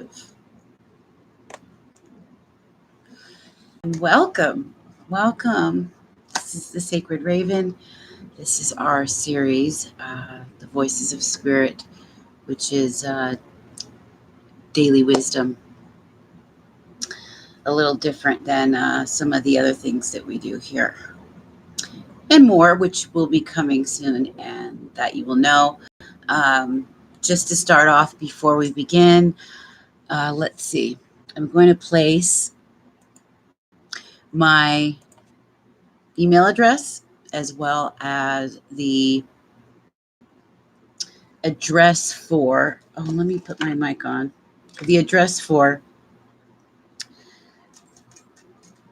Collective. Welcome. Welcome. This is the Sacred Raven. This is our series, The Voices of Spirit, which is daily wisdom. A little different than some of the other things that we do here. And more, which will be coming soon and that you will know. Just to start off before we begin, let's see. I'm going to place my email address as well as the address for, let me put my mic on, the address for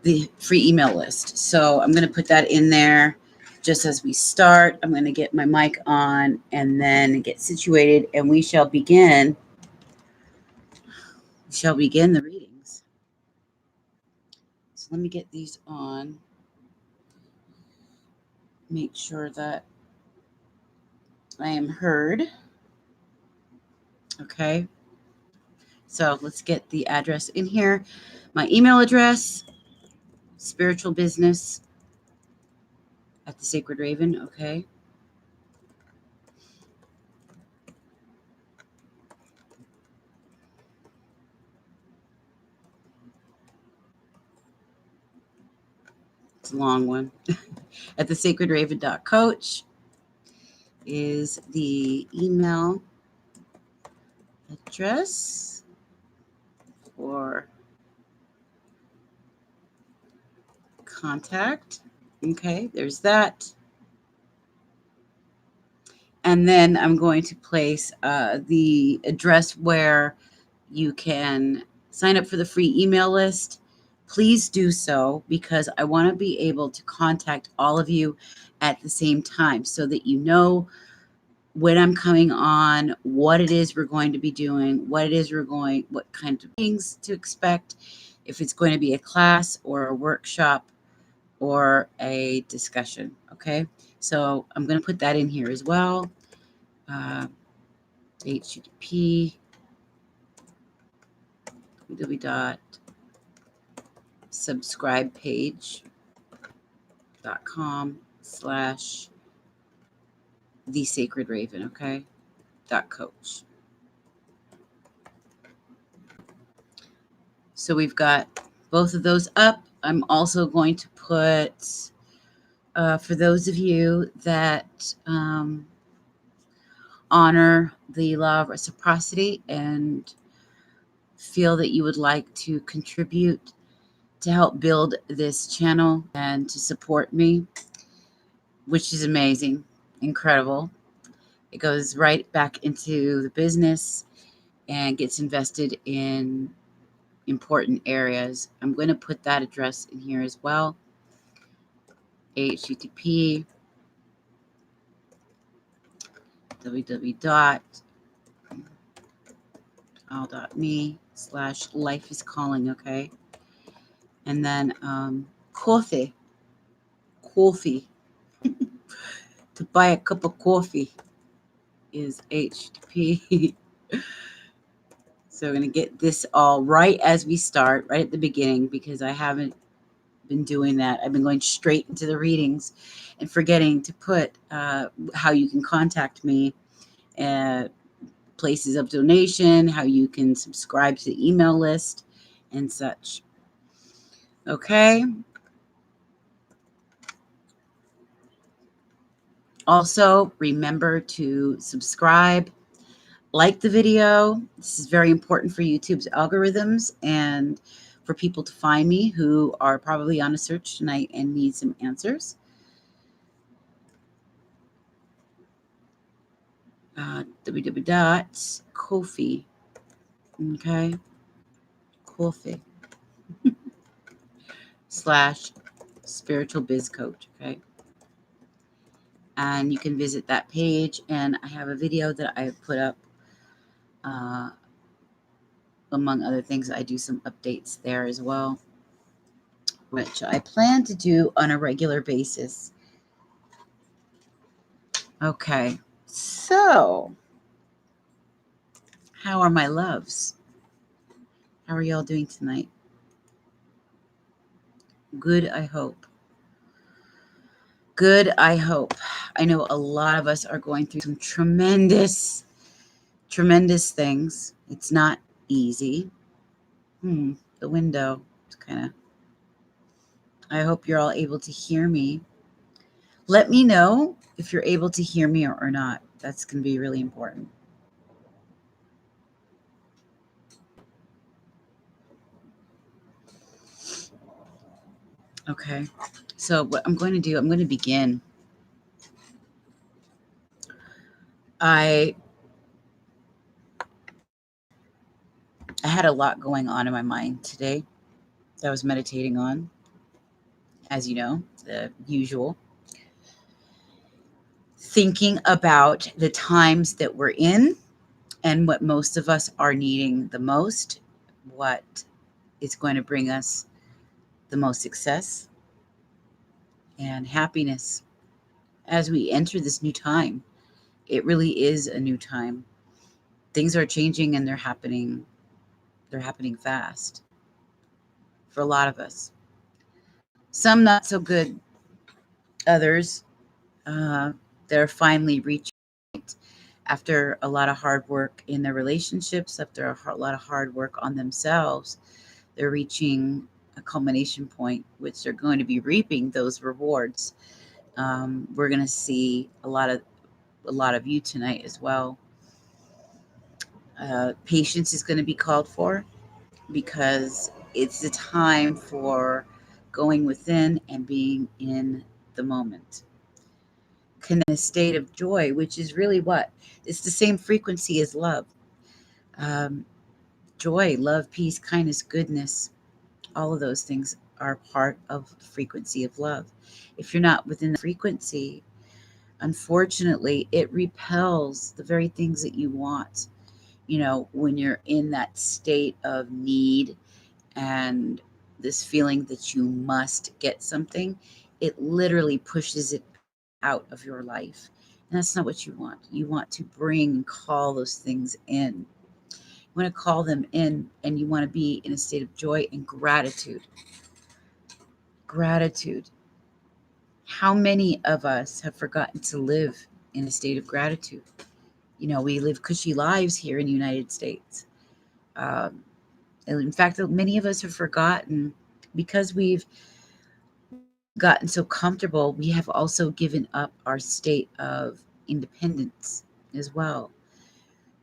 the free email list. So I'm going to put that in there just as we start. I'm going to get my mic on and then get situated, and we shall begin the readings. So let me get these on. Make sure that I am heard. Okay. So let's get the address in here. My email address, spiritual business at the Sacred Raven. Okay. It's a long one. At the sacredraven.coach is the email address for contact. Okay, there's that. And then I'm going to place the address where you can sign up for the free email list. Please do so, because I want to be able to contact all of you at the same time so that you know when I'm coming on, what it is we're going to be doing, what kind of things to expect, if it's going to be a class or a workshop or a discussion. Okay, so I'm going to put that in here as well. HTTP www.subscribepage.com/The Sacred Raven. Okay, .coach. So we've got both of those up. I'm also going to put, for those of you that honor the law of reciprocity and feel that you would like to contribute to help build this channel and to support me, which is amazing, incredible. It goes right back into the business and gets invested in important areas. I'm going to put that address in here as well. HTTP www.all.me/life is calling. Okay, and then coffee to buy a cup of coffee is HTTP. So we're going to get this all right as we start, right at the beginning, because I haven't been doing that. I've been going straight into the readings and forgetting to put how you can contact me, places of donation, how you can subscribe to the email list and such. Okay. Also, remember to subscribe, like the video. This is very important for YouTube's algorithms and for people to find me who are probably on a search tonight and need some answers. www.ko-fi. Okay. Ko-fi /spiritual biz coach. Okay. And you can visit that page, and I have a video that I put up. Among other things, I do some updates there as well, which I plan to do on a regular basis. Okay, so how are my loves? How are y'all doing tonight? Good, I hope. Good, I hope. I know a lot of us are going through some tremendous, tremendous things. It's not easy. The window. It's kind of. I hope you're all able to hear me. Let me know if you're able to hear me or not. That's going to be really important. Okay. So what I'm going to do, I'm going to begin. I had a lot going on in my mind today that I was meditating on, as you know, the usual. Thinking about the times that we're in and what most of us are needing the most, what is going to bring us the most success and happiness as we enter this new time. It really is a new time. Things are changing and they're happening. They're happening fast for a lot of us. Some not so good. Others, they're finally reaching after a lot of hard work in their relationships, after a lot of hard work on themselves. They're reaching a culmination point, which they're going to be reaping those rewards. We're going to see a lot of you tonight as well. Patience is going to be called for because it's the time for going within and being in the moment. In a state of joy, which is really what? It's the same frequency as love. Um, Joy, love, peace, kindness, goodness, all of those things are part of the frequency of love. If you're not within the frequency, unfortunately, it repels the very things that you want. When you're in that state of need and this feeling that you must get something, it literally pushes it out of your life. And that's not what you want. You want to bring and call those things in. You want to call them in and you want to be in a state of joy and gratitude. Gratitude. How many of us have forgotten to live in a state of gratitude? We live cushy lives here in the United States. Um, in fact, many of us have forgotten because we've gotten so comfortable, we have also given up our state of independence as well.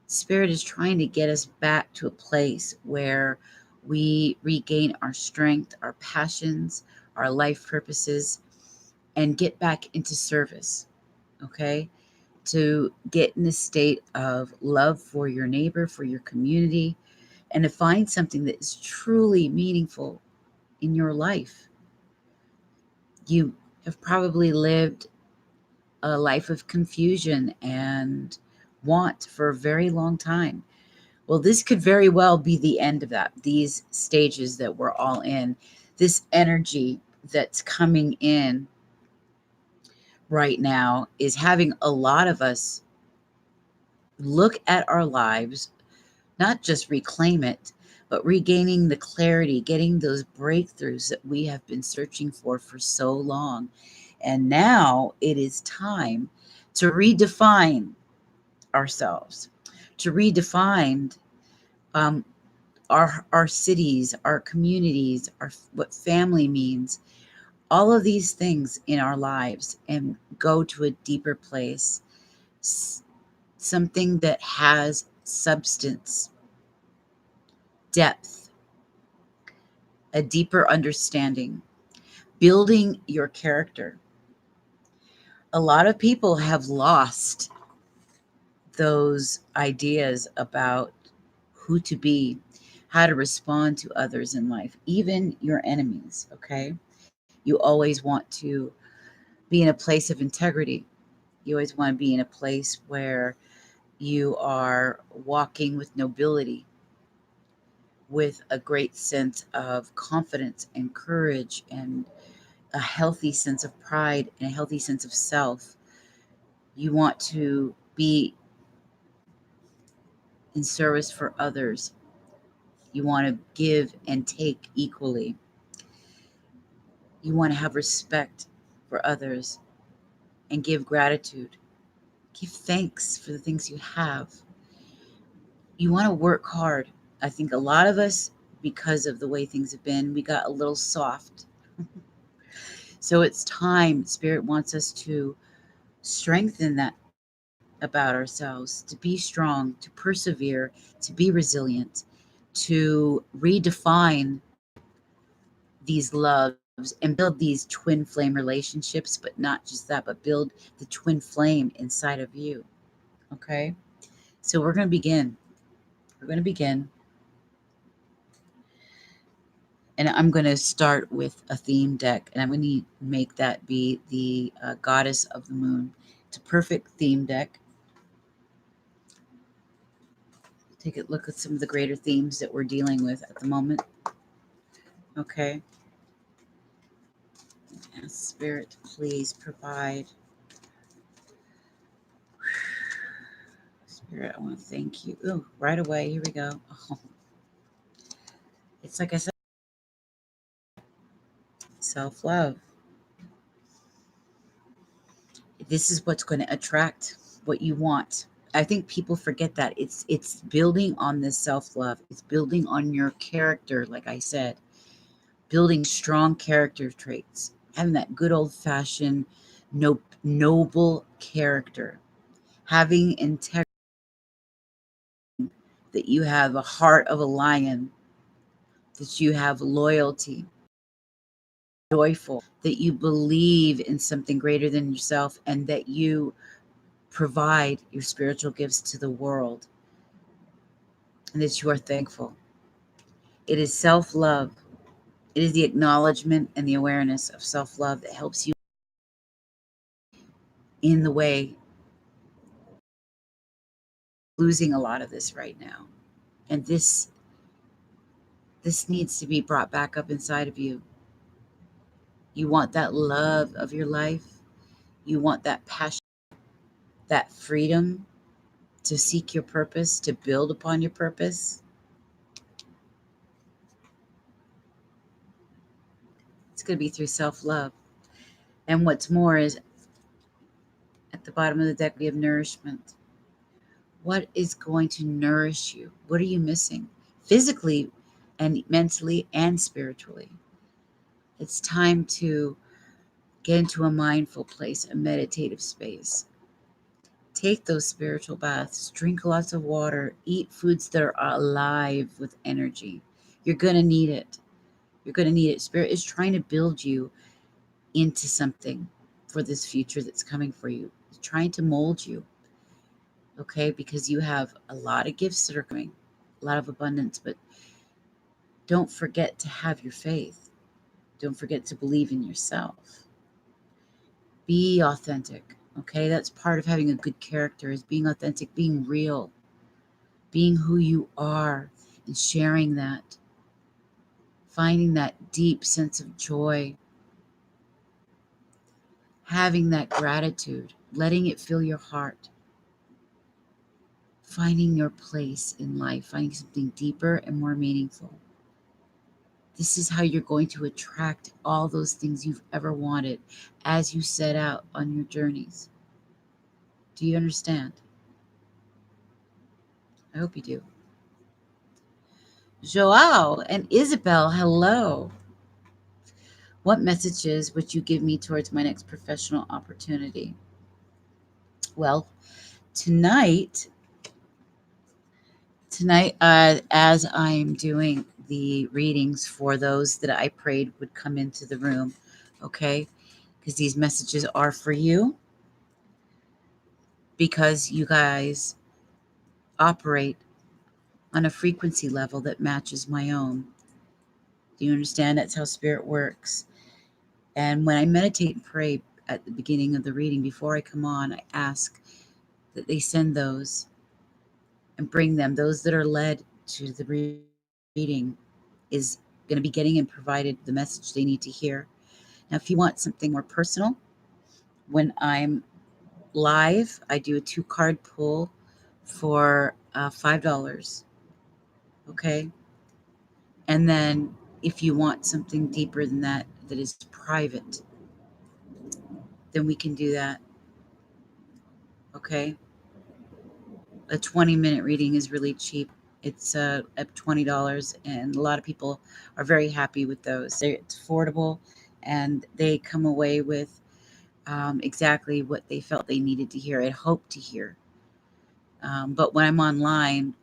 Spirit is trying to get us back to a place where we regain our strength, our passions, our life purposes, and get back into service. Okay? To get in a state of love for your neighbor, for your community, and to find something that is truly meaningful in your life. You have probably lived a life of confusion and want for a very long time. Well, this could very well be the end of that. These stages that we're all in, this energy that's coming in right now is having a lot of us look at our lives, not just reclaim it, but regaining the clarity, getting those breakthroughs that we have been searching for so long. And now it is time to redefine ourselves, to redefine um, our cities, our communities, what family means, all of these things in our lives, and go to a deeper place, something that has substance, depth, a deeper understanding, building your character. A lot of people have lost those ideas about who to be, how to respond to others in life, even your enemies, okay? You always want to be in a place of integrity. You always want to be in a place where you are walking with nobility, with a great sense of confidence and courage and a healthy sense of pride and a healthy sense of self. You want to be in service for others. You want to give and take equally. You want to have respect for others and give gratitude. Give thanks for the things you have. You want to work hard. I think a lot of us, because of the way things have been, we got a little soft. So it's time. Spirit wants us to strengthen that about ourselves, to be strong, to persevere, to be resilient, to redefine these loves and build these twin flame relationships, but not just that, but build the twin flame inside of you. Okay. So we're going to begin. We're going to begin. And I'm going to start with a theme deck, and I'm going to make that be the Goddess of the Moon. It's a perfect theme deck. Take a look at some of the greater themes that we're dealing with at the moment. Okay. And Spirit, please provide. Spirit, I want to thank you. Oh, right away. Here we go. Oh. It's like I said, self-love. This is what's going to attract what you want. I think people forget that it's building on this self-love. It's building on your character, like I said, building strong character traits, having that good old-fashioned noble character, having integrity, that you have a heart of a lion, that you have loyalty, joyful, that you believe in something greater than yourself, and that you provide your spiritual gifts to the world, and that you are thankful. It is self-love. It is the acknowledgement and the awareness of self-love that helps you in the way, losing a lot of this right now. And this needs to be brought back up inside of you. You want that love of your life. You want that passion, that freedom to seek your purpose, to build upon your purpose. It's going to be through self-love. And what's more is at the bottom of the deck, we have nourishment. What is going to nourish you? What are you missing? Physically and mentally and spiritually. It's time to get into a mindful place, a meditative space. Take those spiritual baths, drink lots of water, eat foods that are alive with energy. You're going to need it. You're going to need it. Spirit is trying to build you into something for this future that's coming for you. It's trying to mold you. Okay, because you have a lot of gifts that are coming, a lot of abundance, but don't forget to have your faith. Don't forget to believe in yourself. Be authentic. Okay, that's part of having a good character, is being authentic, being real, being who you are, and sharing that, finding that deep sense of joy, having that gratitude, letting it fill your heart, finding your place in life, finding something deeper and more meaningful. This is how you're going to attract all those things you've ever wanted as you set out on your journeys. Do you understand? I hope you do. Joao and Isabel, hello. What messages would you give me towards my next professional opportunity? Well, tonight, as I'm doing the readings for those that I prayed would come into the room, okay? Because these messages are for you, because you guys operate on a frequency level that matches my own. Do you understand? That's how spirit works. And when I meditate and pray at the beginning of the reading, before I come on, I ask that they send those and bring them. Those that are led to the reading is going to be getting and provided the message they need to hear. Now, if you want something more personal, when I'm live, I do a 2-card pull for $5. Okay. And then if you want something deeper than that, that is private, then we can do that. Okay. A 20-minute reading is really cheap. It's at $20, and a lot of people are very happy with those. It's affordable, and they come away with exactly what they felt they needed to hear and hoped to hear. But when I'm online,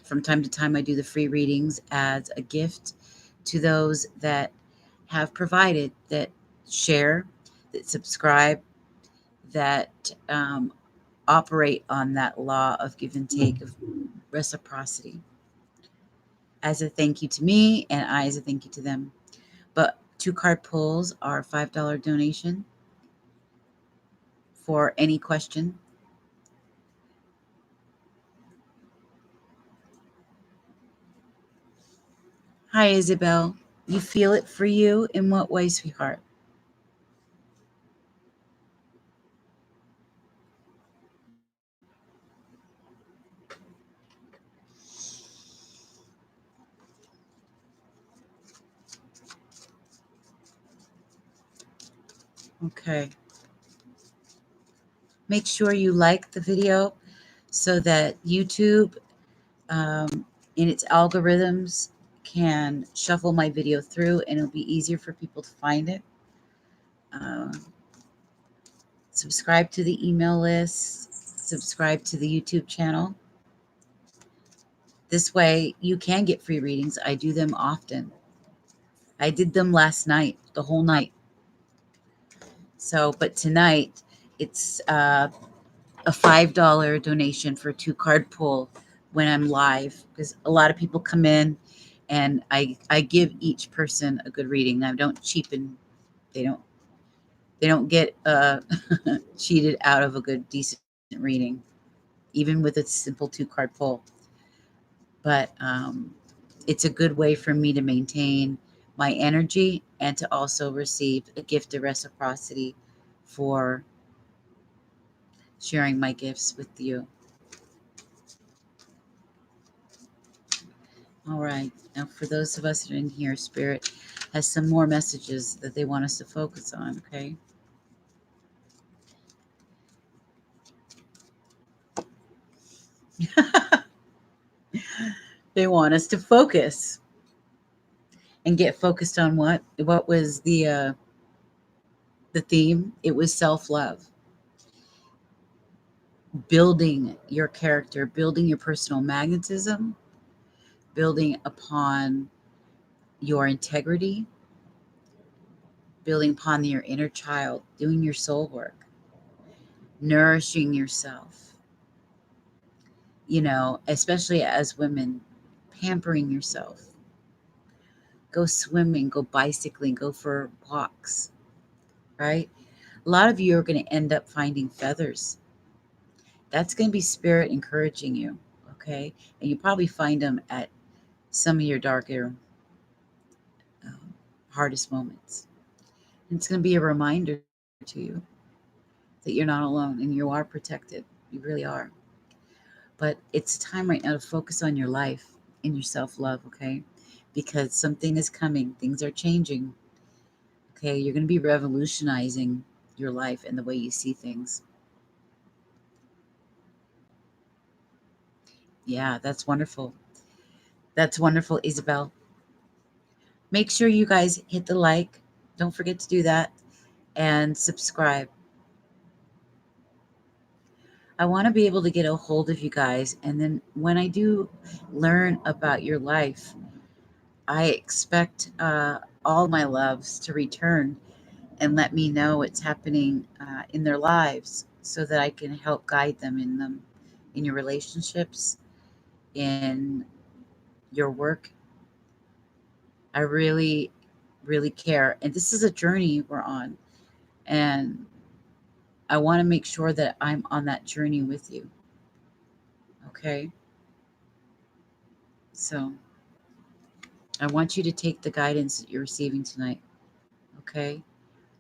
from time to time, I do the free readings as a gift to those that have provided, that share, that subscribe, that operate on that law of give and take, of reciprocity, as a thank you to me, and I as a thank you to them. But 2 card pulls are $5 donation for any question. Hi, Isabel. You feel it for you? In what way, sweetheart? Okay. Make sure you like the video so that YouTube, in its algorithms, can shuffle my video through, and it'll be easier for people to find it. Uh, Subscribe to the email list, subscribe to the YouTube channel. This way you can get free readings. I do them often. I did them last night, the whole night. So, but tonight it's a $5 donation for a 2 card pull when I'm live, because a lot of people come in, and I give each person a good reading. I don't cheapen. They don't they don't get cheated out of a good, decent reading, even with a simple 2 card pull. But it's a good way for me to maintain my energy and to also receive a gift of reciprocity for sharing my gifts with you. All right. Now, for those of us that are in here, Spirit has some more messages that they want us to focus on, okay? They want us to focus and get focused on what? What was the theme? It was self-love. Building your character, building your personal magnetism, building upon your integrity, building upon your inner child, doing your soul work, nourishing yourself, especially as women, pampering yourself. Go swimming, go bicycling, go for walks, right? A lot of you are going to end up finding feathers. That's going to be spirit encouraging you, okay? And you probably find them at some of your darker, hardest moments. And it's going to be a reminder to you that you're not alone and you are protected. You really are. But it's time right now to focus on your life and your self-love, okay? Because something is coming. Things are changing. Okay, you're going to be revolutionizing your life and the way you see things. Yeah, that's wonderful. That's wonderful, Isabel. Make sure you guys hit the like. Don't forget to do that, and subscribe. I want to be able to get a hold of you guys. And then when I do learn about your life, I expect all my loves to return and let me know what's happening in their lives so that I can help guide them in your relationships, in your work. I really, really care. And this is a journey we're on. And I want to make sure that I'm on that journey with you. Okay? So I want you to take the guidance that you're receiving tonight. Okay?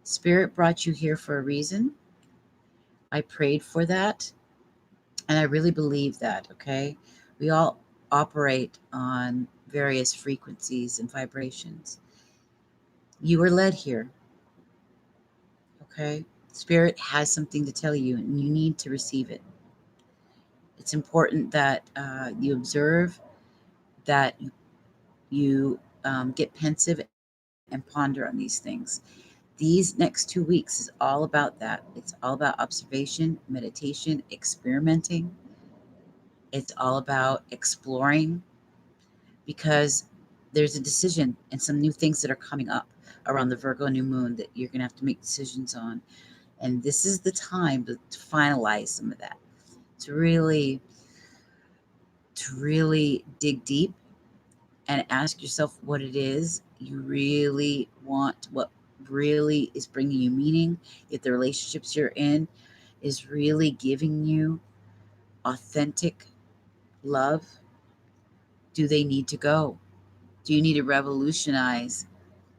Spirit brought you here for a reason. I prayed for that. And I really believe that. Okay? We all operate on various frequencies and vibrations. You were led here, okay? Spirit has something to tell you, and you need to receive it. It's important that you observe, that you get pensive and ponder on these things. These next 2 weeks is all about that. It's all about observation, meditation, experimenting. It's all about exploring, because there's a decision and some new things that are coming up around the Virgo new moon that you're going to have to make decisions on. And this is the time to finalize some of that, to really dig deep and ask yourself what it is you really want, what really is bringing you meaning. If the relationships you're in is really giving you authentic love, do they need to go? Do you need to revolutionize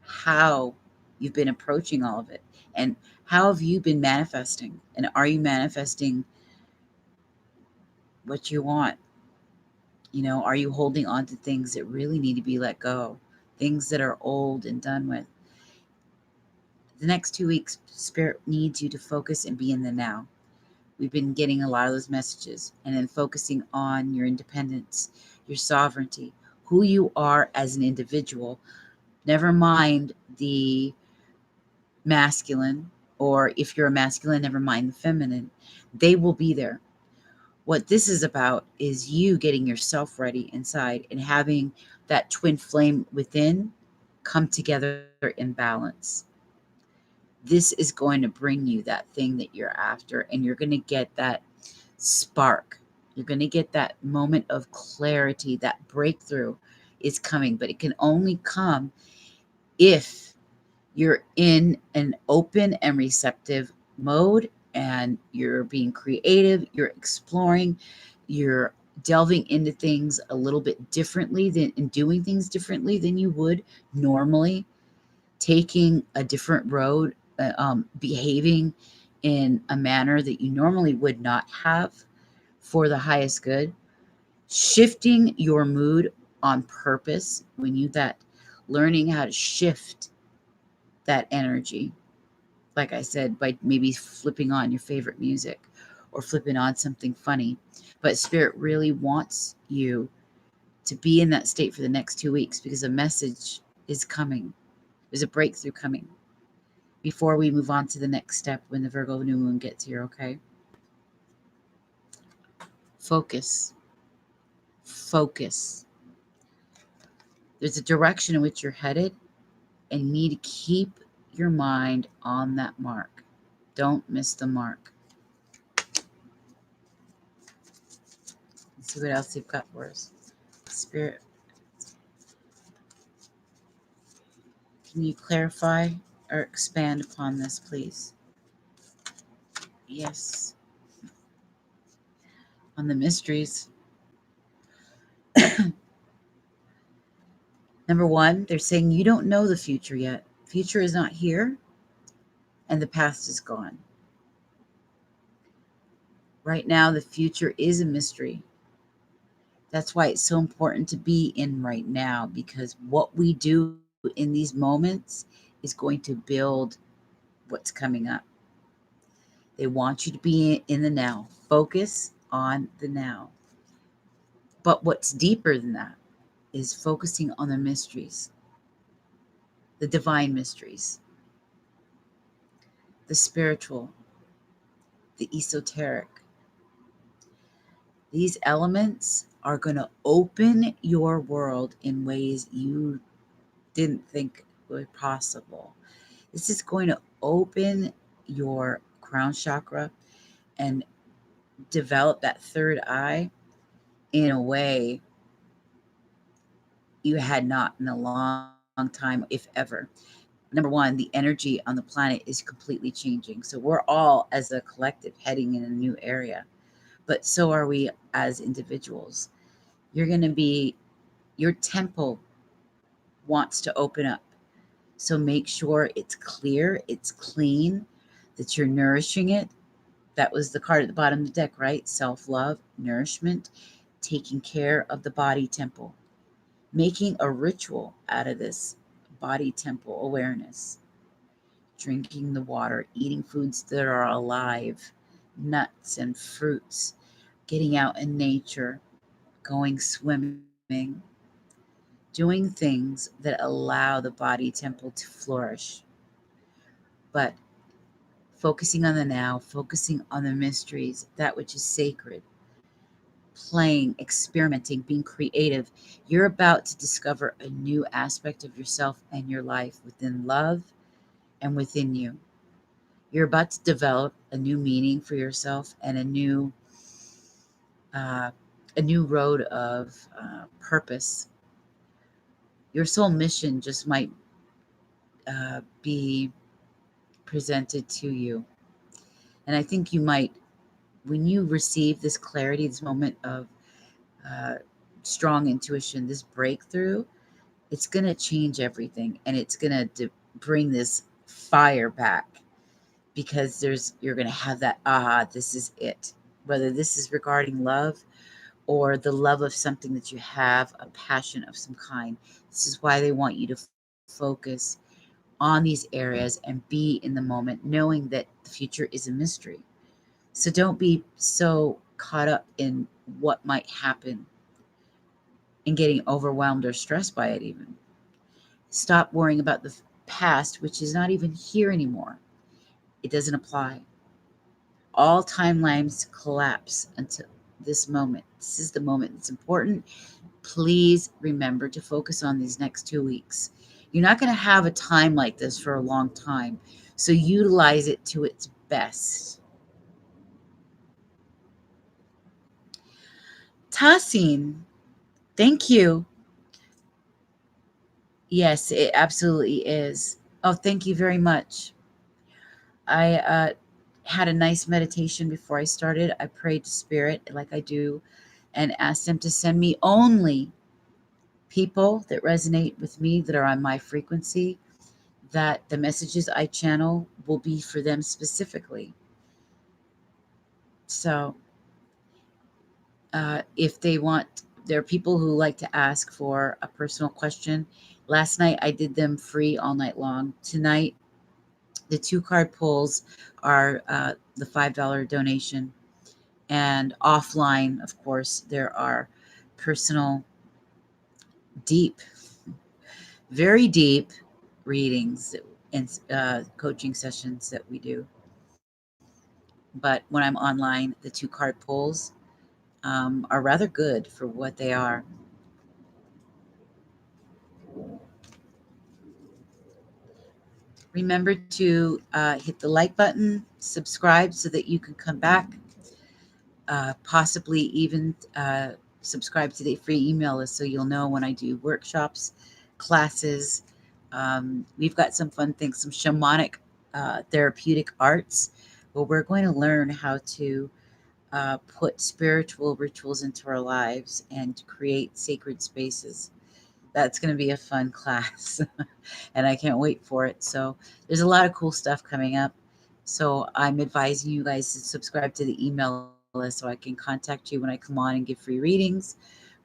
how you've been approaching all of it? And how have you been manifesting? And are you manifesting what you want? Are you holding on to things that really need to be let go? Things that are old and done with? The next 2 weeks, Spirit needs you to focus and be in the now. We've been getting a lot of those messages, and then focusing on your independence, your sovereignty, who you are as an individual. Never mind the masculine, or if you're a masculine, never mind the feminine. They will be there. What this is about is you getting yourself ready inside and having that twin flame within come together in balance. This is going to bring you that thing that you're after, and you're going to get that spark. You're going to get that moment of clarity. That breakthrough is coming, but it can only come if you're in an open and receptive mode, and you're being creative, you're exploring, you're delving into things a little bit differently and doing things differently than you would normally, taking a different road, behaving in a manner that you normally would not have for the highest good, shifting your mood on purpose. When you that learning how to shift that energy, like I said, by maybe flipping on your favorite music or flipping on something funny. But Spirit really wants you to be in that state for the next 2 weeks, because a message is coming. There's a breakthrough coming before we move on to the next step when the Virgo new moon gets here, okay? Focus. Focus. There's a direction in which you're headed, and you need to keep your mind on that mark. Don't miss the mark. Let's see what else you've got for us. Spirit, can you clarify or expand upon this, please? Yes. On the mysteries. Number one, they're saying you don't know the future yet. Future is not here, and the past is gone. Right now, the future is a mystery. That's why it's so important to be in right now, because what we do in these moments is going to build what's coming up. They want you to be in the now. Focus on the now. But what's deeper than that is focusing on the mysteries, the divine mysteries, the spiritual, the esoteric. These elements are going to open your world in ways you didn't think were possible. This is going to open your crown chakra and develop that third eye in a way you had not in a long time, if ever. Number one, the energy on the planet is completely changing. So we're all, as a collective, heading in a new area, but so are we as individuals. You're going to be, your temple wants to open up. So make sure it's clear, it's clean, that you're nourishing it. That was the card at the bottom of the deck, right? Self-love, nourishment, taking care of the body temple. making a ritual out of this body temple awareness, drinking the water, eating foods that are alive, nuts and fruits, getting out in nature, going swimming, doing things that allow the body temple to flourish. But focusing on the now, focusing on the mysteries, that which is sacred, playing, experimenting, being creative. You're about to discover a new aspect of yourself and your life within love and within you. You're about to develop a new meaning for yourself and uh, a new road of purpose. Your soul mission just might be presented to you. And I think you might, when you receive this clarity, this moment of uh, strong intuition, this breakthrough, it's going to change everything, and it's going to bring this fire back, because you're going to have that, this is it. Whether this is regarding love or the love of something that you have, a passion of some kind. This is why they want you to focus on these areas and be in the moment, knowing that the future is a mystery. So don't be so caught up in what might happen and getting overwhelmed or stressed by it even. Stop worrying about the past, which is not even here anymore. It doesn't apply. All timelines collapse until this moment. This is the moment that's important. Please remember to focus on these next 2 weeks. You're not going to have a time like this for a long time. So utilize it to its best. Tassin, thank you. Yes, it absolutely is. Oh, thank you very much. I had a nice meditation before I started. I prayed to Spirit like I do and asked them to send me only people that resonate with me, that are on my frequency, that the messages I channel will be for them specifically. So if they want, there are people who like to ask for a personal question. Last night I did them free all night long. Tonight, the 2 card pulls are the $5 donation. And offline, of course, there are personal, deep, very deep readings and coaching sessions that we do. But when I'm online, the 2 card pulls are rather good for what they are. Remember to hit the like button, subscribe so that you can come back, possibly even subscribe to the free email list so you'll know when I do workshops, classes. We've got some fun things, some shamanic therapeutic arts, where we're going to learn how to put spiritual rituals into our lives and create sacred spaces. That's going to be a fun class, and I can't wait for it. So there's a lot of cool stuff coming up. So I'm advising you guys to subscribe to the email list so I can contact you when I come on and give free readings.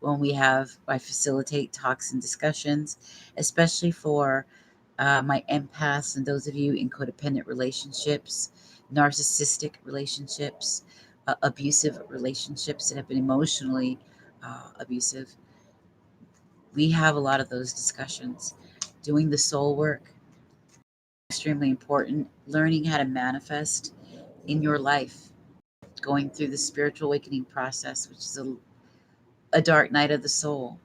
I facilitate talks and discussions, especially for my empaths and those of you in codependent relationships, narcissistic relationships, abusive relationships that have been emotionally abusive. We have a lot of those discussions. Doing the soul work, extremely important. Learning how to manifest in your life, going through the spiritual awakening process, which is a dark night of the soul.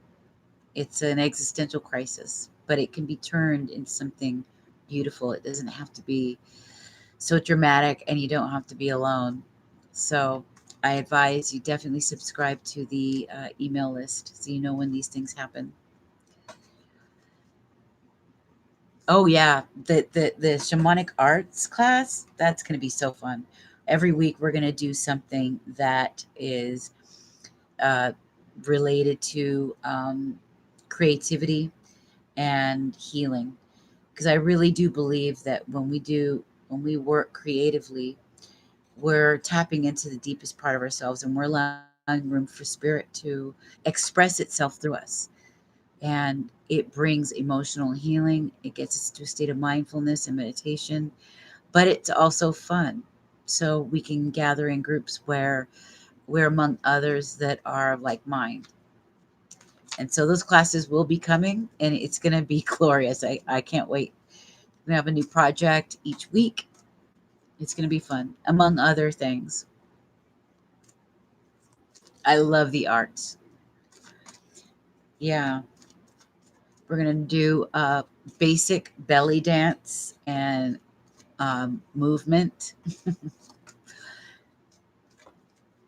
It's an existential crisis, but it can be turned into something beautiful. It doesn't have to be so dramatic, and you don't have to be alone. So I advise you definitely subscribe to the email list so you know when these things happen. Oh yeah, the shamanic arts class, that's going to be so fun. Every week we're going to do something that is uh, related to creativity and healing, because I really do believe that when we work creatively, we're tapping into the deepest part of ourselves, and we're allowing room for spirit to express itself through us. and it brings emotional healing. It gets us to a state of mindfulness and meditation, but it's also fun. So we can gather in groups where we're among others that are like mind. And so those classes will be coming, and it's going to be glorious. I can't wait. We have a new project each week. It's going to be fun, among other things. I love the arts. Yeah. We're going to do a basic belly dance and movement.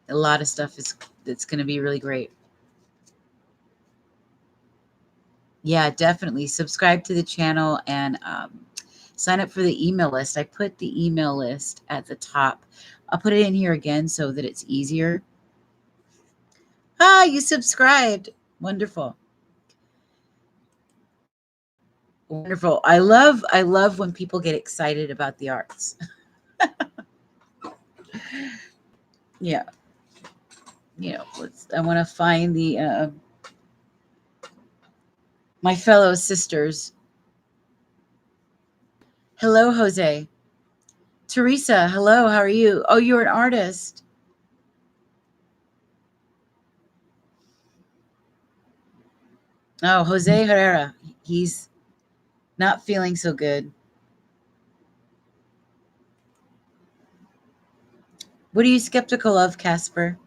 A lot of stuff is that's going to be really great. Yeah, definitely subscribe to the channel and sign up for the email list. I put the email list at the top. I'll put it in here again so that it's easier. Ah, you subscribed. Wonderful. Wonderful. I love when people get excited about the arts. Yeah. I want to find the my fellow sisters. Hello, Jose. Teresa, hello. How are you? Oh, you're an artist. Oh, Jose Herrera. He's not feeling so good. What are you skeptical of, Casper?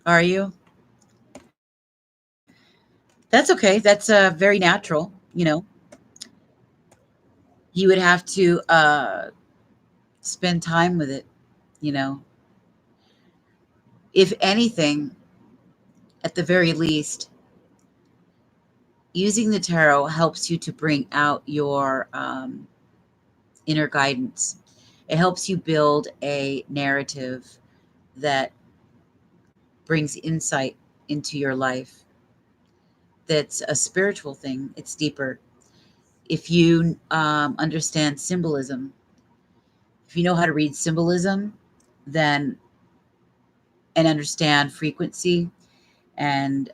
Are you? That's okay. That's very natural. You would have to spend time with it. You know, if anything, at the very least, using the tarot helps you to bring out your inner guidance. It helps you build a narrative that brings insight into your life. That's a spiritual thing. It's deeper. If you understand symbolism, if you know how to read symbolism, then and understand frequency and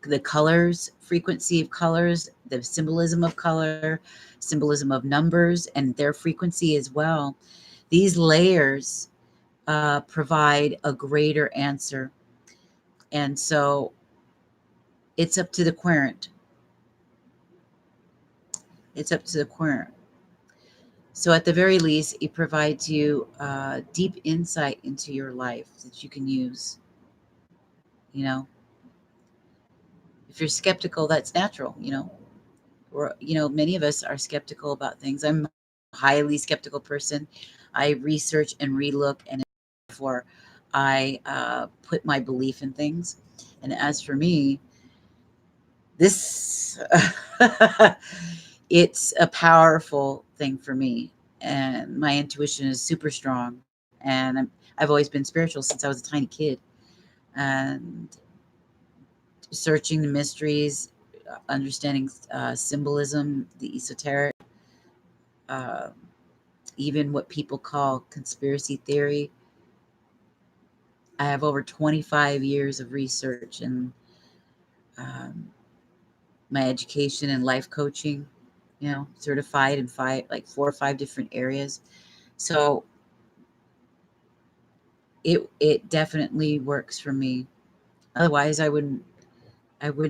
the colors, frequency of colors, the symbolism of color, symbolism of numbers, and their frequency as well. These layers provide a greater answer. And so it's up to the querent. It's up to the querent. So at the very least, it provides you deep insight into your life that you can use. You know, if you're skeptical, that's natural. Or many of us are skeptical about things. I'm a highly skeptical person. I research and relook, and therefore I put my belief in things. And as for me, this it's a powerful thing for me, and my intuition is super strong. And I've always been spiritual since I was a tiny kid, and searching the mysteries, understanding symbolism, the esoteric, uh, even what people call conspiracy theory. I have over 25 years of research and um, my education and life coaching, certified in like 4 or 5 different areas. So it definitely works for me. Otherwise, I wouldn't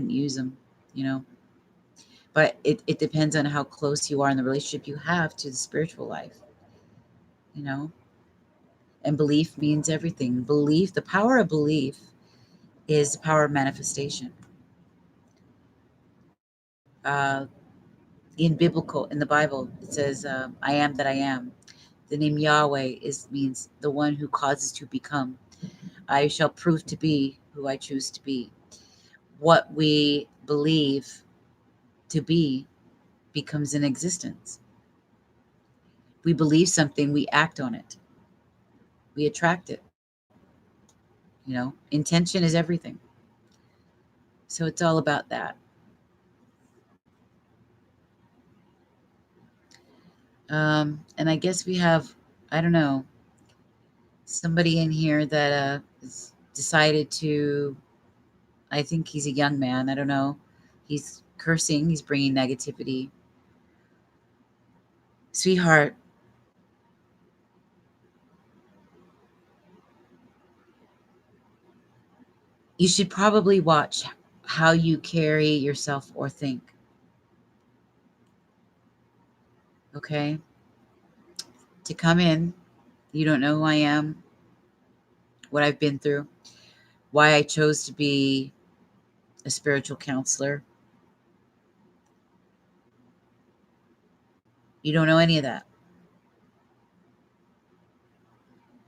use them, you know. But it depends on how close you are in the relationship you have to the spiritual life, you know. And belief means everything. Belief, the power of belief is the power of manifestation. Uh, in the Bible, it says, "I am that I am." The name Yahweh means the one who causes to become. I shall prove to be who I choose to be. What we believe to be becomes in existence. We believe something, we act on it, we attract it. Intention is everything. So it's all about that. And I guess we have, I don't know, somebody in here that has decided to, I think he's a young man. I don't know. He's cursing. He's bringing negativity. Sweetheart, you should probably watch how you carry yourself or think. Okay? To come in, you don't know who I am, what I've been through, why I chose to be a spiritual counselor. You don't know any of that.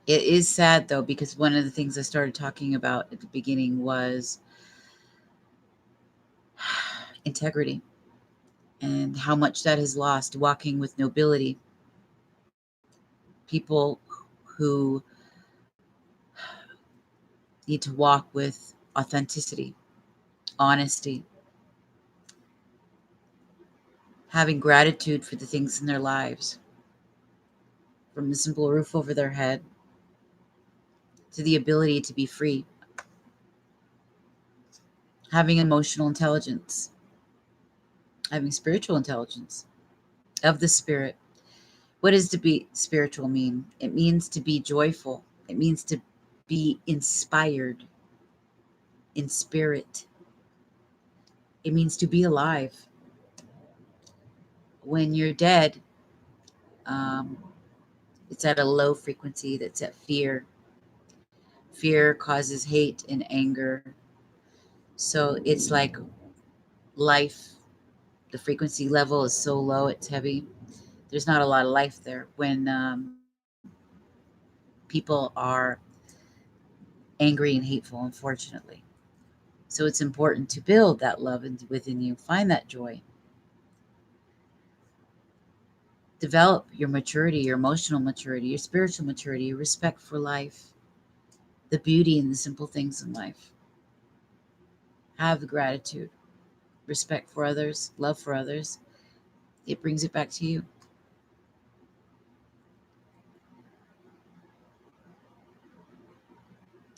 It is sad though, because one of the things I started talking about at the beginning was integrity and how much that has lost, walking with nobility. People who need to walk with authenticity, honesty, having gratitude for the things in their lives, from the simple roof over their head to the ability to be free, having emotional intelligence, having spiritual intelligence of the spirit. What does to be spiritual mean? It means to be joyful. It means to be inspired in spirit. It means to be alive. When you're dead, um, it's at a low frequency that's at fear. Fear causes hate and anger. So it's like life, the frequency level is so low, it's heavy. There's not a lot of life there when people are angry and hateful, unfortunately. So it's important to build that love within you, find that joy, develop your maturity, your emotional maturity, your spiritual maturity, your respect for life, the beauty in the simple things in life. Have the gratitude, respect for others, love for others. It brings it back to you.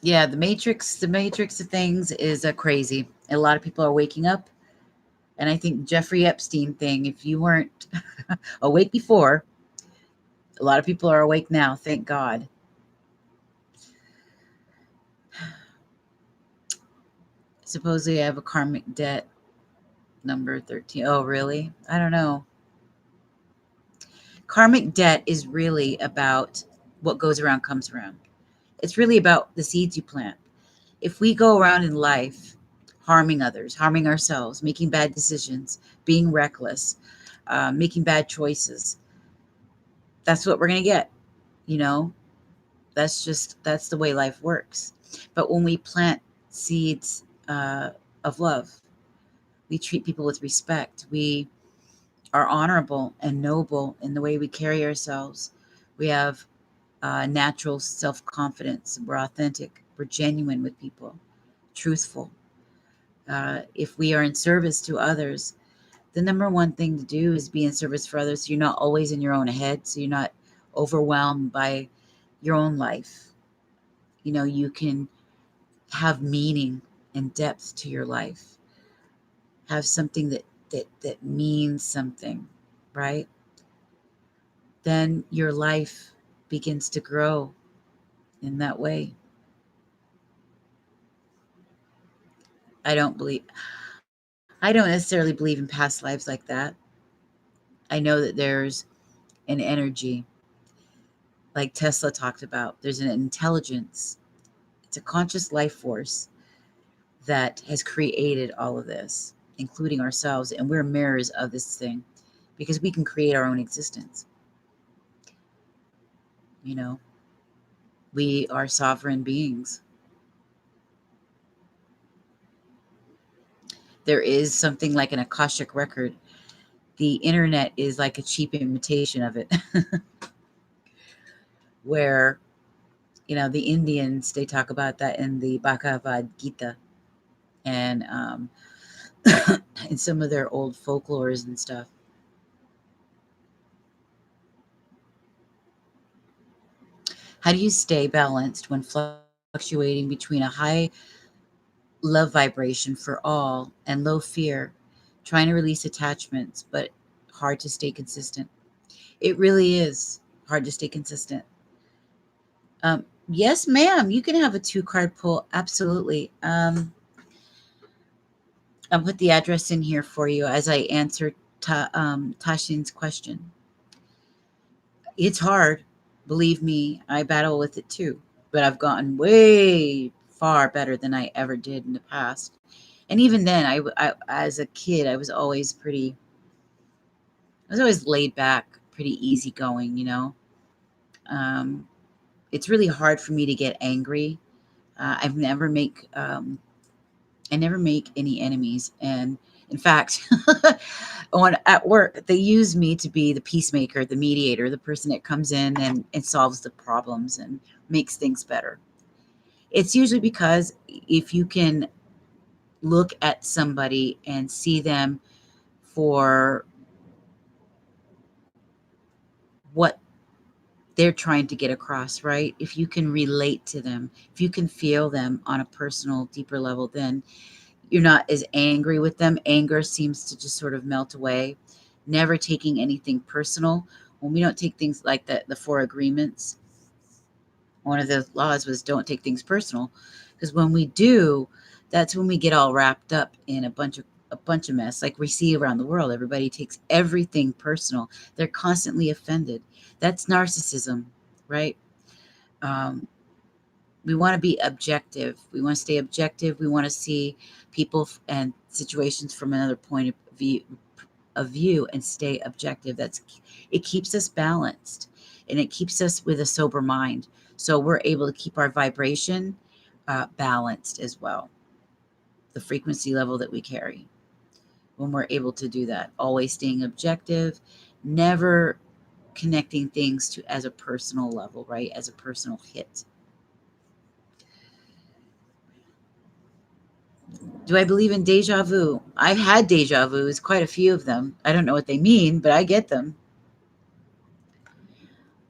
Yeah, the matrix of things is crazy. A lot of people are waking up. And I think Jeffrey Epstein thing, if you weren't awake before, a lot of people are awake now, thank God. Supposedly I have a karmic debt number 13. Oh, really? I don't know. Karmic debt is really about what goes around comes around. It's really about the seeds you plant. If we go around in life harming others, harming ourselves, making bad decisions, being reckless, making bad choices, that's what we're going to get. You know, that's the way life works. But when we plant seeds of love, we treat people with respect. We are honorable and noble in the way we carry ourselves. We have natural self confidence. We're authentic. We're genuine with people, truthful. If we are in service to others, the number one thing to do is be in service for others. So you're not always in your own head. So you're not overwhelmed by your own life. You know, you can have meaning and depth to your life. Have something that means something, right? Then your life begins to grow in that way. I don't believe I don't necessarily believe in past lives like that. I know that there's an energy, like Tesla talked about. There's an intelligence. It's a conscious life force that has created all of this, including ourselves, and we're mirrors of this thing because we can create our own existence. You know, we are sovereign beings. There is something like an Akashic record. The internet is like a cheap imitation of it, where, the Indians, they talk about that in the Bhagavad Gita and in some of their old folklores and stuff. How do you stay balanced when fluctuating between a high love vibration for all and low fear, trying to release attachments, but hard to stay consistent? It really is hard to stay consistent. Yes, ma'am, you can have a two card pull. Absolutely. I'll put the address in here for you as I answer Tashin's question. It's hard. Believe me, I battle with it too, but I've gotten way far better than I ever did in the past. And even then, as a kid, I was always laid back, pretty easygoing, you know. Um, it's really hard for me to get angry. I never make any enemies, and in fact, at work, they use me to be the peacemaker, the mediator, the person that comes in and solves the problems and makes things better. It's usually because if you can look at somebody and see them for what they're trying to get across, right? If you can relate to them, if you can feel them on a personal, deeper level, then you're not as angry with them. Anger seems to just sort of melt away. Never taking anything personal. When we don't take things like the four agreements, one of the laws was don't take things personal. Because when we do, that's when we get all wrapped up in a bunch of mess like we see around the world. Everybody takes everything personal. They're constantly offended. That's narcissism, right? Um, we want to be objective. We want to stay objective. We want to see people and situations from another point of view and stay objective. It keeps us balanced and it keeps us with a sober mind. So we're able to keep our vibration balanced as well. The frequency level that we carry when we're able to do that, always staying objective, never connecting things to as a personal level, right? As a personal hit. Do I believe in deja vu? I've had deja vus, quite a few of them. I don't know what they mean, but I get them.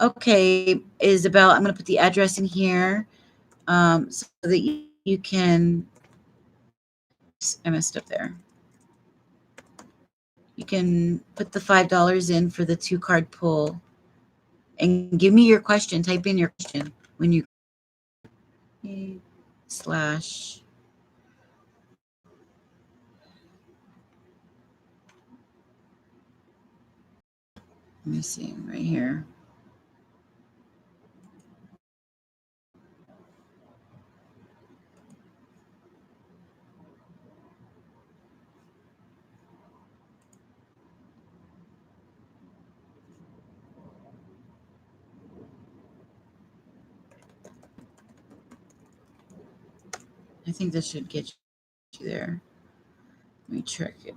Okay, Isabel, I'm going to put the address in here so that you can. I messed up there. You can put the $5 in for the two card pull and give me your question. Type in your question when you slash. Let me see right here. I think this should get you there. Let me check it.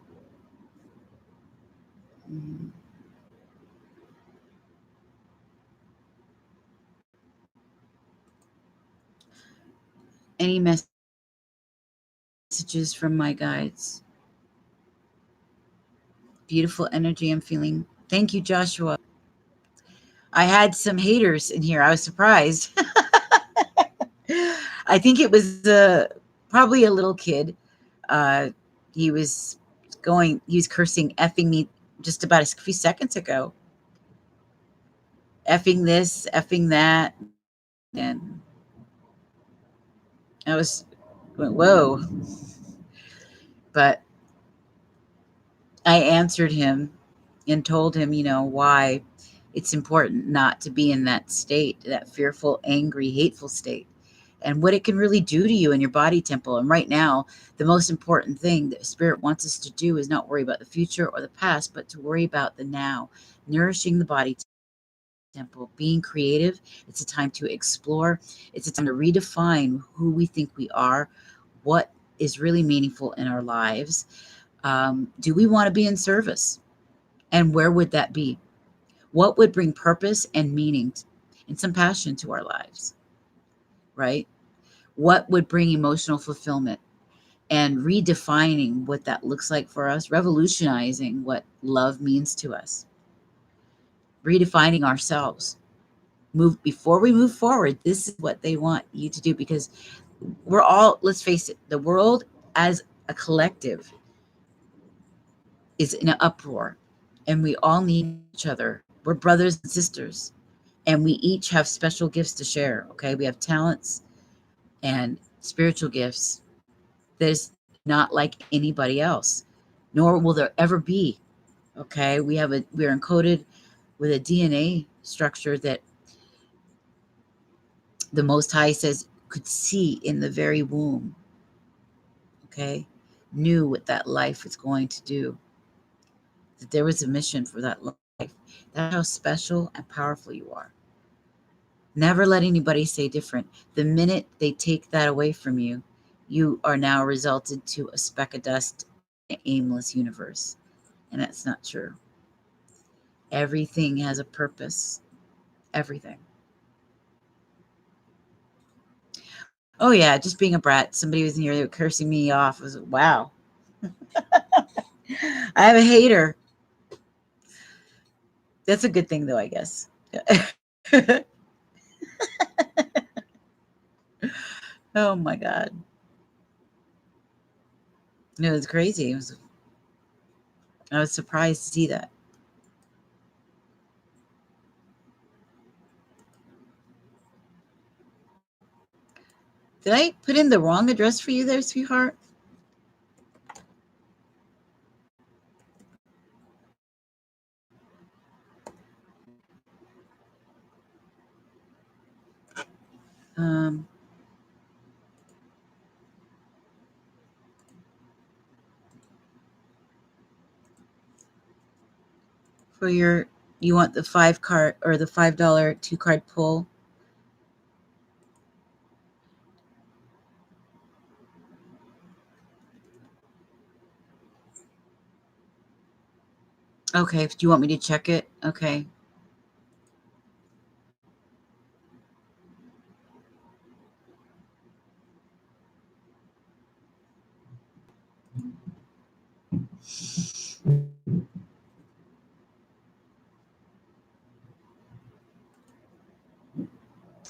Any messages from my guides? Beautiful energy I'm feeling. Thank you, Joshua. I had some haters in here. I was surprised. I think it was probably a little kid. Uh, he was cursing, effing me just about a few seconds ago. Effing this, effing that. And I went, whoa. But I answered him and told him, why it's important not to be in that state, that fearful, angry, hateful state, and what it can really do to you in your body temple. And right now, the most important thing that Spirit wants us to do is not worry about the future or the past, but to worry about the now, nourishing the body temple, being creative. It's a time to explore. It's a time to redefine who we think we are, what is really meaningful in our lives. Do we want to be in service? And where would that be? What would bring purpose and meaning and some passion to our lives, right? What would bring emotional fulfillment and redefining what that looks like for us, revolutionizing what love means to us, redefining ourselves. before we move forward, this is what they want you to do, because we're all, let's face it, the world as a collective is in an uproar, and we all need each other. We're brothers and sisters, and we each have special gifts to share. Okay, we have talents and spiritual gifts that is not like anybody else, nor will there ever be. Okay, we're encoded with a DNA structure that the Most High says could see in the very womb. Okay, knew what that life was going to do, that there was a mission for that life. That's how special and powerful you are. Never let anybody say different. The minute they take that away from you, you are now resulted to a speck of dust in an aimless universe. And that's not true. Everything has a purpose. Everything. Oh yeah, just being a brat. Somebody was in here, they were cursing me off. I was like, wow. I have a hater. That's a good thing though, I guess. Oh my God. It was crazy. I was surprised to see that. Did I put in the wrong address for you there, sweetheart? Um, for your, you want the 5 card or the $5 2 card pull? Okay. Do you want me to check it? Okay.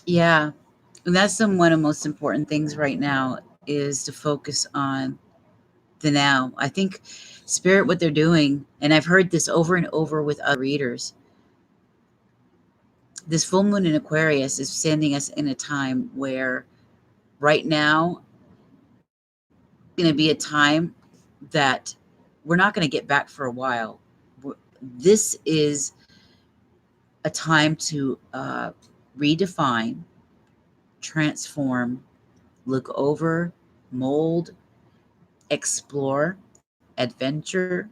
Yeah. And that's one of the most important things right now, is to focus on the now. I think Spirit, what they're doing, and I've heard this over and over with other readers, this full moon in Aquarius is sending us in a time where right now going to be a time that we're not going to get back for a while. This is a time to redefine, transform, look over, mold, explore, adventure,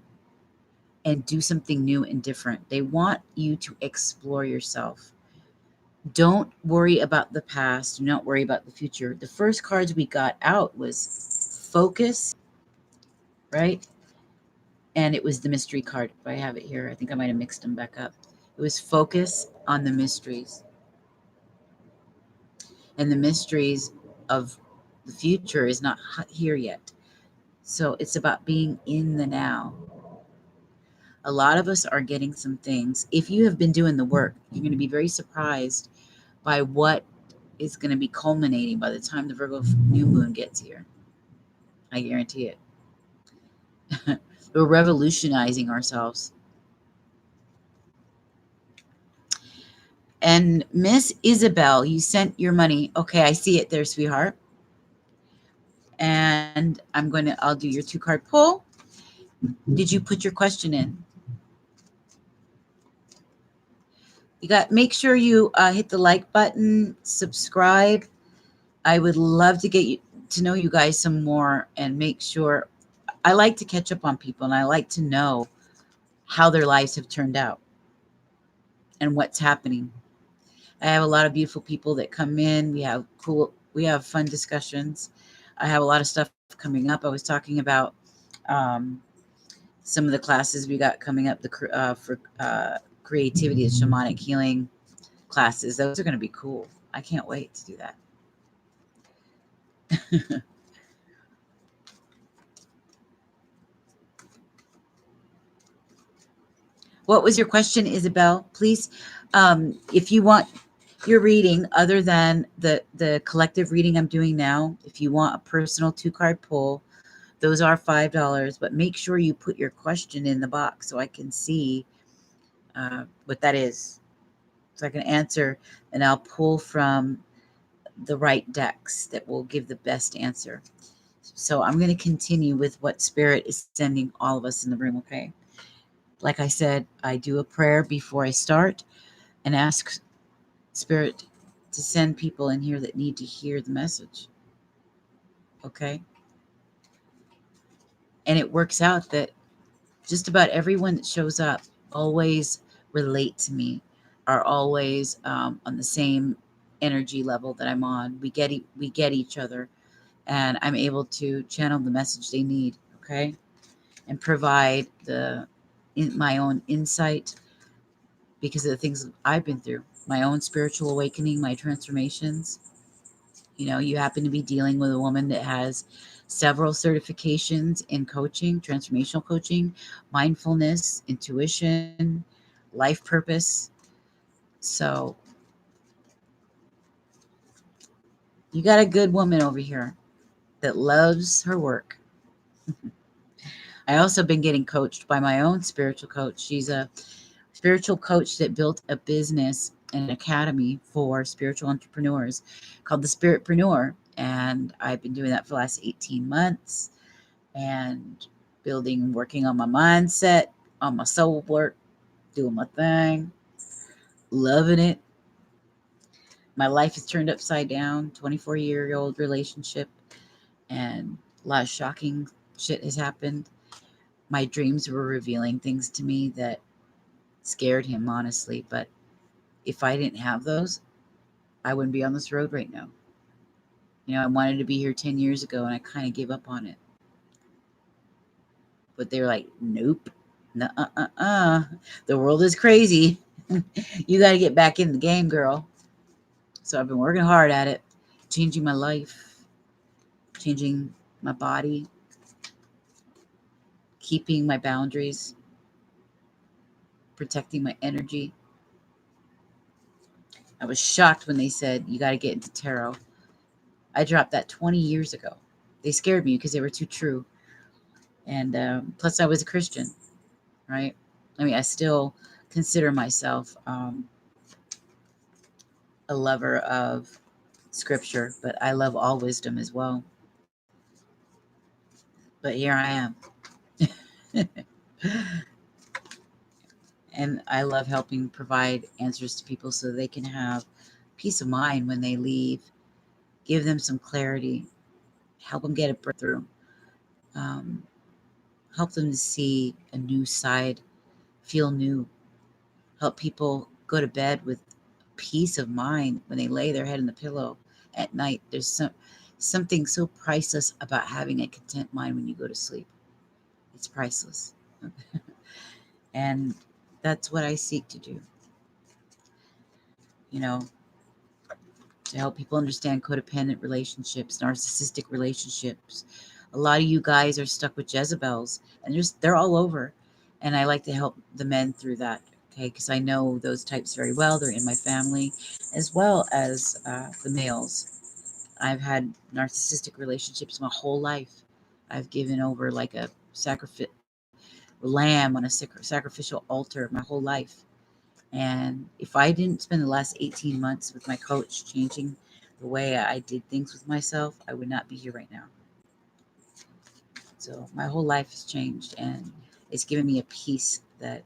and do something new and different. They want you to explore yourself. Don't worry about the past. Do not worry about the future. The first cards we got out was focus, right? And it was the mystery card. If I have it here, I think I might have mixed them back up. It was focus on the mysteries. And the mysteries of the future is not here yet. So it's about being in the now. A lot of us are getting some things. If you have been doing the work, you're going to be very surprised by what is going to be culminating by the time the Virgo new moon gets here. I guarantee it. We're revolutionizing ourselves. And Miss Isabel, you sent your money. Okay, I see it there, sweetheart. And I'll do your 2 card pull. Did you put your question in? Make sure you hit the like button, subscribe. I would love to get you to know you guys some more, and make sure, I like to catch up on people, and I like to know how their lives have turned out and what's happening. I have a lot of beautiful people that come in. We have fun discussions. I have a lot of stuff coming up. I was talking about some of the classes we got coming up for creativity and shamanic healing classes. Those are going to be cool. I can't wait to do that. What was your question, Isabel? Please, if you want, your reading, other than the collective reading I'm doing now, if you want a personal 2-card pull, those are $5. But make sure you put your question in the box so I can see what that is, so I can answer, and I'll pull from the right decks that will give the best answer. So I'm going to continue with what Spirit is sending all of us in the room, okay? Like I said, I do a prayer before I start and ask Spirit to send people in here that need to hear the message, okay? And it works out that just about everyone that shows up always relate to me, are always on the same energy level that I'm on. We get each other, and I'm able to channel the message they need, okay? And provide my own insight because of the things I've been through, my own spiritual awakening, my transformations. You happen to be dealing with a woman that has several certifications in coaching, transformational coaching, mindfulness, intuition, life purpose. So you got a good woman over here that loves her work. I also been getting coached by my own spiritual coach. She's a spiritual coach that built a business and an academy for spiritual entrepreneurs called the Spiritpreneur. And I've been doing that for the last 18 months and working on my mindset, on my soul work, doing my thing, loving it. My life is turned upside down, 24-year-old relationship, and a lot of shocking shit has happened. My dreams were revealing things to me that scared him, honestly. But if I didn't have those, I wouldn't be on this road right now. I wanted to be here 10 years ago and I kind of gave up on it. But they were like, nope, nuh-uh. The world is crazy. You got to get back in the game, girl. So I've been working hard at it, changing my life, changing my body, keeping my boundaries, protecting my energy. I was shocked when they said, you got to get into tarot. I dropped that 20 years ago. They scared me because they were too true. And plus I was a Christian, right? I mean, I still consider myself a lover of scripture, but I love all wisdom as well. But here I am. And I love helping provide answers to people so they can have peace of mind when they leave, give them some clarity, help them get a breakthrough, um, help them to see a new side, feel new, help people go to bed with peace of mind when they lay their head in the pillow at night. There's something so priceless about having a content mind when you go to sleep. It's priceless. And that's what I seek to do. To help people understand codependent relationships, narcissistic relationships. A lot of you guys are stuck with Jezebels, and they're all over. And I like to help the men through that, okay? Because I know those types very well. They're in my family, as well as the males. I've had narcissistic relationships my whole life. I've given over like a lamb on a sacrificial altar my whole life. And if I didn't spend the last 18 months with my coach changing the way I did things with myself, I would not be here right now. So my whole life has changed, and it's given me a peace that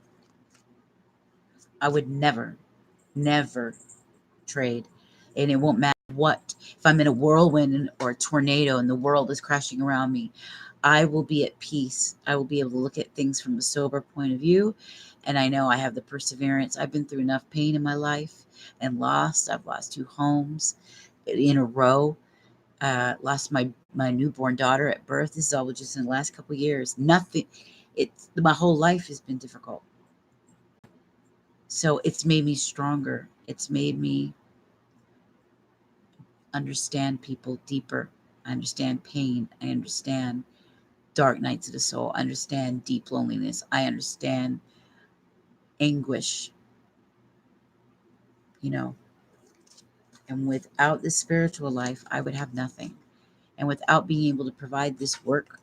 I would never, never trade. And it won't matter what. If I'm in a whirlwind or a tornado and the world is crashing around me, I will be at peace. I will be able to look at things from a sober point of view. And I know I have the perseverance. I've been through enough pain in my life and lost. I've lost 2 homes in a row. Lost my newborn daughter at birth. This is all just in the last couple of years. My whole life has been difficult. So it's made me stronger. It's made me understand people deeper. I understand pain. I understand dark nights of the soul. I understand deep loneliness. I understand anguish. And without this spiritual life, I would have nothing. And without being able to provide this work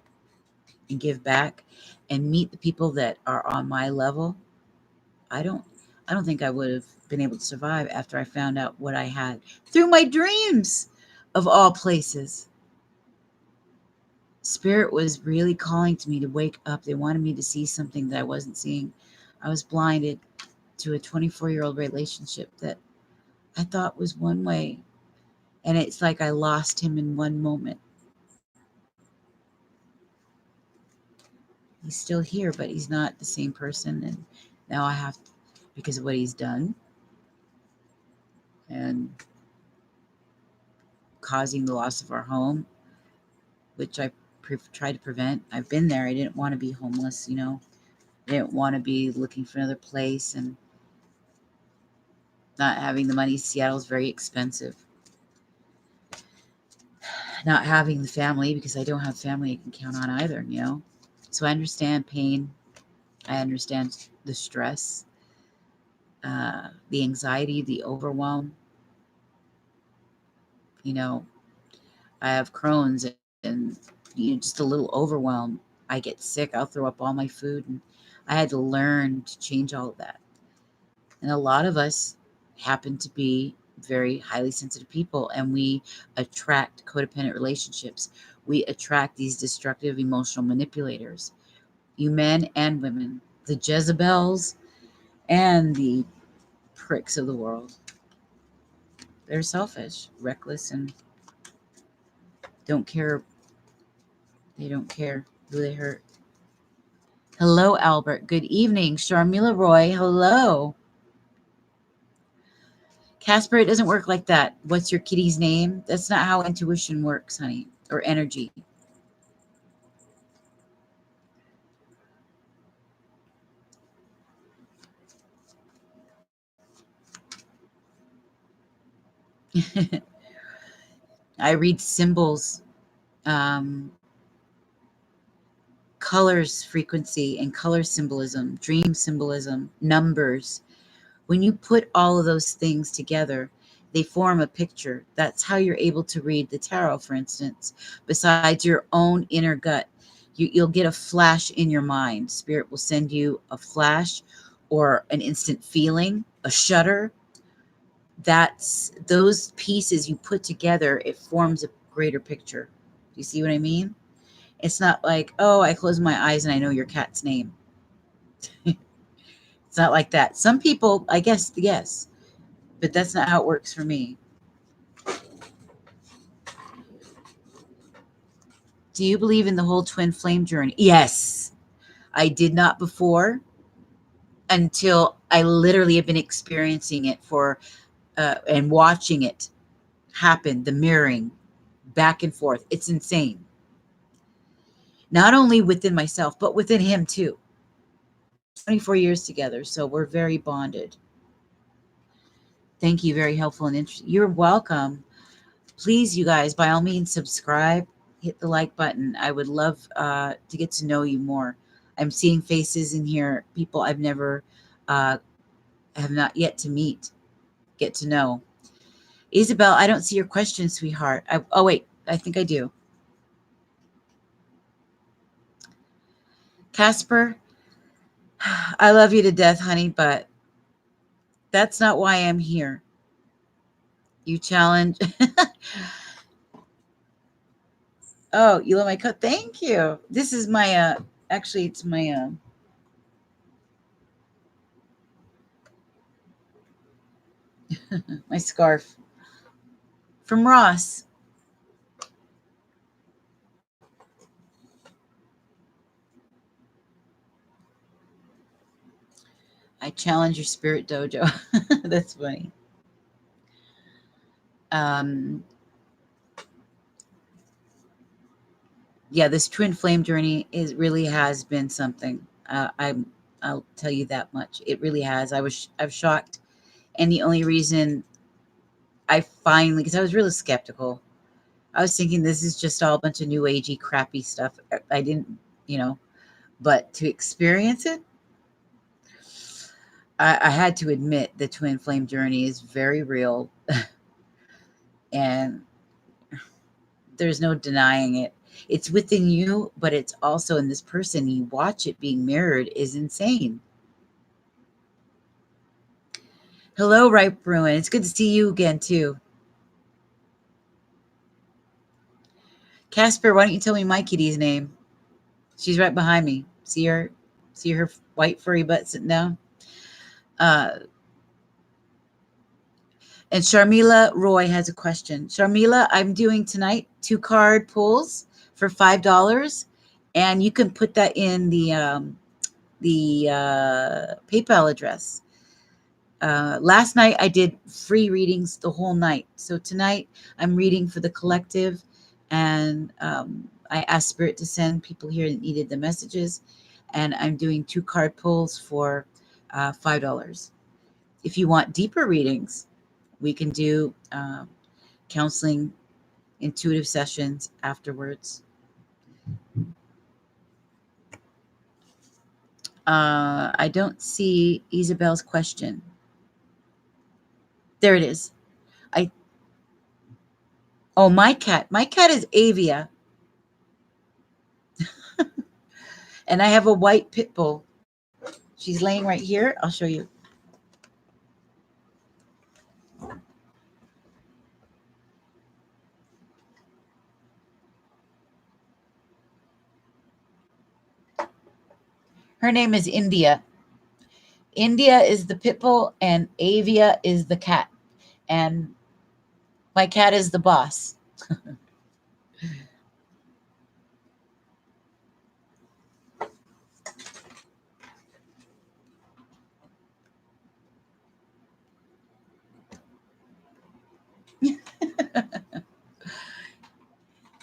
and give back and meet the people that are on my level, I don't I don't think I would have been able to survive after I found out what I had through my dreams of all places. Spirit was really calling to me to wake up. They wanted me to see something that I wasn't seeing. I was blinded to a 24-year-old relationship that I thought was one way. And it's like I lost him in one moment. He's still here, but he's not the same person. And now I have, because of what he's done and causing the loss of our home, which I tried to prevent. I've been there. I didn't want to be homeless, I didn't want to be looking for another place and not having the money. Seattle's very expensive. Not having the family, because I don't have family I can count on either, So I understand pain. I understand the stress, the anxiety, the overwhelm. I have Crohn's and just a little overwhelm. I get sick. I'll throw up all my food. And I had to learn to change all of that. And a lot of us happen to be very highly sensitive people, and we attract codependent relationships. We attract these destructive emotional manipulators, you men and women, the Jezebels and the pricks of the world. They're selfish, reckless, and don't care. They don't care who they hurt. Hello, Albert. Good evening. Sharmila Roy. Hello. Casper, it doesn't work like that. What's your kitty's name? That's not how intuition works, honey, or energy. I read symbols, colors, frequency, and color symbolism, dream symbolism, numbers. When you put all of those things together, they form a picture. That's how you're able to read the tarot, for instance. Besides your own inner gut, you'll get a flash in your mind. Spirit will send you a flash or an instant feeling, a shudder. That's those pieces you put together, it forms a greater picture. Do you see what I mean? It's not like, oh, I close my eyes and I know your cat's name. It's not like that. Some people, I guess, yes, but that's not how it works for me. Do you believe in the whole twin flame journey? Yes. I did not before, until I literally have been experiencing it and watching it happen, the mirroring back and forth. It's insane. Not only within myself, but within him too. 24 years together, so we're very bonded. Thank you. Very helpful and interesting. You're welcome. Please, you guys, by all means, subscribe, hit the like button. I would love to get to know you more. I'm seeing faces in here, people I've never, have not yet to meet, get to know. Isabel, I don't see your question, sweetheart. Oh, wait, I think I do. Casper, I love you to death, honey, but that's not why I'm here. You challenge. Oh, you love my coat? Thank you. This is my, actually, it's my, my scarf from Ross. I challenge your spirit dojo. That's funny. Yeah, this twin flame journey really has been something. I'll tell you that much. It really has. I was shocked, and the only reason I finally, because I was really skeptical, I was thinking this is just all a bunch of new agey crappy stuff. I didn't, but to experience it, I had to admit the twin flame journey is very real. And there's no denying it. It's within you, but it's also in this person. You watch it being mirrored is insane. Hello, Ripe Bruin. It's good to see you again, too. Casper, why don't you tell me my kitty's name? She's right behind me. See her? See her white furry butt sitting down? Uh, and Sharmila Roy has a question. Sharmila, I'm doing tonight 2 card pulls for $5, and you can put that in the PayPal address. Last night I did free readings the whole night. So tonight I'm reading for the collective, and I asked Spirit to send people here that needed the messages, and I'm doing 2 card pulls for $5. If you want deeper readings, we can do counseling, intuitive sessions afterwards. I don't see Isabel's question. There it is. My cat. My cat is Avia. And I have a white pit bull. She's laying right here. I'll show you. Her name is India. India is the pit bull, and Avia is the cat. And my cat is the boss.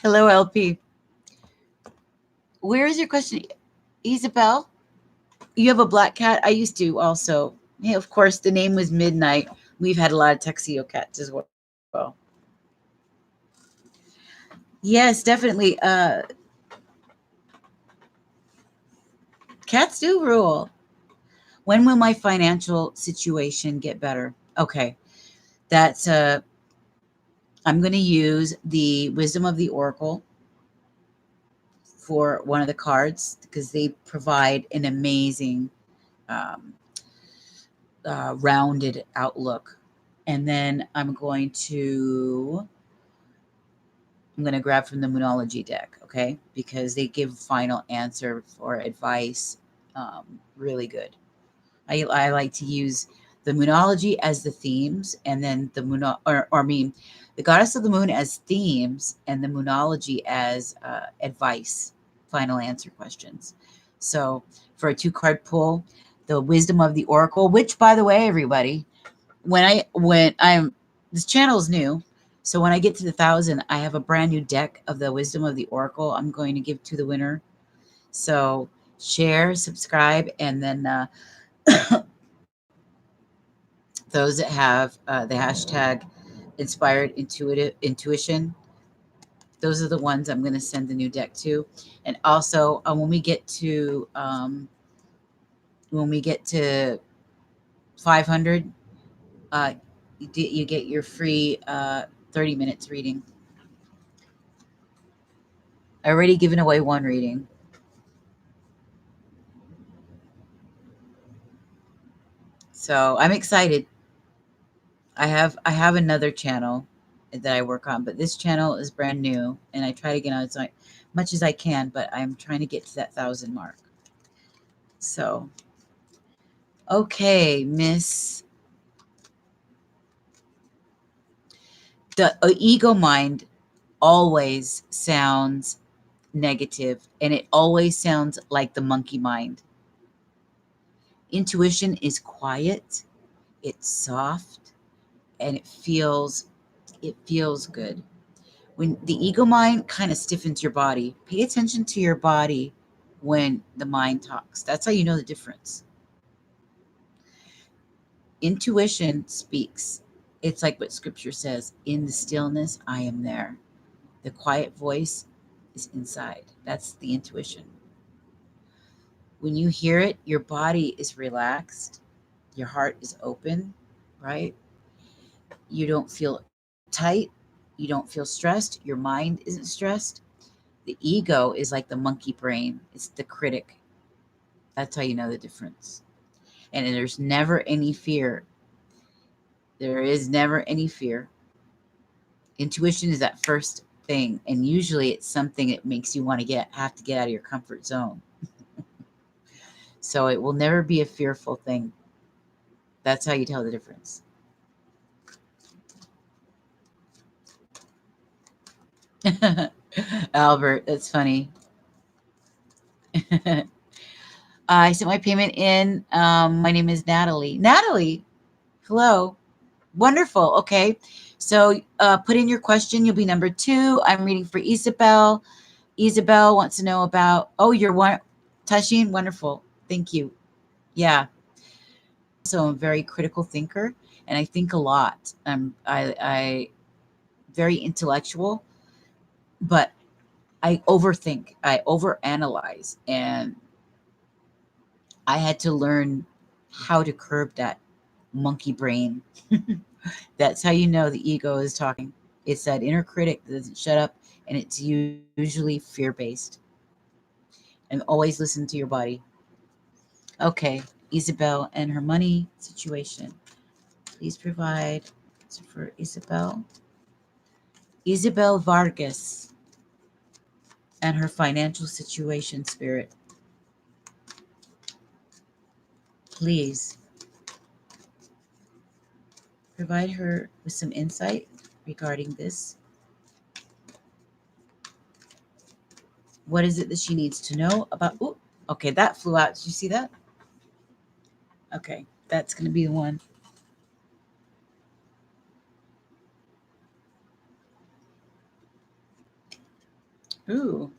Hello, LP. Where is your question? Isabel? You have a black cat? I used to also. Yeah, of course, the name was Midnight. We've had a lot of Tuxedo cats as well. Yes, definitely. Cats do rule. When will my financial situation get better? Okay. That's I'm going to use the Wisdom of the Oracle for one of the cards because they provide an amazing um, rounded outlook. And then I'm going to grab from the Moonology deck, okay? Because they give final answer for advice. Really good. I like to use the Moonology as the themes, and then the the Goddess of the Moon as themes, and the Moonology as advice, final answer questions. So for a 2 card pull, the Wisdom of the Oracle, which, by the way, everybody, this channel is new, so when I get to the 1,000, I have a brand new deck of the Wisdom of the Oracle I'm going to give to the winner. So share, subscribe, and then those that have the hashtag inspired intuition, those are the ones I'm going to send the new deck to. And also when we get to 500, you get your free 30 minutes reading. I already given away 1 reading. So I'm excited. I have another channel that I work on, but this channel is brand new, and I try to get on as much as I can, but I'm trying to get to that 1,000 mark. So, okay, Miss. The ego mind always sounds negative, and it always sounds like the monkey mind. Intuition is quiet, it's soft, and it feels good. When the ego mind kind of stiffens your body, pay attention to your body when the mind talks. That's how you know the difference. Intuition speaks. It's like what scripture says, in the stillness, I am there. The quiet voice is inside. That's the intuition. When you hear it, your body is relaxed, your heart is open, right? You don't feel tight, You don't feel stressed. Your mind isn't stressed. The ego is like the monkey brain. It's the critic. That's how you know the difference. And there's never any fear. There is never any fear. Intuition is that first thing, and usually it's something that makes you want to have to get out of your comfort zone. So it will never be a fearful thing. That's how you tell the difference. Albert, that's funny. I sent my payment in. My name is Natalie. Natalie, hello. Wonderful. Okay. So put in your question. You'll be number 2. I'm reading for Isabel. Isabel wants to know about, oh, you're one, Tashin. Wonderful. Thank you. Yeah. So I'm a very critical thinker, and I think a lot. I very intellectual, but I overthink. I overanalyze, and I had to learn how to curb that monkey brain. That's how you know the ego is talking. It's that inner critic that doesn't shut up, and it's usually fear-based. And always listen to your body. Okay, Isabel and her money situation. Please provide for Isabel. Isabel Vargas and her financial situation, Spirit. Please provide her with some insight regarding this. What is it that she needs to know about? Ooh, okay, that flew out. Did you see that? Okay, that's going to be the one. Ooh,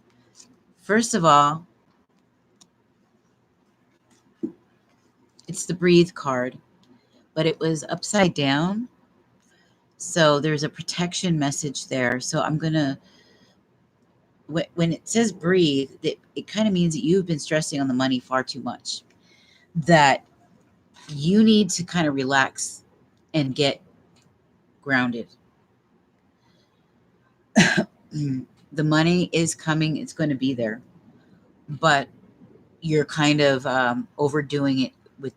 first of all, it's the breathe card, but it was upside down. So there's a protection message there. So I'm going to, when it says breathe, it kind of means that you've been stressing on the money far too much. That you need to kind of relax and get grounded. The money is coming, it's going to be there, but you're kind of overdoing it with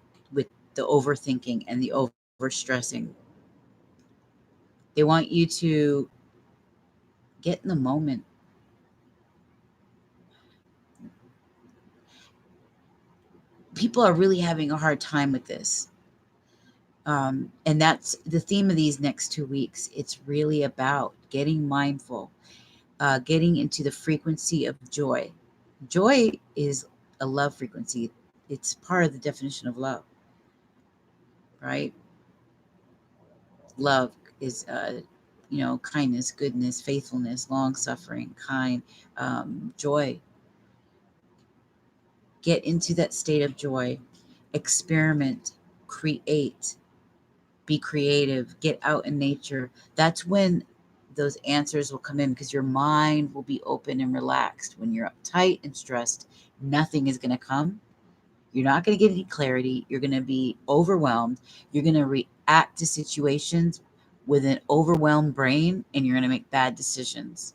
the overthinking and the overstressing. They want you to get in the moment. People are really having a hard time with this. And that's the theme of these next 2 weeks. It's really about getting mindful, getting into the frequency of joy. Joy is a love frequency. It's part of the definition of love, right? Love is, kindness, goodness, faithfulness, long suffering, kind, joy. Get into that state of joy. Experiment, create, be creative, get out in nature. That's when those answers will come in, because your mind will be open and relaxed. When you're uptight and stressed, nothing is going to come. You're not going to get any clarity. You're going to be overwhelmed. You're going to react to situations with an overwhelmed brain, and you're going to make bad decisions.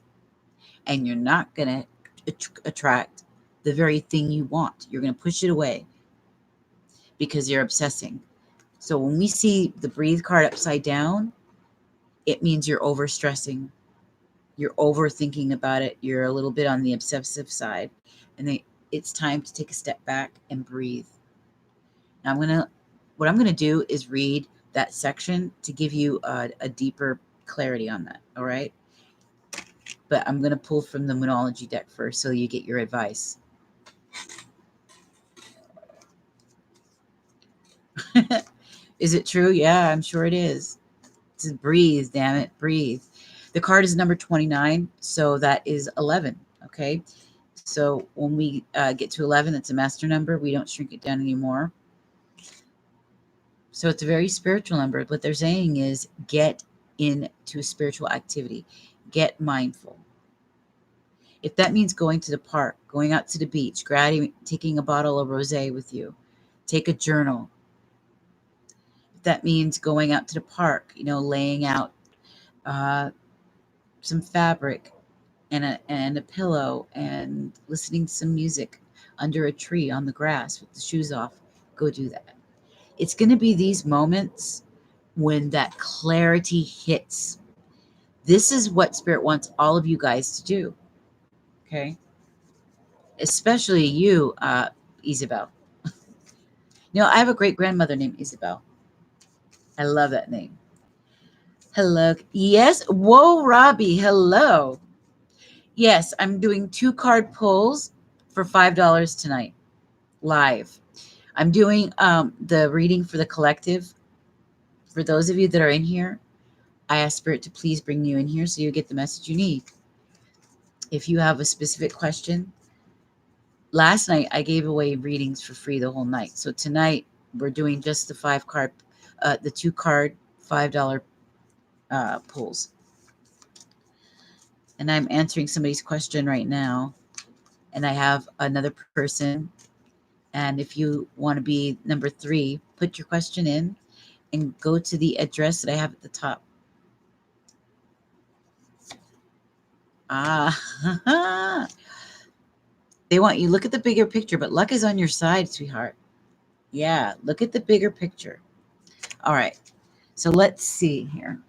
And you're not going to attract the very thing you want. You're going to push it away because you're obsessing. So when we see the breathe card upside down, it means you're overstressing. You're overthinking about it. You're a little bit on the obsessive side. And it's time to take a step back and breathe. Now what I'm gonna do is read that section to give you a deeper clarity on that. All right. But I'm gonna pull from the Moonology deck first, so you get your advice. Is it true? Yeah, I'm sure it is. Just breathe, damn it, breathe. The card is number 29, so that is 11. Okay. So when we get to 11, that's a master number. We don't shrink it down anymore. So it's a very spiritual number. What they're saying is get into a spiritual activity, get mindful. If that means going to the park, going out to the beach, taking a bottle of rosé with you, take a journal. If that means going out to the park, laying out some fabric and a pillow and listening to some music under a tree on the grass with the shoes off, go do that. It's going to be these moments when that clarity hits. This is what Spirit wants all of you guys to do. Okay. Especially you, Isabel. I have a great grandmother named Isabel. I love that name. Hello. Yes. Whoa, Robbie. Hello. Yes, I'm doing 2 card pulls for $5 tonight, live. I'm doing the reading for the collective. For those of you that are in here, I ask Spirit to please bring you in here so you get the message you need. If you have a specific question, last night I gave away readings for free the whole night. So tonight we're doing just the 2 card $5 pulls. And I'm answering somebody's question right now. And I have another person. And if you want to be number 3, put your question in and go to the address that I have at the top. They want you look at the bigger picture, but luck is on your side, sweetheart. Yeah, look at the bigger picture. All right. So let's see here.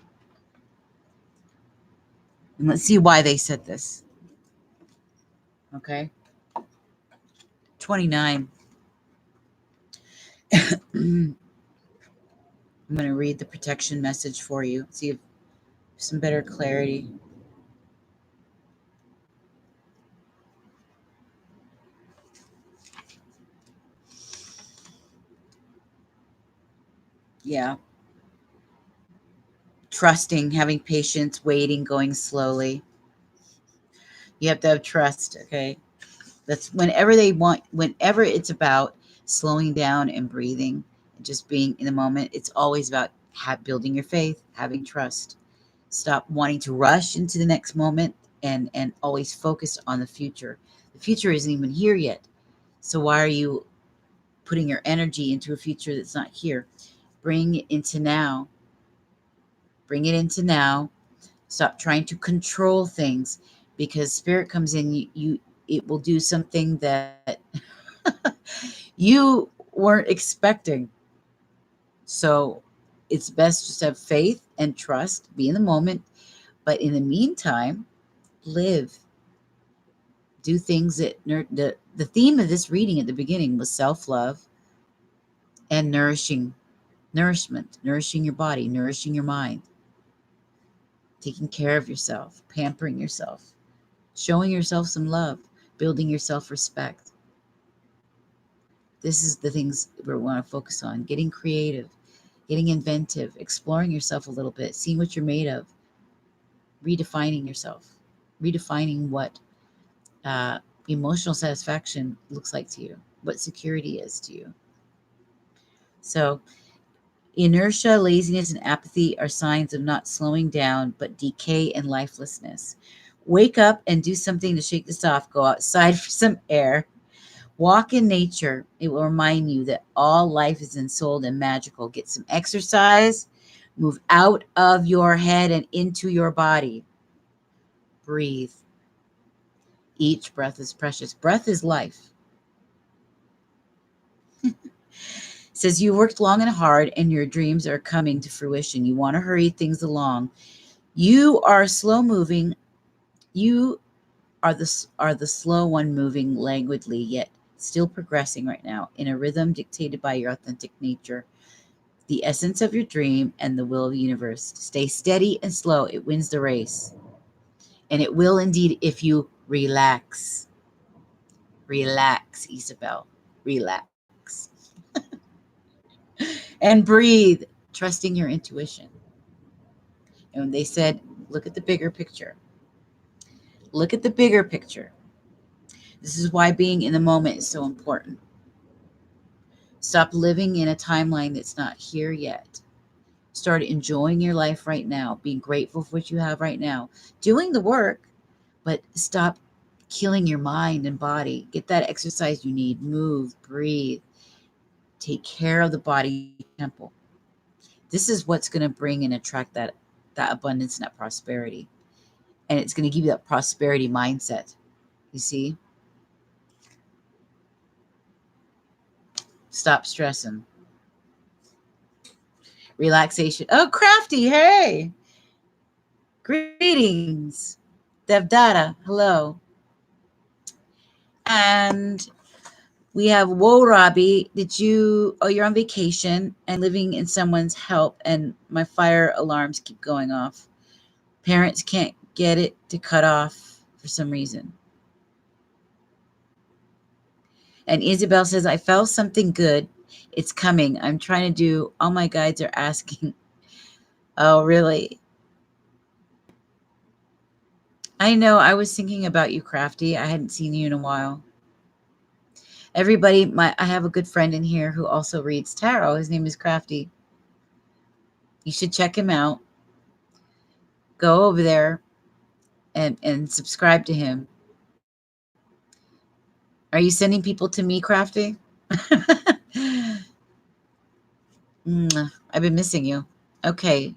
And let's see why they said this. Okay. 29. I'm going to read the protection message for you. See if some better clarity. Yeah. Trusting, having patience, waiting, going slowly. You have to have trust, okay? That's whenever it's about slowing down and breathing and just being in the moment, it's always about building your faith, having trust. Stop wanting to rush into the next moment and always focus on the future. The future isn't even here yet. So why are you putting your energy into a future that's not here? Bring it into now. Bring it into now. Stop trying to control things, because Spirit comes in, it will do something that you weren't expecting. So it's best just to have faith and trust, be in the moment. But in the meantime, live. Do things that the theme of this reading at the beginning was self-love and nourishment, nourishing your body, nourishing your mind, taking care of yourself, pampering yourself, showing yourself some love, building your self-respect. This is the things we want to focus on: getting creative, getting inventive, exploring yourself a little bit, seeing what you're made of, redefining yourself, redefining what emotional satisfaction looks like to you, what security is to you. So inertia, laziness, and apathy are signs of not slowing down, but decay and lifelessness. Wake up and do something to shake this off. Go outside for some air. Walk in nature. It will remind you that all life is ensouled and magical. Get some exercise. Move out of your head and into your body. Breathe. Each breath is precious. Breath is life. Says you worked long and hard and your dreams are coming to fruition. You want to hurry things along. You are slow moving. You are the slow one, moving languidly, yet still progressing right now in a rhythm dictated by your authentic nature, the essence of your dream and the will of the universe. Stay steady and slow. It wins the race. And it will indeed if you relax. Relax, Isabel. Relax. And breathe, trusting your intuition. And when they said, look at the bigger picture. Look at the bigger picture. This is why being in the moment is so important. Stop living in a timeline that's not here yet. Start enjoying your life right now, being grateful for what you have right now, doing the work, but stop killing your mind and body. Get that exercise you need. Move, breathe, take care of the body temple. This is what's going to bring and attract that abundance and that prosperity. and it's going to give you that prosperity mindset. You see? Stop stressing. Relaxation. Oh, Crafty, hey. Greetings. Devdata, hello. And we have Whoa Robbie. You're on vacation and living in someone's help, and my fire alarms keep going off. Parents can't get it to cut off for some reason. And Isabel says, I felt something good. It's coming. I'm trying to do, all my guides are asking. Oh, really? I know. I was thinking about you, Crafty. I hadn't seen you in a while. Everybody, I have a good friend in here who also reads tarot. His name is Crafty. You should check him out. Go over there and subscribe to him. Are you sending people to me, Crafty? I've been missing you. Okay.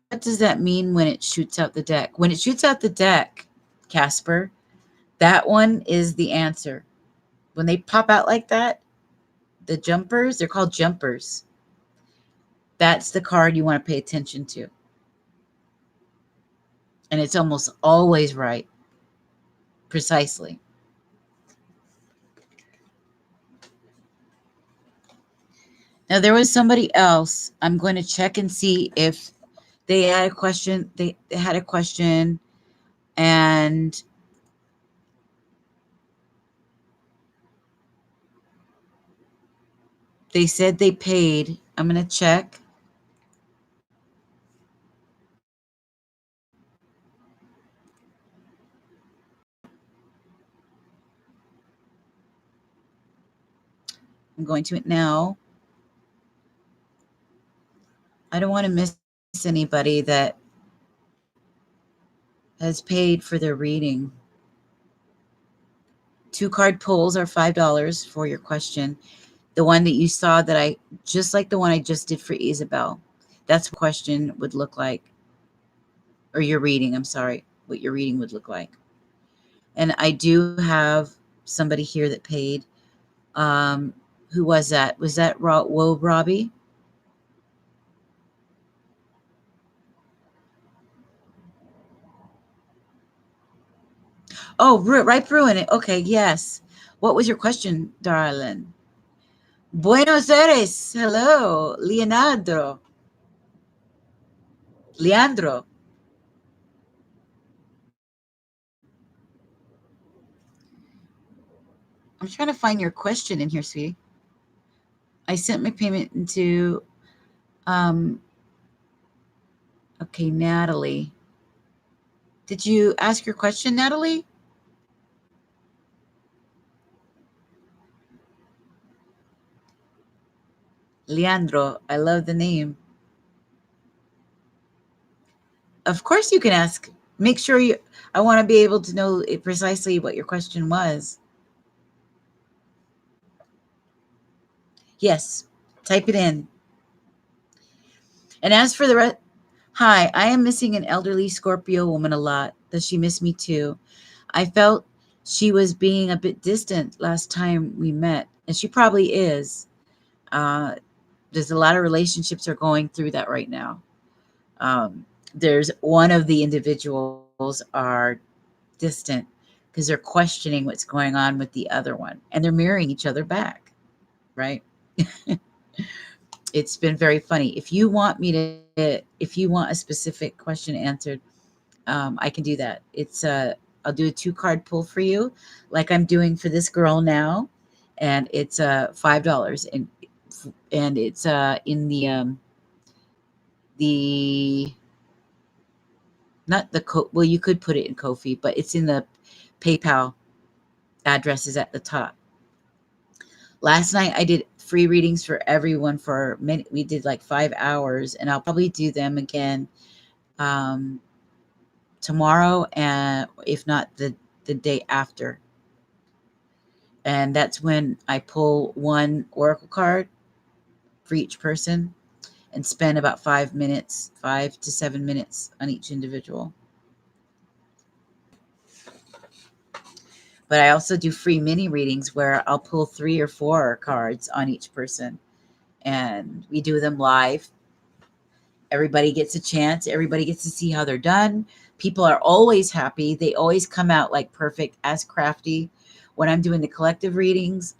What does that mean when it shoots out the deck? When it shoots out the deck, Casper, that one is the answer. When they pop out like that, the jumpers, they're called jumpers. That's the card you want to pay attention to. And it's almost always right. Precisely. Now, there was somebody else. I'm going to check and see if they had a question. They had a question, and they said they paid. I'm going to check. I'm going to it now. I don't want to miss anybody that has paid for their reading. 2 card pulls are $5 for your question. The one that you saw that just like the one I just did for Isabel. That's what question would look like. Or your reading, I'm sorry, what your reading would look like. And I do have somebody here that paid. Who was that? Was that Whoa Robbie? Oh, right, Bruin. Okay, yes. What was your question, darling? Buenos Aires. Hello, Leandro. I'm trying to find your question in here, sweetie. I sent my payment into, okay, Natalie. Did you ask your question, Natalie? Leandro, I love the name. Of course you can ask. Make sure I want to be able to know precisely what your question was. Yes, type it in. And as for the rest, hi, I am missing an elderly Scorpio woman a lot. Does she miss me too? I felt she was being a bit distant last time we met, and she probably is. There's a lot of relationships are going through that right now. There's one of the individuals are distant because they're questioning what's going on with the other one, and they're mirroring each other back, right? It's been very funny. If you want a specific question answered, I can do that. I'll do a 2 card pull for you, like I'm doing for this girl now, and it's $5, and it's in the not the well, you could put it in Ko-fi, but it's in the PayPal addresses at the top. Last night I did free readings for everyone for we did like 5 hours, and I'll probably do them again tomorrow, and if not the day after. And that's when I pull one oracle card for each person, and spend about 5 minutes, 5 to 7 minutes on each individual. But I also do free mini readings where I'll pull 3 or 4 cards on each person, and we do them live. Everybody gets a chance. Everybody gets to see how they're done. People are always happy. They always come out like perfect, as crafty. When I'm doing the collective readings,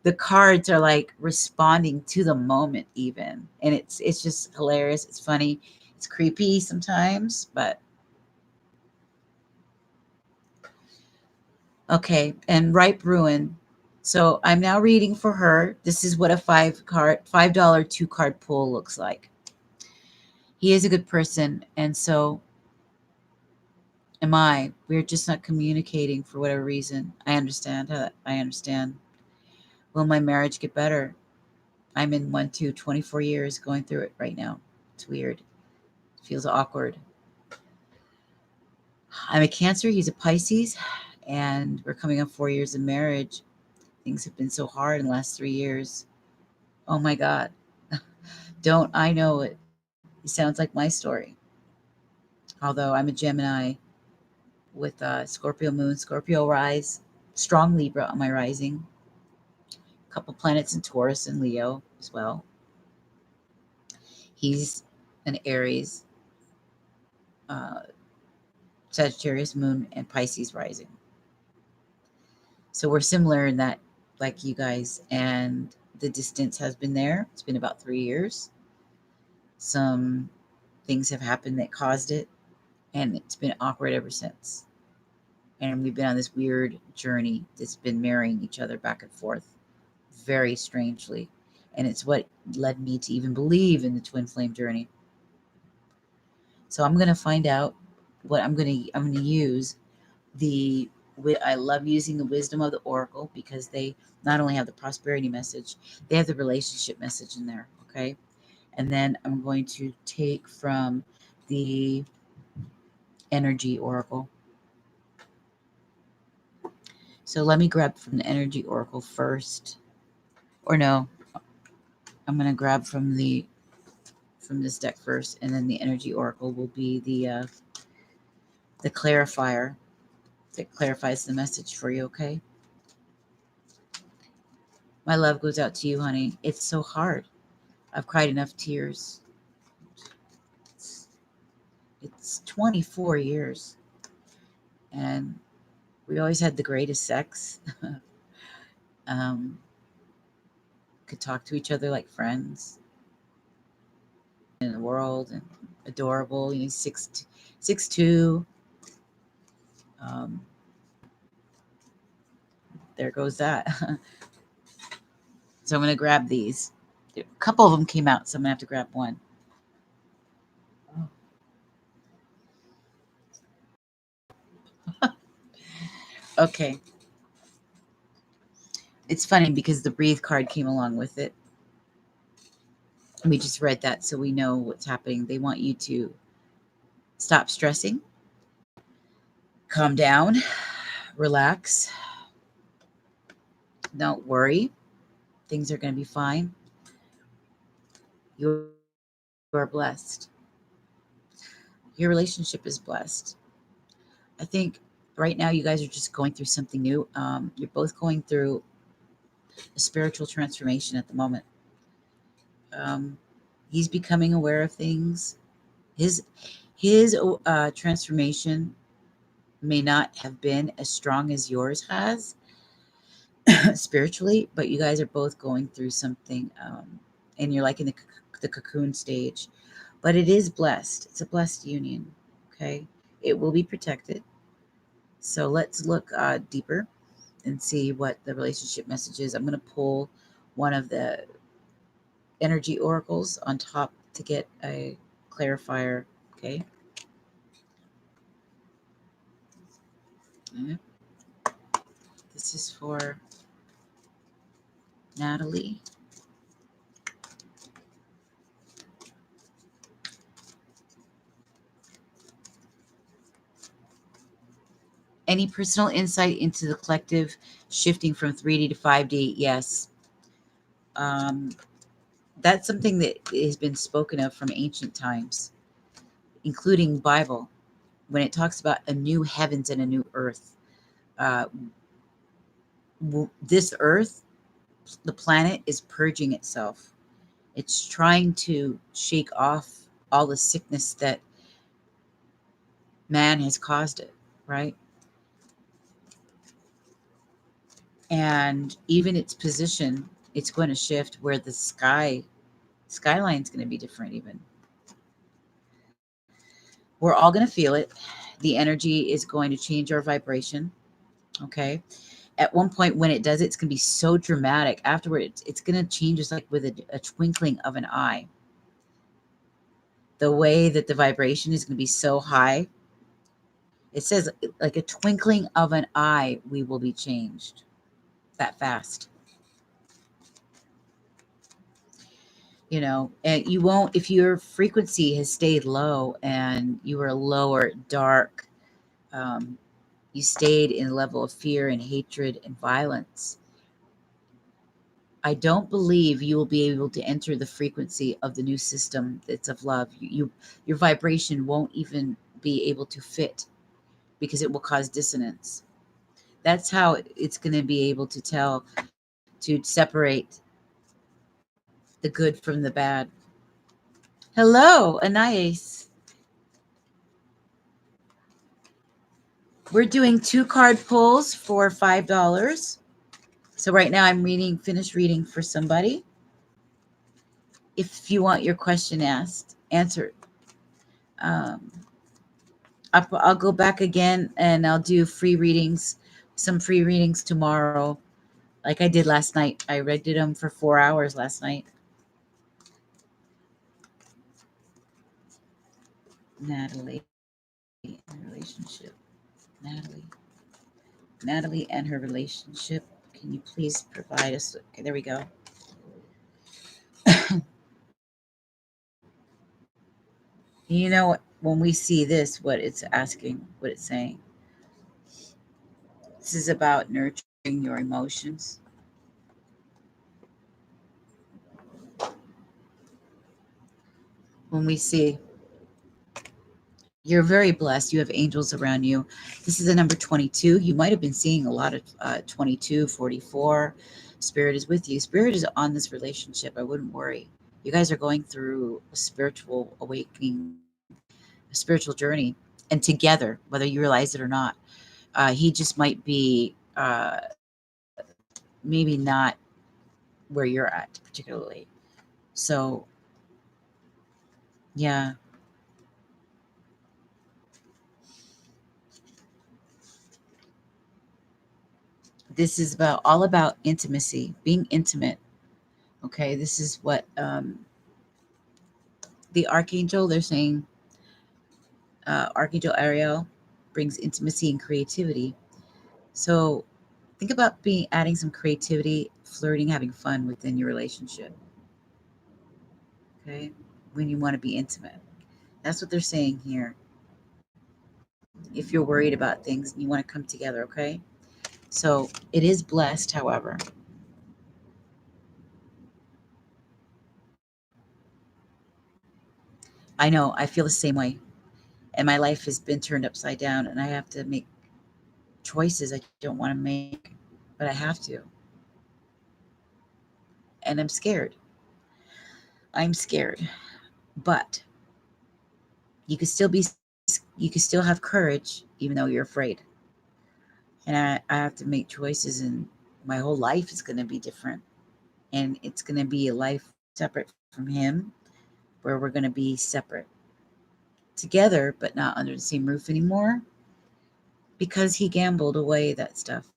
the cards are like responding to the moment even. And it's just hilarious. It's funny. It's creepy sometimes, but okay. And Ripe Ruin. So I'm now reading for her. This is what a $5 2-card pull looks like. He is a good person, and so am I. We're just not communicating for whatever reason. I understand how that. I understand. Will my marriage get better? I'm in 24 years going through it right now. It's weird. It feels awkward. I'm a Cancer. He's a Pisces, and we're coming up 4 years of marriage. Things have been so hard in the last 3 years. Oh my God. Don't I know it? It sounds like my story. Although I'm a Gemini with Scorpio moon, Scorpio rise, strong Libra on my rising, a couple planets in Taurus and Leo as well. He's an Aries, uh, Sagittarius moon, and Pisces rising. So we're similar in that, like you guys, and the distance has been there. It's been about 3 years. Some things have happened that caused it, and it's been awkward ever since. And we've been on this weird journey that's been marrying each other back and forth very strangely. And it's what led me to even believe in the twin flame journey. So I'm going to find out what I'm going to use I love using the wisdom of the oracle because they not only have the prosperity message, they have the relationship message in there. Okay. And then I'm going to take from the energy oracle. So let me grab from the energy oracle first. Or no, I'm going to grab from this deck first, and then the energy oracle will be the clarifier that clarifies the message for you. Okay. My love goes out to you, honey. It's so hard. I've cried enough tears. It's 24 years, and we always had the greatest sex. Could talk to each other like friends in the world, and adorable. 6'2". There goes that. So I'm going to grab these. A couple of them came out, so I'm going to have to grab one. Okay. It's funny because the breathe card came along with it. We just read that so we know what's happening. They want you to stop stressing, calm down, relax, don't worry. Things are going to be fine. You are blessed. Your relationship is blessed. I think right now you guys are just going through something new. You're both going through a spiritual transformation at the moment. He's becoming aware of things. His transformation may not have been as strong as yours has spiritually, but you guys are both going through something, and you're like in the cocoon stage. But it is blessed. It's a blessed union. Okay, it will be protected. So let's look deeper and see what the relationship message is. I'm going to pull one of the energy oracles on top to get a clarifier. Okay. This is for Natalie. Any personal insight into the collective shifting from 3D to 5D? Yes. That's something that has been spoken of from ancient times, including Bible, when it talks about a new heavens and a new earth. Uh, this earth, the planet, is purging itself. It's trying to shake off all the sickness that man has caused it, right? And even its position, it's going to shift where the skyline is going to be different. Even we're all going to feel it. The energy is going to change our vibration. Okay. At one point, when it does, it's going to be so dramatic. Afterwards, it's going to change just like with a twinkling of an eye. The way that the vibration is going to be so high, it says like a twinkling of an eye, we will be changed that fast. You know, and you won't, if your frequency has stayed low and you are lower, dark, um, you stayed in a level of fear and hatred and violence, I don't believe you will be able to enter the frequency of the new system that's of love. Your vibration won't even be able to fit because it will cause dissonance. That's how it's going to be able to tell, to separate the good from the bad. Hello, Anais. We're doing 2 card pulls for $5. So right now I'm finished reading for somebody. If you want your question answered, um, I'll go back again and I'll do some free readings tomorrow, like I did last night. I read them for 4 hours last night. Natalie and relationship. Natalie and her relationship. Can you please provide us? Okay, there we go. You know, when we see this, what it's asking, what it's saying. This is about nurturing your emotions. When we see you're very blessed, you have angels around you. This is the number 22. You might have been seeing a lot of 22, 44. Spirit is with you. Spirit is on this relationship. I wouldn't worry. You guys are going through a spiritual awakening, a spiritual journey, and together, whether you realize it or not. He just might be maybe not where you're at particularly. So, yeah, this is all about intimacy, being intimate. Okay, this is what the archangel, they're saying, Archangel Ariel brings intimacy and creativity. So think about adding some creativity, flirting, having fun within your relationship. Okay, when you want to be intimate, that's what they're saying here. If you're worried about things and you want to come together, okay. So it is blessed, however. I know I feel the same way, and my life has been turned upside down, and I have to make choices I don't want to make, but I have to, and I'm scared. I'm scared, but you can still be, you can still have courage even though you're afraid. And I have to make choices, and my whole life is going to be different, and it's going to be a life separate from him, where we're going to be separate together but not under the same roof anymore, because he gambled away that stuff.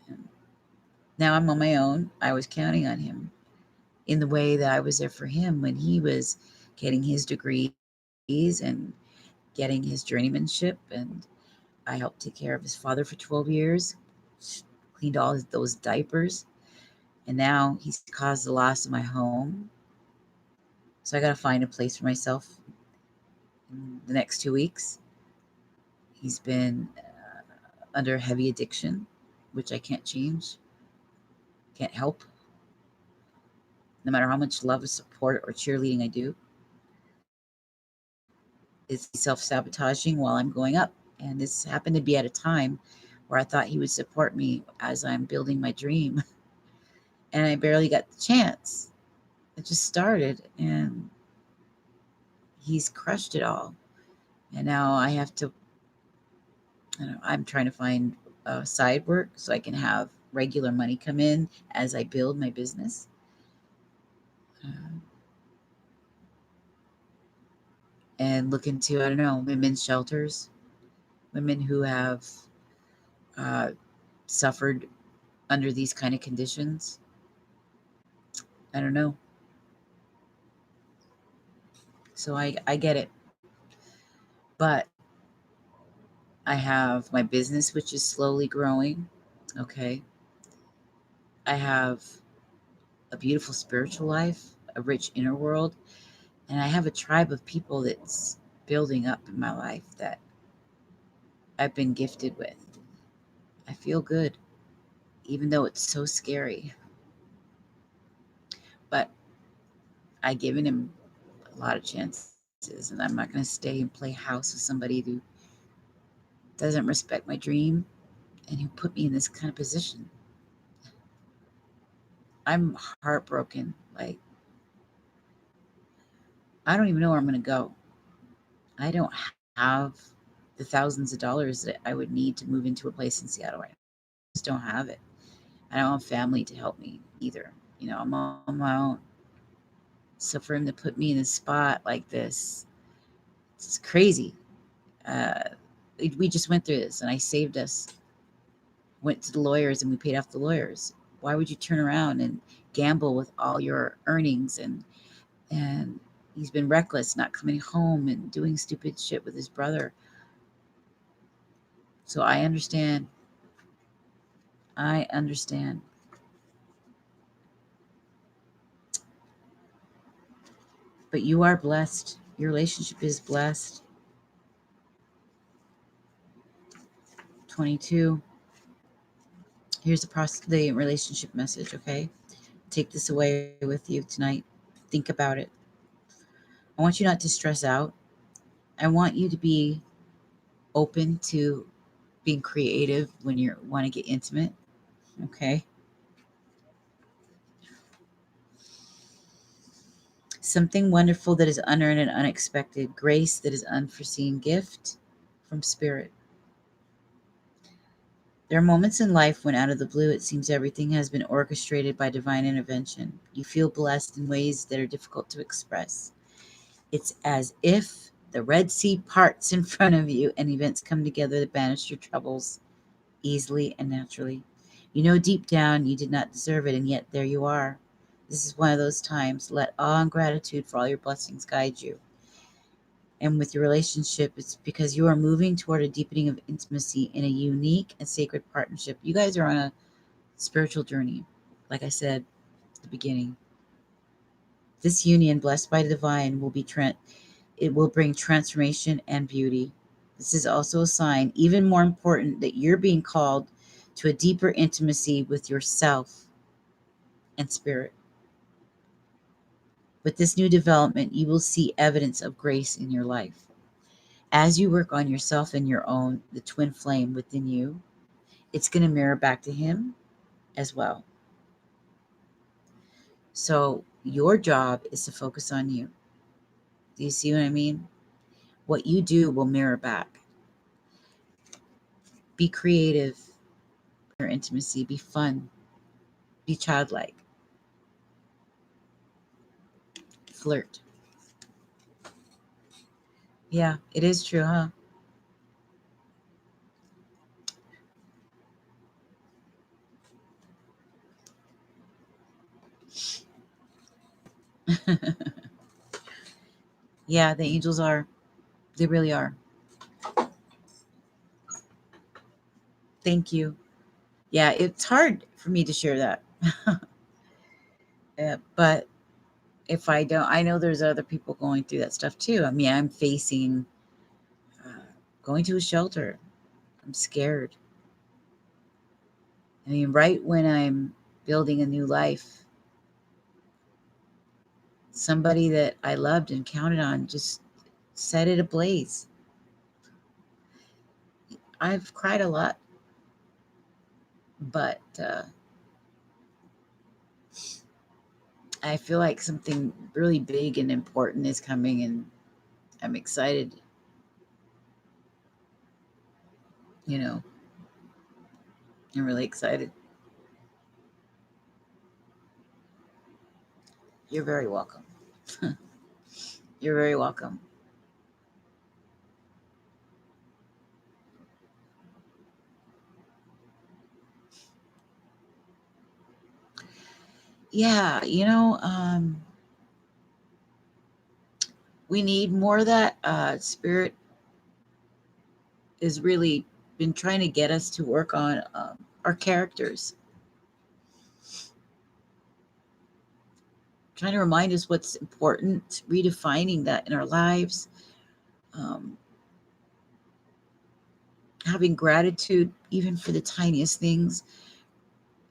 And now I'm on my own. I was counting on him in the way that I was there for him when he was getting his degrees and getting his journeymanship, and I helped take care of his father for 12 years, cleaned all those diapers, and now he's caused the loss of my home. So I got to find a place for myself in the next 2 weeks. He's been under heavy addiction, which I can't change, can't help. no matter how much love or support or cheerleading I do, is self-sabotaging while I'm going up. And this happened to be at a time where I thought he would support me as I'm building my dream. And I barely got the chance. It just started and he's crushed it all. And now I have to, I'm trying to find side work so I can have regular money come in as I build my business. And look into, I don't know, women's shelters, women who have uh, suffered under these kind of conditions. I don't know. So I get it. But I have my business, which is slowly growing. Okay. I have a beautiful spiritual life, a rich inner world, and I have a tribe of people that's building up in my life that I've been gifted with. I feel good, even though it's so scary. But I've given him a lot of chances, and I'm not going to stay and play house with somebody who doesn't respect my dream and who put me in this kind of position. I'm heartbroken. Like, I don't even know where I'm going to go. I don't have the thousands of dollars that I would need to move into a place in Seattle. I just don't have it. I don't have family to help me either. I'm on my own. So for him to put me in a spot like this, it's crazy. Uh, we just went through this, and I saved us. Went to the lawyers, and we paid off the lawyers. Why would you turn around and gamble with all your earnings? And he's been reckless, not coming home and doing stupid shit with his brother. So I understand. I understand. But you are blessed. Your relationship is blessed. 22. Here's the relationship message, okay? Take this away with you tonight. Think about it. I want you not to stress out. I want you to be open to being creative when you want to get intimate, okay? Something wonderful that is unearned and unexpected, grace that is unforeseen, gift from spirit. There are moments in life when out of the blue it seems everything has been orchestrated by divine intervention. You feel blessed in ways that are difficult to express. It's as if the Red Sea parts in front of you and events come together to banish your troubles easily and naturally. You know deep down you did not deserve it, and yet there you are. This is one of those times. Let awe and gratitude for all your blessings guide you. And with your relationship, it's because you are moving toward a deepening of intimacy in a unique and sacred partnership. You guys are on a spiritual journey, like I said at the beginning. This union, blessed by the divine, it will bring transformation and beauty. This is also a sign, even more important, that you're being called to a deeper intimacy with yourself and spirit. With this new development, you will see evidence of grace in your life. As you work on yourself and the twin flame within you, it's going to mirror back to him as well. So your job is to focus on you. Do you see what I mean? What you do will mirror back. Be creative in your intimacy. Be fun. Be childlike. Flirt. Yeah, it is true, huh? Yeah, the angels are. They really are. Thank you. Yeah, it's hard for me to share that. But if I don't, I know there's other people going through that stuff too. I mean, I'm facing uh, going to a shelter. I'm scared. I mean, right when I'm building a new life, somebody that I loved and counted on just set it ablaze. I've cried a lot, but I feel like something really big and important is coming, and I'm excited. You know, I'm really excited. You're very welcome. You're very welcome. Yeah, we need more of that. Spirit has really been trying to get us to work on our characters, trying to remind us what's important, redefining that in our lives, um, having gratitude even for the tiniest things,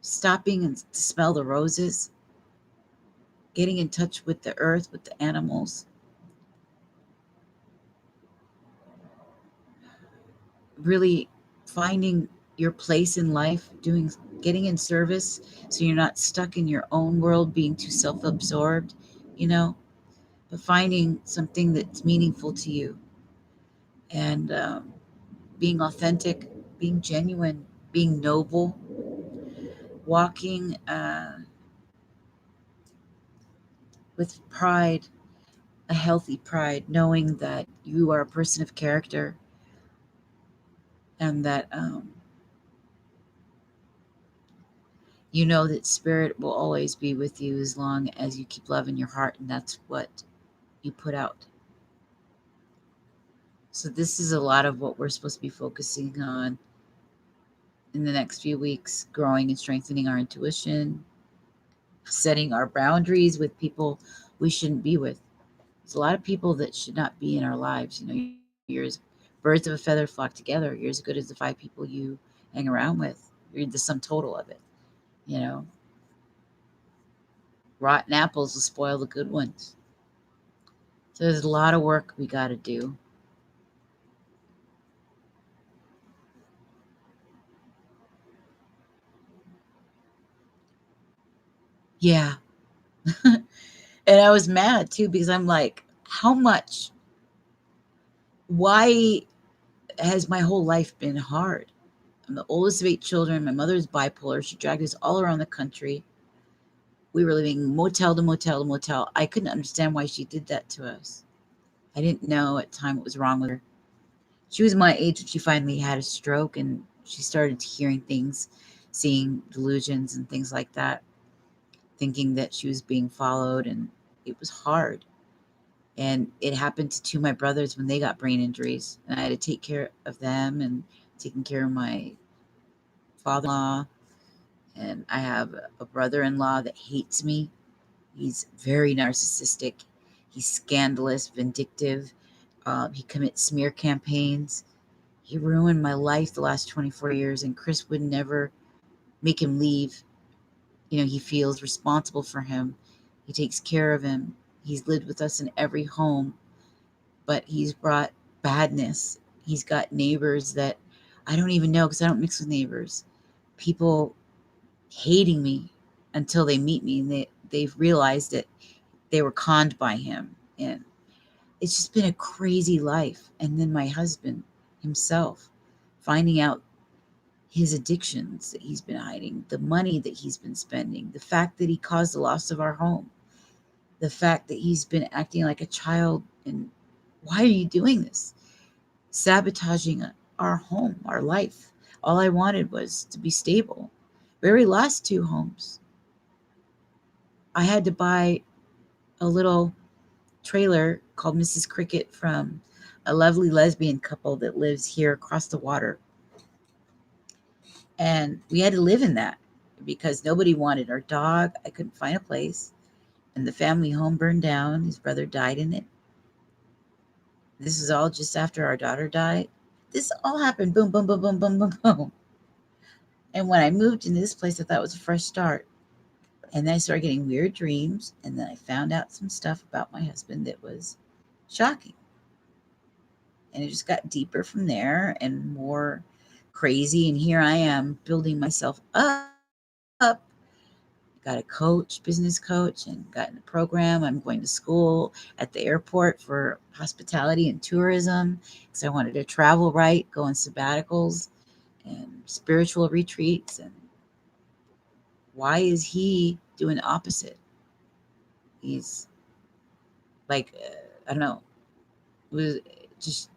stopping and to smell the roses, getting in touch with the earth, with the animals, really finding your place in life, getting in service so you're not stuck in your own world being too self-absorbed, you know, but finding something that's meaningful to you, and being authentic, being genuine, being noble, walking with pride, a healthy pride, knowing that you are a person of character, and that you know that spirit will always be with you as long as you keep love in your heart, and that's what you put out. So this is a lot of what we're supposed to be focusing on in the next few weeks: growing and strengthening our intuition, setting our boundaries with people we shouldn't be with. There's a lot of people that should not be in our lives. You're as birds of a feather flock together. You're as good as the 5 people you hang around with. You're the sum total of it. You know, rotten apples will spoil the good ones. So there's a lot of work we got to do. Yeah. And I was mad too because I'm like, how much? Why has my whole life been hard? I'm the oldest of 8 children. My mother's bipolar. She dragged us all around the country. We were living motel to motel to motel. I couldn't understand why she did that to us. I didn't know at the time what was wrong with her. She was my age when she finally had a stroke, and she started hearing things, seeing delusions and things like that, thinking that she was being followed, and it was hard. And it happened to 2 of my brothers when they got brain injuries, and I had to take care of them and taking care of my father-in-law. And I have a brother-in-law that hates me. He's very narcissistic. He's scandalous, vindictive. He commits smear campaigns. He ruined my life the last 24 years, and Chris would never make him leave. He feels responsible for him. He takes care of him. He's lived with us in every home, but he's brought badness. He's got neighbors that I don't even know because I don't mix with neighbors. People hating me until they meet me, and they've realized that they were conned by him. And it's just been a crazy life. And then my husband himself, finding out his addictions that he's been hiding, the money that he's been spending, the fact that he caused the loss of our home, the fact that he's been acting like a child. And why are you doing this? Sabotaging our home, our life. All I wanted was to be stable. We already lost 2 homes. I had to buy a little trailer called Mrs. Cricket from a lovely lesbian couple that lives here across the water. And we had to live in that because nobody wanted our dog. I couldn't find a place. And the family home burned down. His brother died in it. This is all just after our daughter died. This all happened boom, boom, boom, boom, boom, boom, boom. And when I moved into this place, I thought it was a fresh start. And then I started getting weird dreams. And then I found out some stuff about my husband that was shocking. And it just got deeper from there and more crazy. And here I am building myself up. Got a coach, business coach, and got in a program. I'm going to school at the airport for hospitality and tourism because I wanted to travel right, go on sabbaticals and spiritual retreats. And why is he doing the opposite? He's like, I don't know, it was just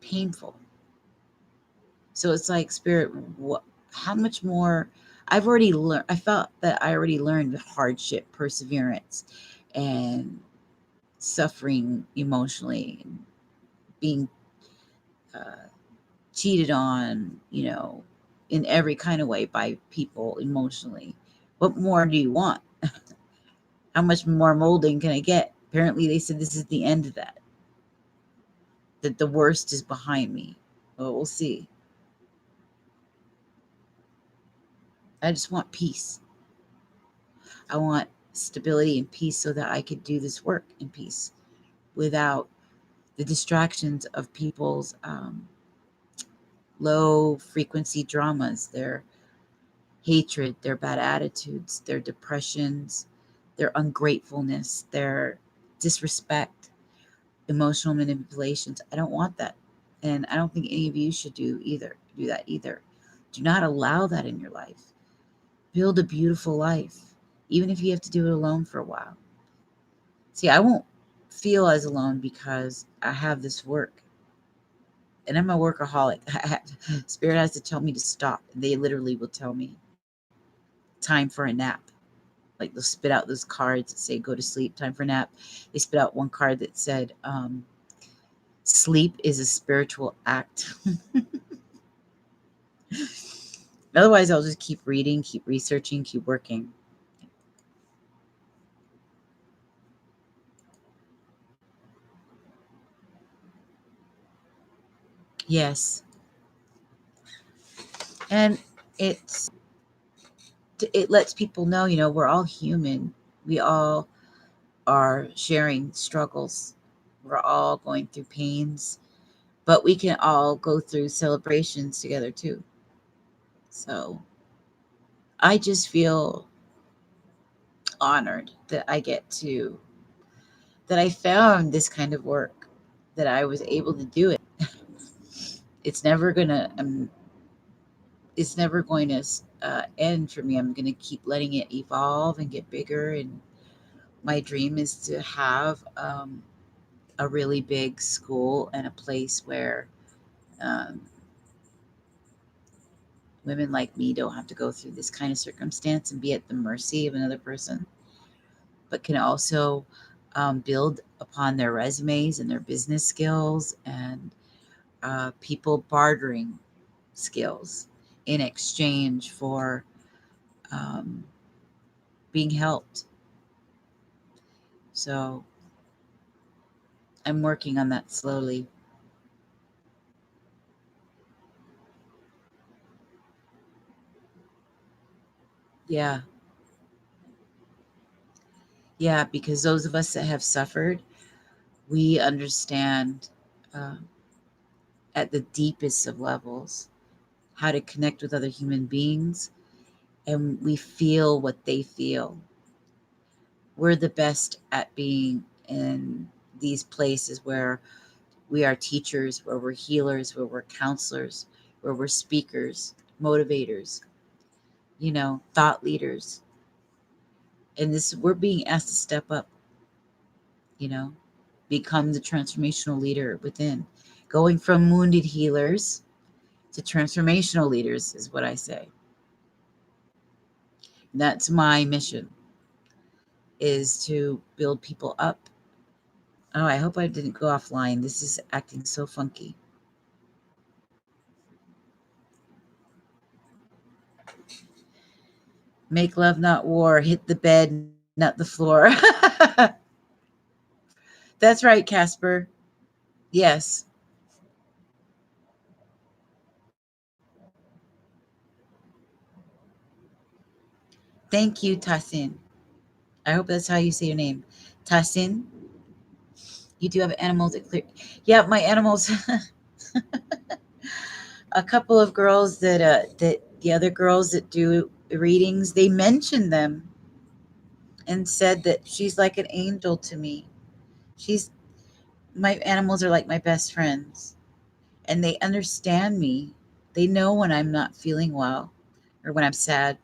painful. So it's like, Spirit, what, how much more? I've already learned, I felt that I already learned hardship, perseverance, and suffering emotionally, and being uh, cheated on, in every kind of way by people emotionally. What more do you want? How much more molding can I get? Apparently, they said this is the end of that the worst is behind me. Well, we'll see. I just want peace. I want stability and peace so that I could do this work in peace without the distractions of people's low frequency dramas, their hatred, their bad attitudes, their depressions, their ungratefulness, their disrespect, emotional manipulations. I don't want that. And I don't think any of you should do that either. Do not allow that in your life. Build a beautiful life, even if you have to do it alone for a while. See, I won't feel as alone because I have this work. And I'm a workaholic. Spirit has to tell me to stop. They literally will tell me time for a nap. Like they'll spit out those cards that say go to sleep, time for a nap. They spit out one card that said sleep is a spiritual act. Otherwise, I'll just keep reading, keep researching, keep working. Yes. And it's it lets people know, we're all human. We all are sharing struggles. We're all going through pains, but we can all go through celebrations together too. So I just feel honored that that I found this kind of work, that I was able to do it. It's never gonna, it's never going to end for me. I'm going to keep letting it evolve and get bigger. And my dream is to have a really big school and a place where um, women like me don't have to go through this kind of circumstance and be at the mercy of another person, but can also build upon their resumes and their business skills and people bartering skills in exchange for um, being helped. So I'm working on that slowly. Yeah. Yeah. Because those of us that have suffered, we understand uh, at the deepest of levels how to connect with other human beings, and we feel what they feel. We're the best at being in these places where we are teachers, where we're healers, where we're counselors, where we're speakers, motivators, thought leaders. And this, we're being asked to step up, you know, become the transformational leader within. Going from wounded healers to transformational leaders is what I say. And that's my mission, is to build people up. Oh, I hope I didn't go offline. This is acting so funky. Make love, not war. Hit the bed, not the floor. That's right, Casper. Yes. Thank you, Tassin. I hope that's how you say your name. Tassin. You do have animals that clear. Yeah, my animals. A couple of girls that the other girls that do readings, they mentioned them and said that she's like an angel to me. She's My animals are like my best friends, and they understand me. They know when I'm not feeling well or when I'm sad.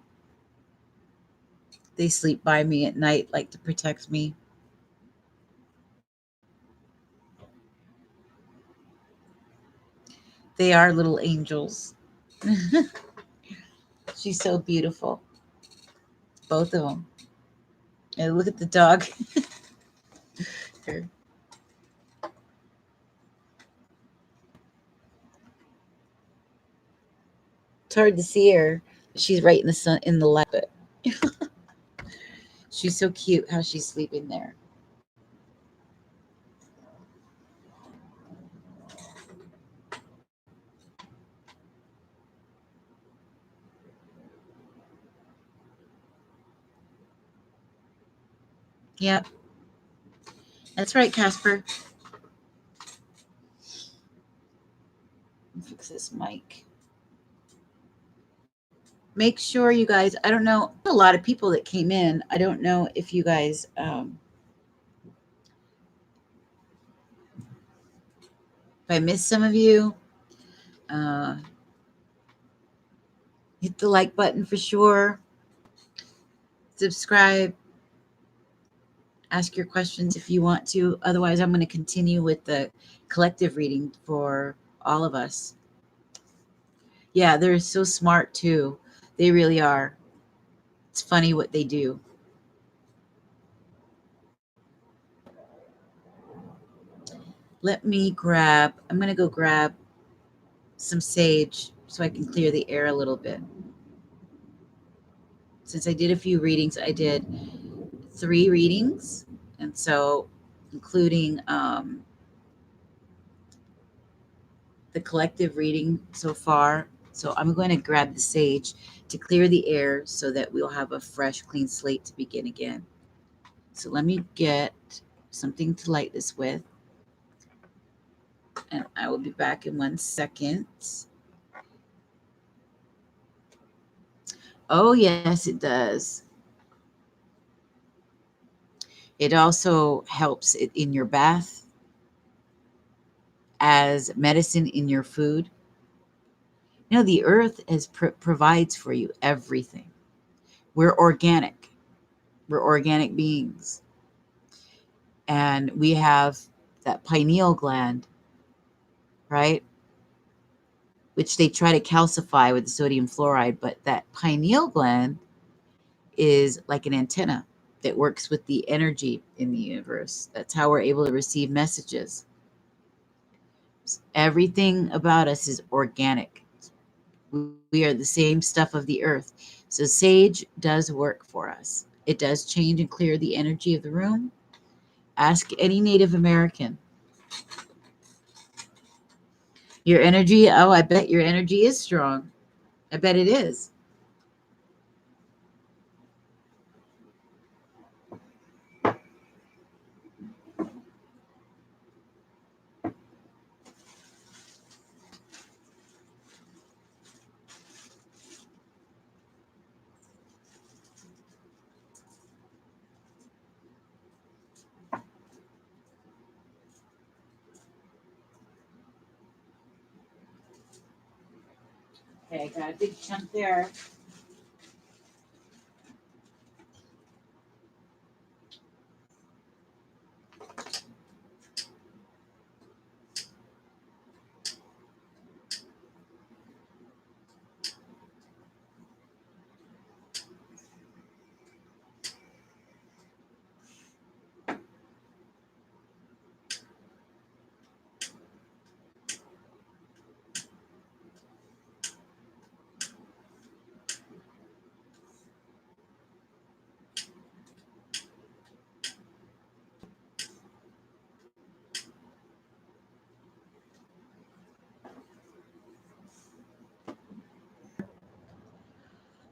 They sleep by me at night, like to protect me. They are little angels. She's so beautiful, both of them. And look at the dog. It's hard to see her. She's right in the sun, in the light. But she's so cute how she's sleeping there. Yep, that's right, Casper. Fix this mic. Make sure you guys, I don't know, a lot of people that came in. I don't know if you guys, if I missed some of you, uh, hit the like button for sure. Subscribe. Ask your questions if you want to. Otherwise, I'm going to continue with the collective reading for all of us. Yeah, they're so smart too. They really are. It's funny what they do. I'm going to go grab some sage so I can clear the air a little bit. Since I did a few readings, I did 3 readings. And so, including the collective reading so far. So I'm going to grab the sage to clear the air so that we'll have a fresh, clean slate to begin again. So let me get something to light this with. And I will be back in 1 second. Oh, yes, it does. It also helps it in your bath, as medicine in your food. You know, the earth provides for you everything. We're organic. We're organic beings. And we have that pineal gland, right? Which they try to calcify with the sodium fluoride, but that pineal gland is like an antenna that works with the energy in the universe. That's how we're able to receive messages. Everything about us is organic. We are the same stuff of the earth. So sage does work for us. It does change and clear the energy of the room. Ask any Native American. Your energy, oh, I bet your energy is strong. I bet it is. Okay, got a big chunk there.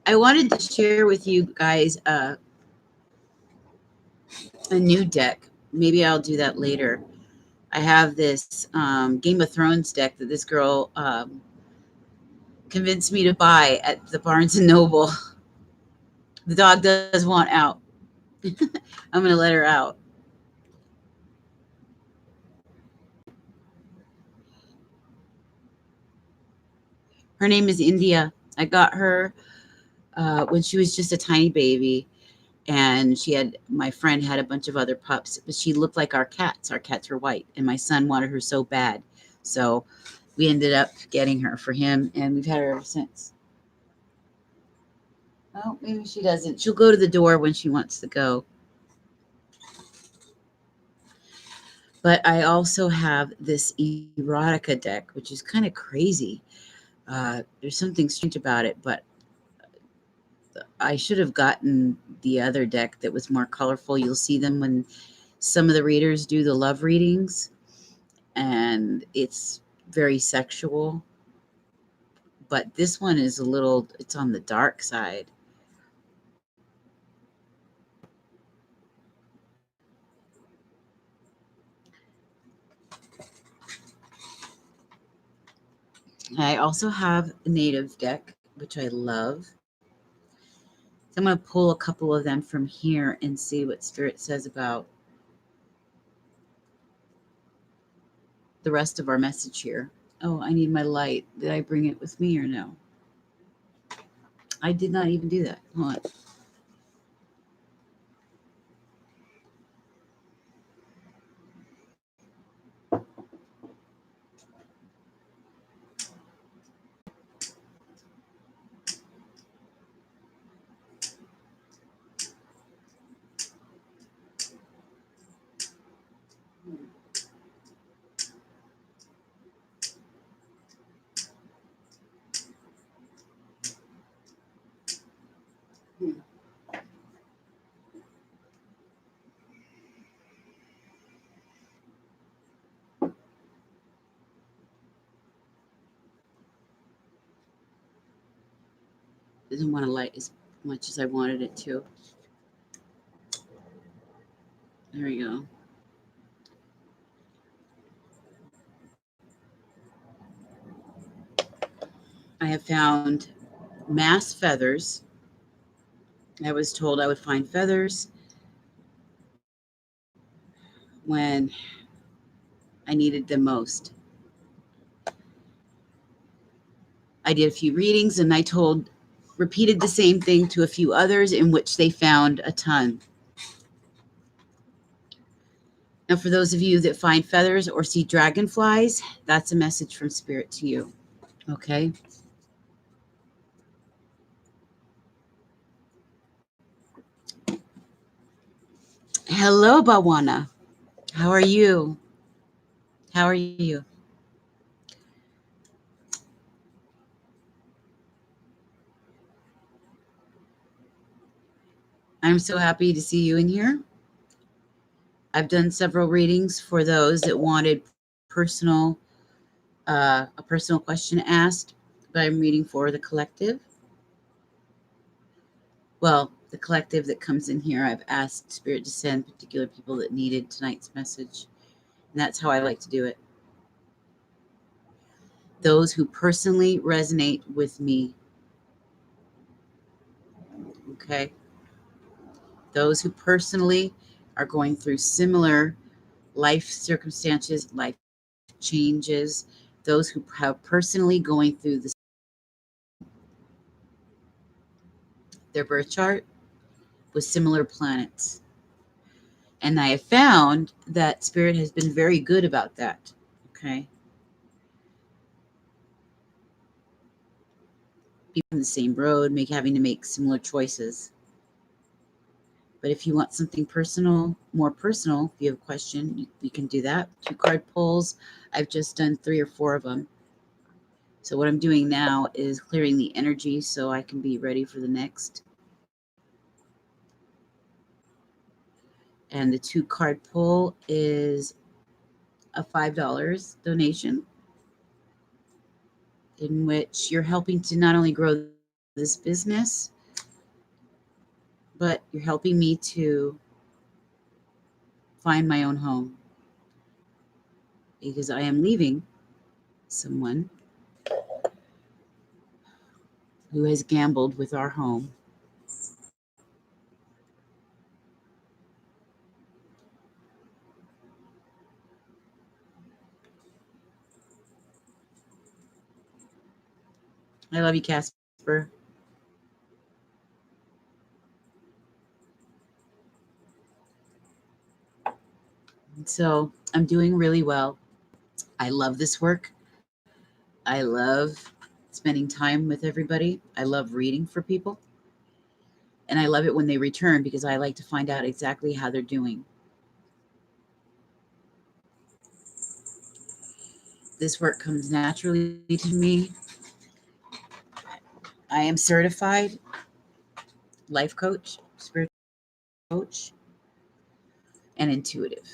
I wanted to share with you guys a new deck. Maybe I'll do that later. I have this Game of Thrones deck that this girl convinced me to buy at the Barnes and Noble. The dog does want out. I'm going to let her out. Her name is India. I got her when she was just a tiny baby. And my friend had a bunch of other pups, but she looked like our cats. Our cats were white, and my son wanted her so bad. So we ended up getting her for him, and we've had her ever since. Oh, maybe she doesn't. She'll go to the door when she wants to go. But I also have this erotica deck, which is kind of crazy. There's something strange about it, but I should have gotten the other deck that was more colorful. You'll see them when some of the readers do the love readings, and it's very sexual. But this one is it's on the dark side. I also have a native deck, which I love. So I'm going to pull a couple of them from here and see what Spirit says about the rest of our message here. Oh, I need my light. Did I bring it with me or no? I did not even do that. Hold on. Doesn't want to light as much as I wanted it to. There we go. I have found mass feathers. I was told I would find feathers when I needed them most. I did a few readings and repeated the same thing to a few others in which they found a ton. Now, for those of you that find feathers or see dragonflies, that's a message from Spirit to you. Okay. Hello, Bawana. How are you? How are you? I'm so happy to see you in here. I've done several readings for those that wanted a personal question asked, but I'm reading for the collective. Well, the collective that comes in here, I've asked Spirit to send particular people that needed tonight's message. And that's how I like to do it. Those who personally resonate with me. Okay. Those who personally are going through similar life circumstances, life changes, those who have personally going through their birth chart with similar planets. And I have found that Spirit has been very good about that. Okay. People on the same road, having to make similar choices. But if you want something personal, more personal, if you have a question, we can do that. 2 card pulls. I've just done 3 or 4 of them. So what I'm doing now is clearing the energy so I can be ready for the next. And the 2 card pull is a $5 donation, in which you're helping to not only grow this business, but you're helping me to find my own home, because I am leaving someone who has gambled with our home. I love you, Casper. So I'm doing really well. I love this work. I love spending time with everybody. I love reading for people. And I love it when they return because I like to find out exactly how they're doing. This work comes naturally to me. I am certified life coach, spiritual coach, and intuitive.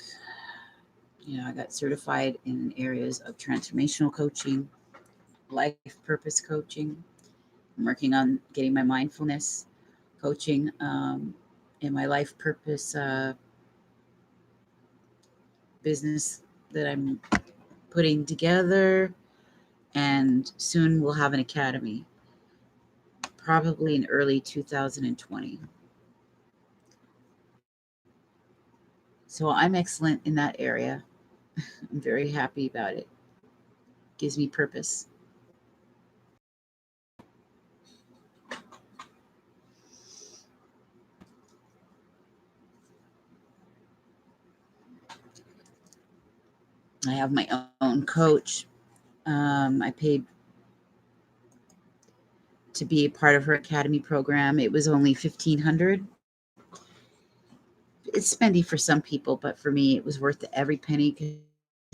I got certified in areas of transformational coaching, life purpose coaching. I'm working on getting my mindfulness coaching and my life purpose business that I'm putting together. And soon we'll have an academy, probably in early 2020. So I'm excellent in that area. I'm very happy about it. Gives me purpose. I have my own coach. I paid to be a part of her academy program. It was only $1,500. It's spendy for some people, but for me, it was worth every penny because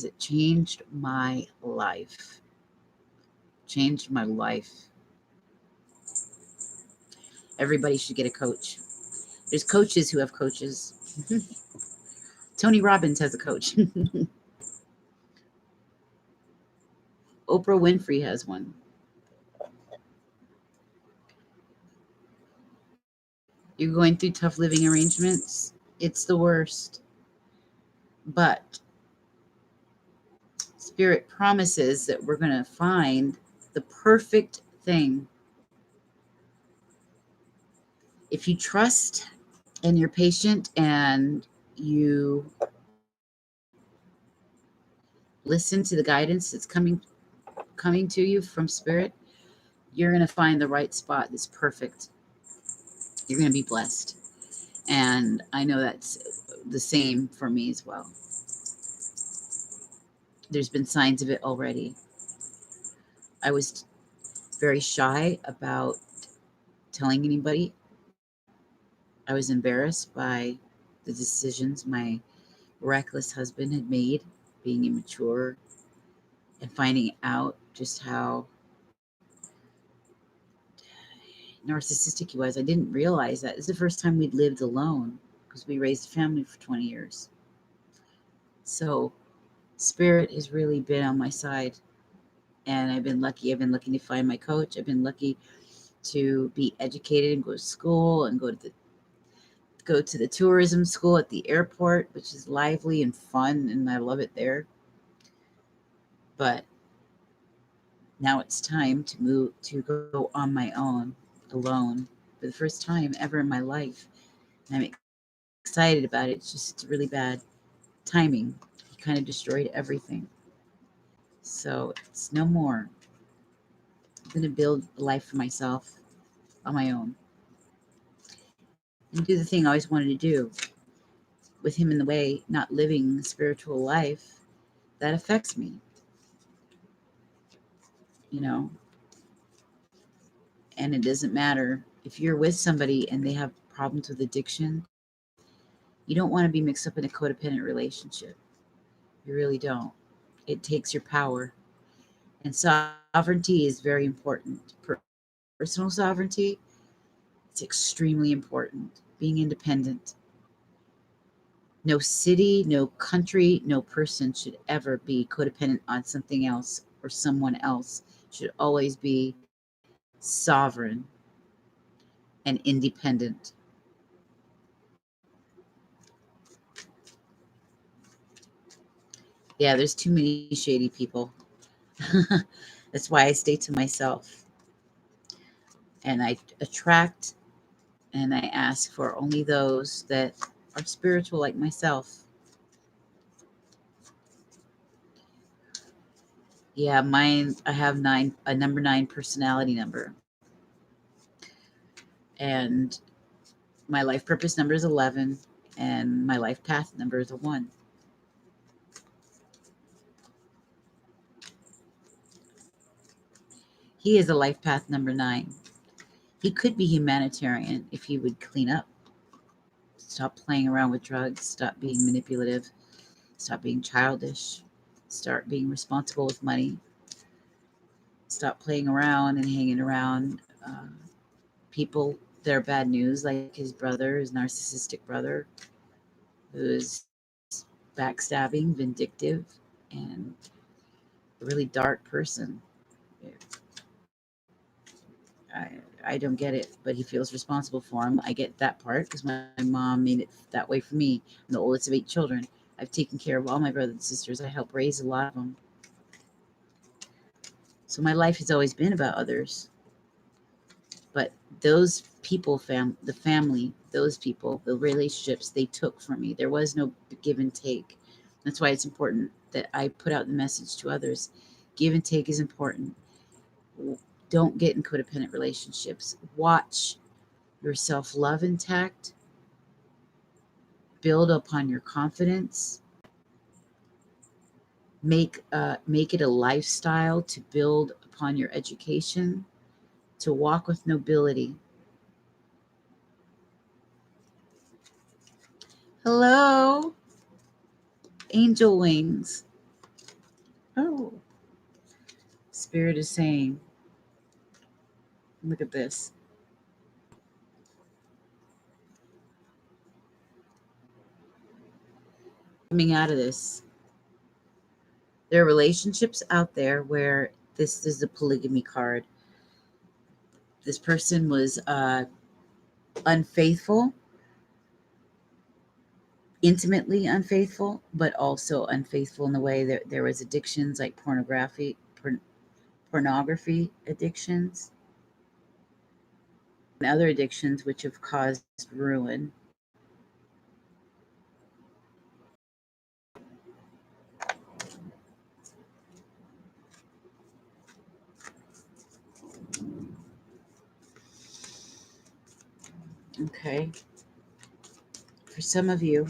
it changed my life. Changed my life. Everybody should get a coach. There's coaches who have coaches. Tony Robbins has a coach. Oprah Winfrey has one. You're going through tough living arrangements. It's the worst. But Spirit promises that we're going to find the perfect thing. If you trust and you're patient and you listen to the guidance that's coming to you from Spirit, you're going to find the right spot that's perfect. You're going to be blessed. And I know that's the same for me as well. There's been signs of it already. I was very shy about telling anybody. I was embarrassed by the decisions my reckless husband had made, being immature, and finding out just how narcissistic he was. I didn't realize that. It's the first time we'd lived alone because we raised a family for 20 years. So Spirit has really been on my side, and I've been lucky. I've been lucky to find my coach. I've been lucky to be educated and go to school and go to the tourism school at the airport, which is lively and fun, and I love it there. But now it's time to go on my own, alone, for the first time ever in my life. And I'm excited about it. It's just really bad timing. He kind of destroyed everything. So it's no more. I'm going to build a life for myself on my own and do the thing I always wanted to do. With him in the way, not living the spiritual life, that affects me, you know. And it doesn't matter if you're with somebody and they have problems with addiction, you don't want to be mixed up in a codependent relationship. You really don't. It takes your power. And sovereignty is very important. Personal sovereignty, it's extremely important. Being independent. No city, no country, no person should ever be codependent on something else or someone else. Should always be sovereign and independent. Yeah, there's too many shady people. That's why I stay to myself. And I attract and I ask for only those that are spiritual like myself. Yeah, mine, I have a number 9 personality number. And my life purpose number is 11, and my life path number is a 1. He is a life path number 9. He could be humanitarian if he would clean up, stop playing around with drugs, stop being manipulative, stop being childish, start being responsible with money, stop playing around and hanging around people that are bad news, like his brother, his narcissistic brother, who's backstabbing, vindictive, and a really dark person. I, I don't get it, but he feels responsible for him. I get that part because my mom made it that way for me. I'm the oldest of 8 children. I've taken care of all my brothers and sisters. I helped raise a lot of them. So my life has always been about others. But those people, the family, those people, the relationships they took from me, there was no give and take. That's why it's important that I put out the message to others. Give and take is important. Don't get in codependent relationships. Watch your self-love intact. Build upon your confidence. Make it a lifestyle to build upon your education, to walk with nobility. Hello, angel wings. Oh, Spirit is saying, look at this. Coming out of this, there are relationships out there where this is a polygamy card. This person was unfaithful, intimately unfaithful, but also unfaithful in the way that there was addictions like pornography addictions, and other addictions which have caused ruin. Okay. For some of you,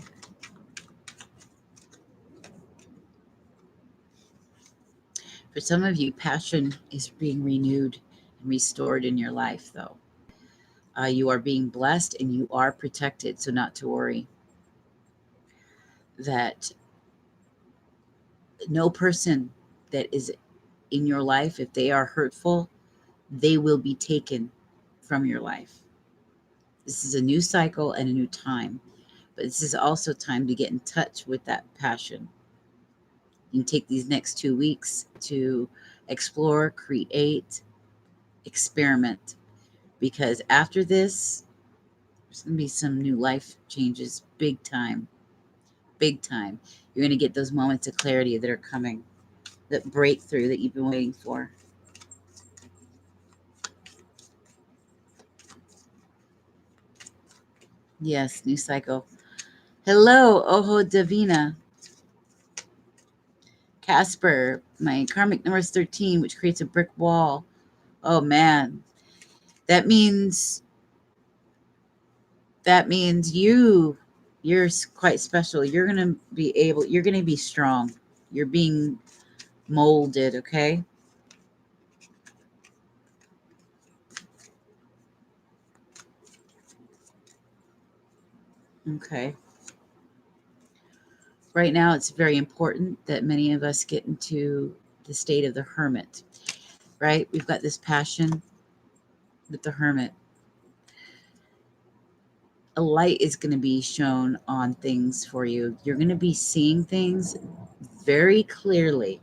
passion is being renewed and restored in your life, though. You are being blessed and you are protected, so not to worry. That no person that is in your life, if they are hurtful, they will be taken from your life. This is a new cycle and a new time, but this is also time to get in touch with that passion. You can take these next 2 weeks to explore, create, experiment, because after this, there's going to be some new life changes, big time, big time. You're going to get those moments of clarity that are coming, that breakthrough that you've been waiting for. Yes, new cycle. Hello, Ojo Divina. Casper, my karmic number is 13, which creates a brick wall. Oh man. That means you're quite special. You're going to you're going to be strong. You're being molded, okay? Okay. Right now, it's very important that many of us get into the state of the hermit, right? We've got this passion with the hermit. A light is going to be shown on things for you. You're going to be seeing things very clearly,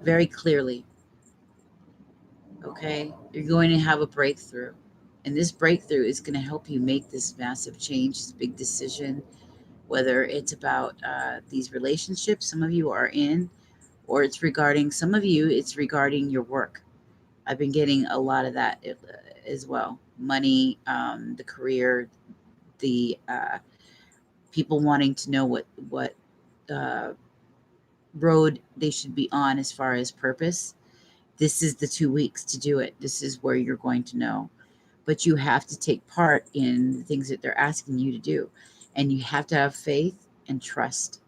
very clearly. Okay? You're going to have a breakthrough. And this breakthrough is going to help you make this massive change, this big decision, whether it's about these relationships some of you are in, or it's regarding some of you, it's regarding your work. I've been getting a lot of that as well. Money, the career, the people wanting to know what uh, road they should be on as far as purpose. This is the 2 weeks to do it. This is where you're going to know. But you have to take part in the things that they're asking you to do. And you have to have faith and trust.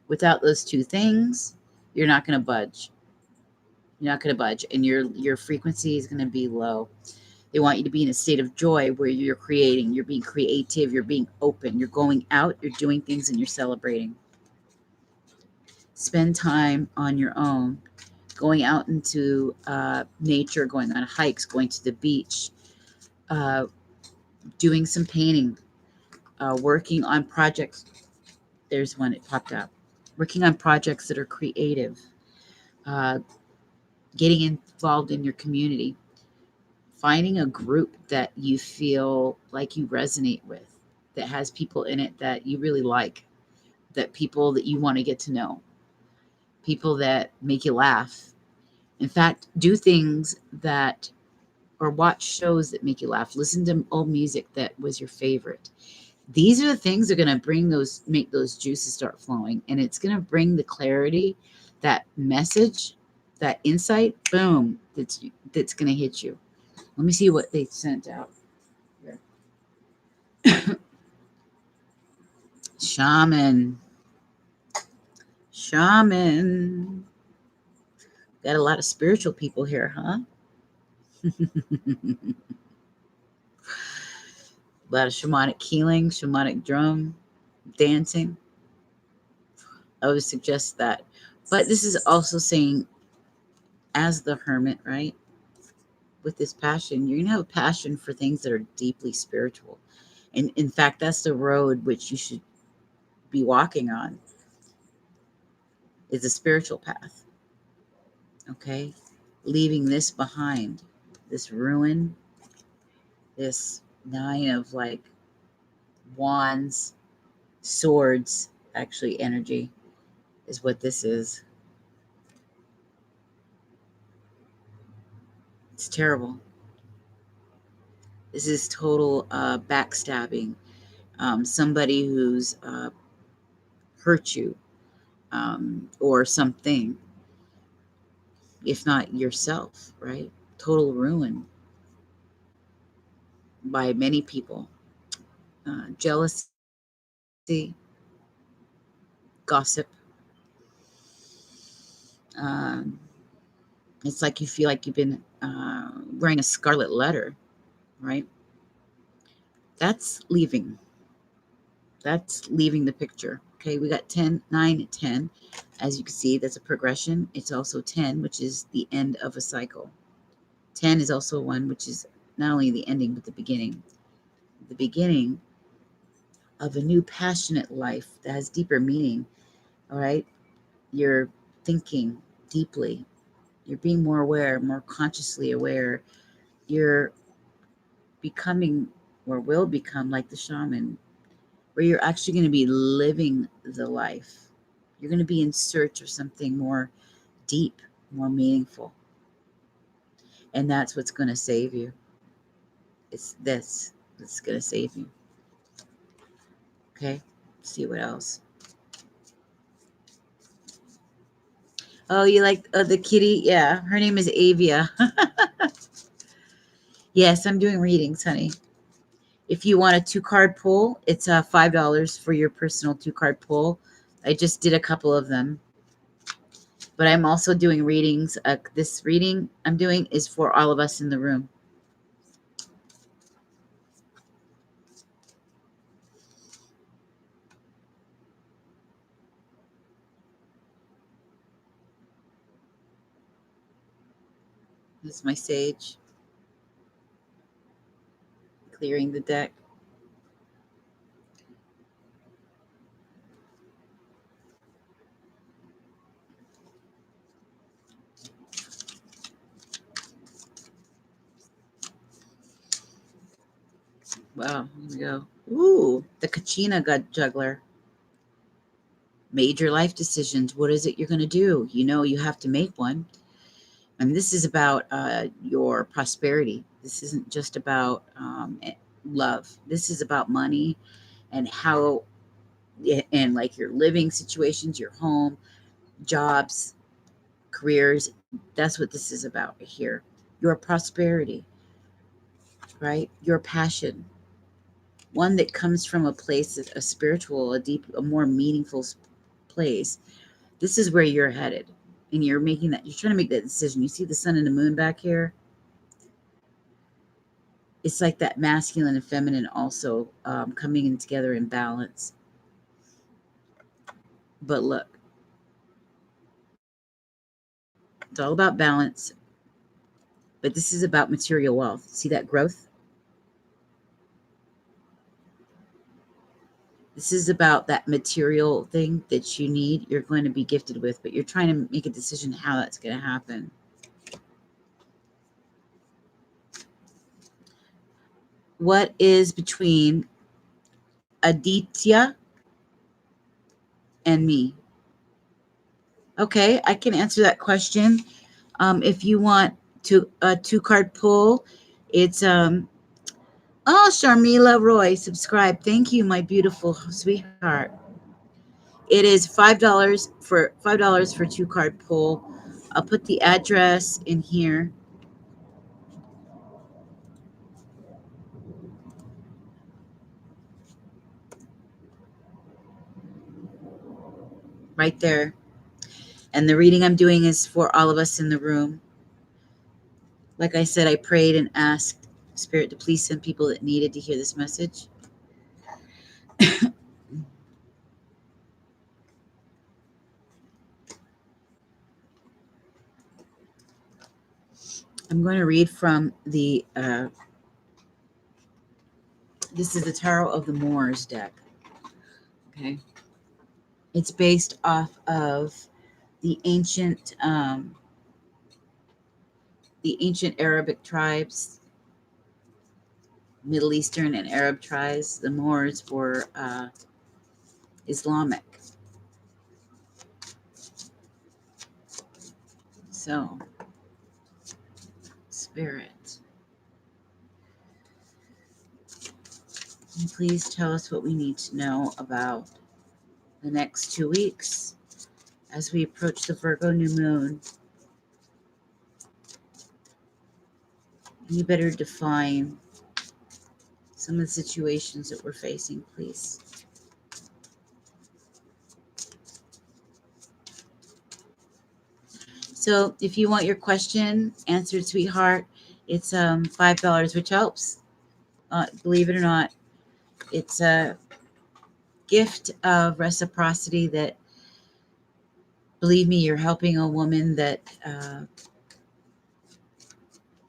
Without those two things, you're not going to budge. You're not going to budge, and your frequency is going to be low. They want you to be in a state of joy where you're creating, you're being creative, you're being open, you're going out, you're doing things, and you're celebrating. Spend time on your own, going out into nature, going on hikes, going to the beach, uh, doing some painting, working on projects. There's one, it popped up. Working on projects that are creative, uh, getting involved in your community, finding a group that you feel like you resonate with, that has people in it that you really like, that people that you want to get to know, people that make you laugh. In fact, do things that, or watch shows that make you laugh. Listen to old music that was your favorite. These are the things that are going to make those juices start flowing. And it's going to bring the clarity, that message, that insight, boom, that's going to hit you. Let me see what they sent out here. Shaman. Shaman. Got a lot of spiritual people here, huh? A lot of shamanic healing, shamanic drum dancing. I would suggest that. But this is also saying, as the hermit, right? With this passion, you're going to have a passion for things that are deeply spiritual. And in fact, that's the road which you should be walking on, is a spiritual path. Okay? Leaving this behind, this ruin, this 9 of like wands, swords, actually energy is what this is. It's terrible. This is total backstabbing. Somebody who's hurt you, or something, if not yourself, right? Total ruin by many people. Jealousy, gossip. Um, it's like you feel like you've been wearing a scarlet letter, right? That's leaving. That's leaving the picture. Okay, we got 10, 9, 10. As you can see, that's a progression. It's also 10, which is the end of a cycle. 10 is also one which is not only the ending, but the beginning. The beginning of a new passionate life that has deeper meaning. All right. You're thinking deeply. You're being more aware, more consciously aware. You're becoming, or will become, like the shaman, where you're actually going to be living the life. You're going to be in search of something more deep, more meaningful. And that's what's going to save you. It's this that's going to save you. Okay. Let's see what else. Oh, you like the kitty? Yeah. Her name is Avia. Yes, I'm doing readings, honey. If you want a 2-card pull, it's $5 for your personal 2-card pull. I just did a couple of them. But I'm also doing readings. This reading I'm doing is for all of us in the room. This is my sage. Clearing the deck. Wow, here we go. Ooh, the Kachina juggler. Major life decisions. What is it you're going to do? You know, you have to make one. And this is about your prosperity. This isn't just about love. This is about money and how, and like your living situations, your home, jobs, careers. That's what this is about here. Your prosperity, right? Your passion, one that comes from a place, a spiritual, a deep, a more meaningful place. This is where you're headed. And you're making that, you're trying to make that decision. You see the sun and the moon back here? It's like that masculine and feminine also coming in together in balance. But look, it's all about balance. But this is about material wealth. See that growth? This is about that material thing that you need, you're going to be gifted with, but you're trying to make a decision how that's going to happen. What is between Aditya and me? Okay, I can answer that question. If you want to a 2 card pull, it's oh, Sharmila Roy, subscribe. Thank you, my beautiful sweetheart. It is $5 for 2 card pull. I'll put the address in here. Right there. And the reading I'm doing is for all of us in the room. Like I said, I prayed and asked Spirit to please send people that needed to hear this message. I'm going to read from the, this is the Tarot of the Moors deck. Okay. It's based off of the ancient Arabic tribes, Middle Eastern and Arab tribes. The Moors were Islamic. So, Spirit, please tell us what we need to know about the next 2 weeks as we approach the Virgo new moon. You better define some of the situations that we're facing, please. So if you want your question answered, sweetheart, it's $5, which helps. Believe it or not, it's a gift of reciprocity that, believe me, you're helping a woman that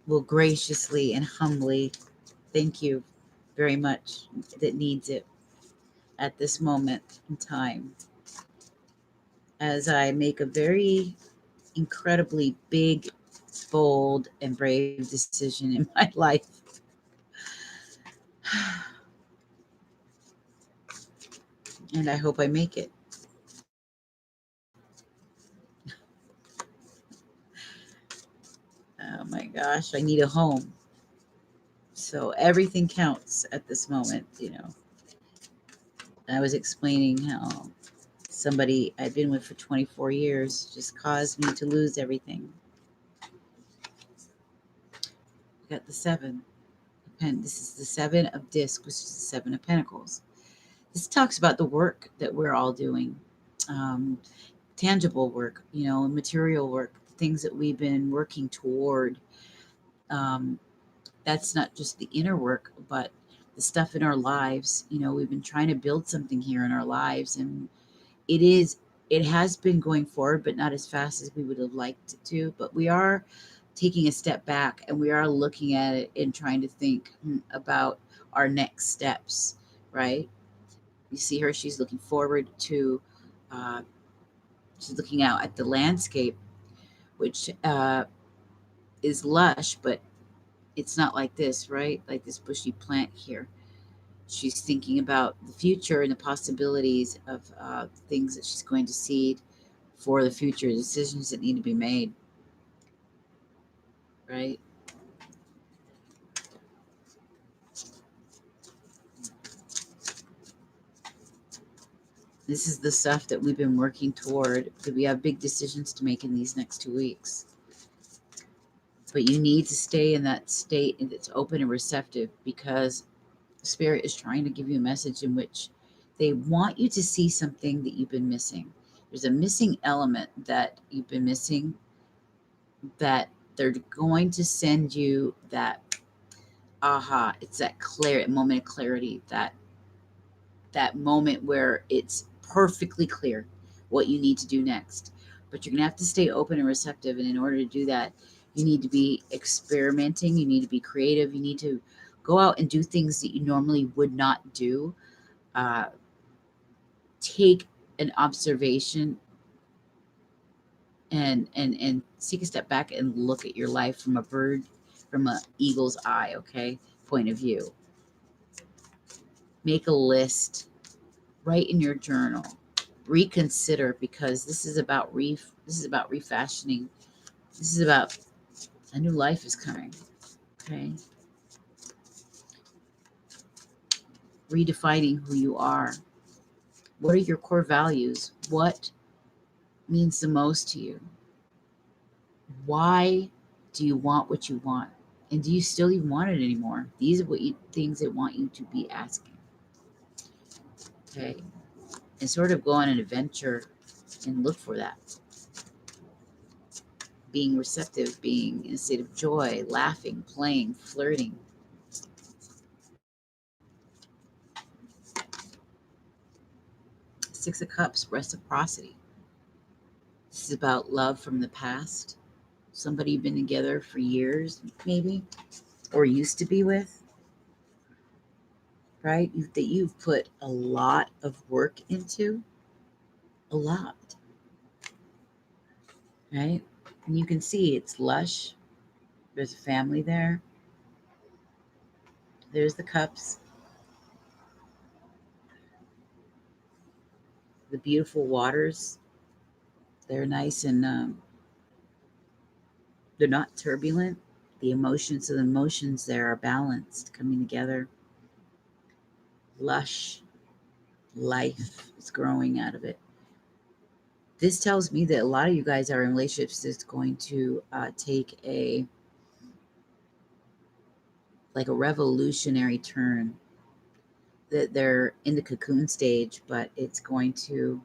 will graciously and humbly thank you very much, that needs it at this moment in time, as I make a very incredibly big, bold, and brave decision in my life. And I hope I make it. Oh my gosh, I need a home. So everything counts at this moment, you know. I was explaining how somebody I'd been with for 24 years just caused me to lose everything. Got the 7. This is the 7 of discs, which is the 7 of pentacles. This talks about the work that we're all doing. Tangible work, you know, material work, things that we've been working toward. That's not just the inner work, but the stuff in our lives. You know, we've been trying to build something here in our lives, and it has been going forward, but not as fast as we would have liked it to. But we are taking a step back, and we are looking at it and trying to think about our next steps, right? You see her, she's looking forward to, she's looking out at the landscape, which is lush, but it's not like this, right? Like this bushy plant here. She's thinking about the future and the possibilities of things that she's going to see for the future, decisions that need to be made, right? This is the stuff that we've been working toward, because we have big decisions to make in these next 2 weeks. But you need to stay in that state that's open and receptive, because Spirit is trying to give you a message in which they want you to see something that you've been missing. There's a missing element that you've been missing, that they're going to send you that aha. It's that moment of clarity, that moment where it's perfectly clear what you need to do next. But you're going to have to stay open and receptive. And in order to do that, you need to be experimenting. You need to be creative. You need to go out and do things that you normally would not do. Uh, take an observation and take a step back and look at your life from an eagle's eye, okay, point of view. Make a list, write in your journal, reconsider, because this is about refashioning. This is about a new life is coming. Okay. Redefining who you are. What are your core values? What means the most to you? Why do you want what you want? And do you still even want it anymore? These are things that want you to be asking. Okay. And sort of go on an adventure and look for that. Being receptive, being in a state of joy, laughing, playing, flirting. Six of Cups, reciprocity. This is about love from the past. Somebody you've been together for years, maybe, or used to be with, right? That you've put a lot of work into, a lot, right? And you can see it's lush. There's a family there. There's the cups, the beautiful waters. They're nice and they're not turbulent. The emotions there are balanced, coming together. Lush life is growing out of it. This tells me that a lot of you guys are in relationships that's going to take a revolutionary turn. That they're in the cocoon stage, but it's going through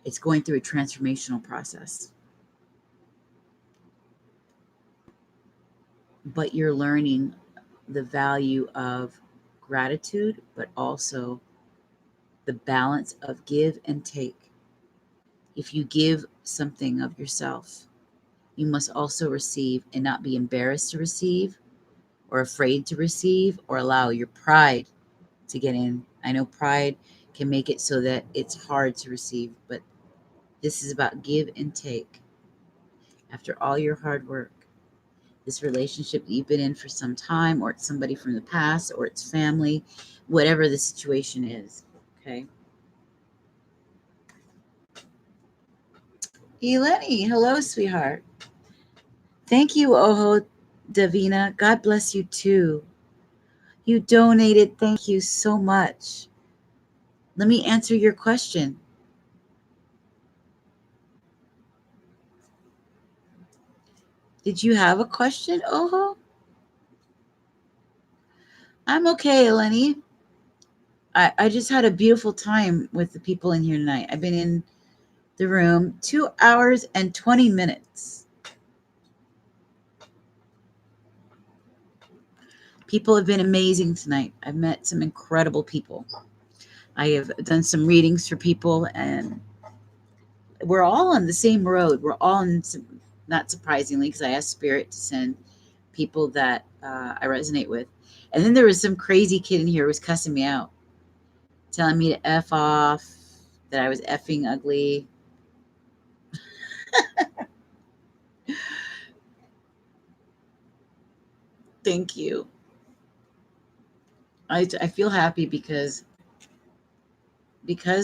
a transformational process. But you're learning the value of gratitude, but also the balance of give and take. If you give something of yourself, you must also receive, and not be embarrassed to receive or afraid to receive, or allow your pride to get in. I know pride can make it so that it's hard to receive, but this is about give and take. After all your hard work, this relationship that you've been in for some time, or it's somebody from the past, or it's family, whatever the situation is, okay? Eleni, hello, sweetheart. Thank you, Oho Davina. God bless you too. You donated. Thank you so much. Let me answer your question. Did you have a question, Oho? I'm okay, Eleni. I just had a beautiful time with the people in here tonight. I've been in the room 2 hours and 20 minutes. People have been amazing tonight. I've met some incredible people. I have done some readings for people, and we're all on the same road. We're all in some, not surprisingly, because I asked Spirit to send people that I resonate with. And then there was some crazy kid in here who was cussing me out, telling me to F off, that I was effing ugly. Thank you. I feel happy because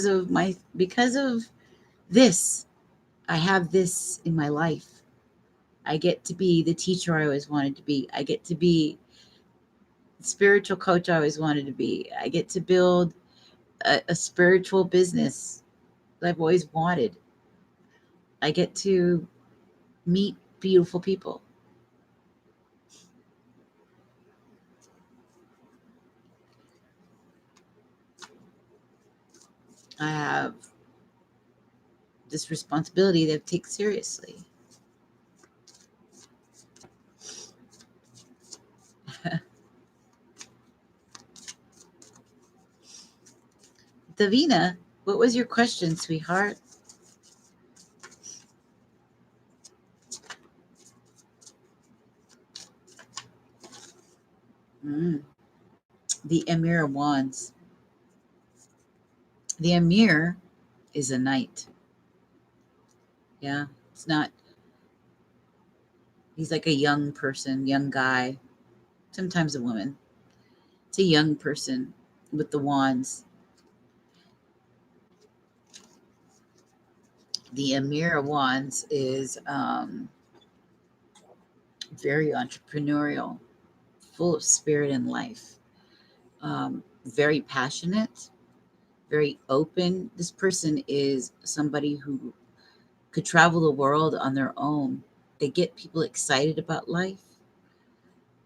of this. I have this in my life. I get to be the teacher I always wanted to be. I get to be the spiritual coach I always wanted to be. I get to build a spiritual business that I've always wanted. I get to meet beautiful people. I have this responsibility that I take seriously. Davina, what was your question, sweetheart? Mm, the Emir of Wands. The Emir is a knight. Yeah, it's not, he's like a young person, young guy, sometimes a woman. It's a young person with the wands. The Emir of Wands is very entrepreneurial, full of spirit and life, very passionate, very open. This person is somebody who could travel the world on their own. They get people excited about life.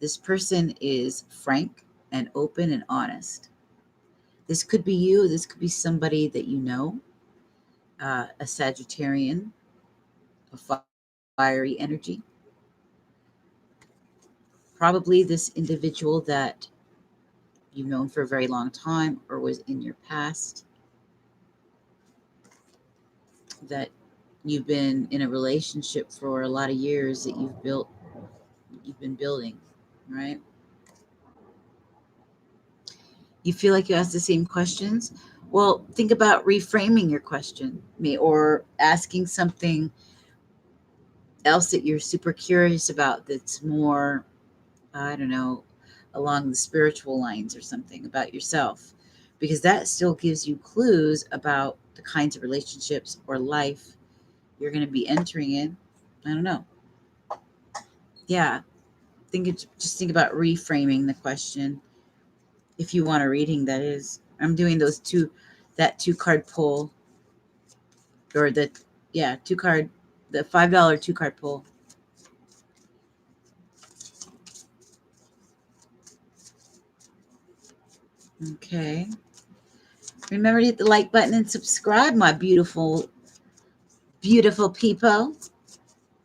This person is frank and open and honest. This could be you. This could be somebody that you know, a Sagittarian, a fiery energy. Probably this individual that you've known for a very long time or was in your past, that you've been in a relationship for a lot of years, that you've been building, right? You feel like you ask the same questions? Well, think about reframing your question, or asking something else that you're super curious about that's more, I don't know, along the spiritual lines or something about yourself, because that still gives you clues about the kinds of relationships or life you're going to be entering in. I don't know. Yeah, just think about reframing the question if you want a reading. That is, I'm doing that 2 card pull, or the 2 card, the $5 2 card pull. Okay. Remember to hit the like button and subscribe, my beautiful, beautiful people.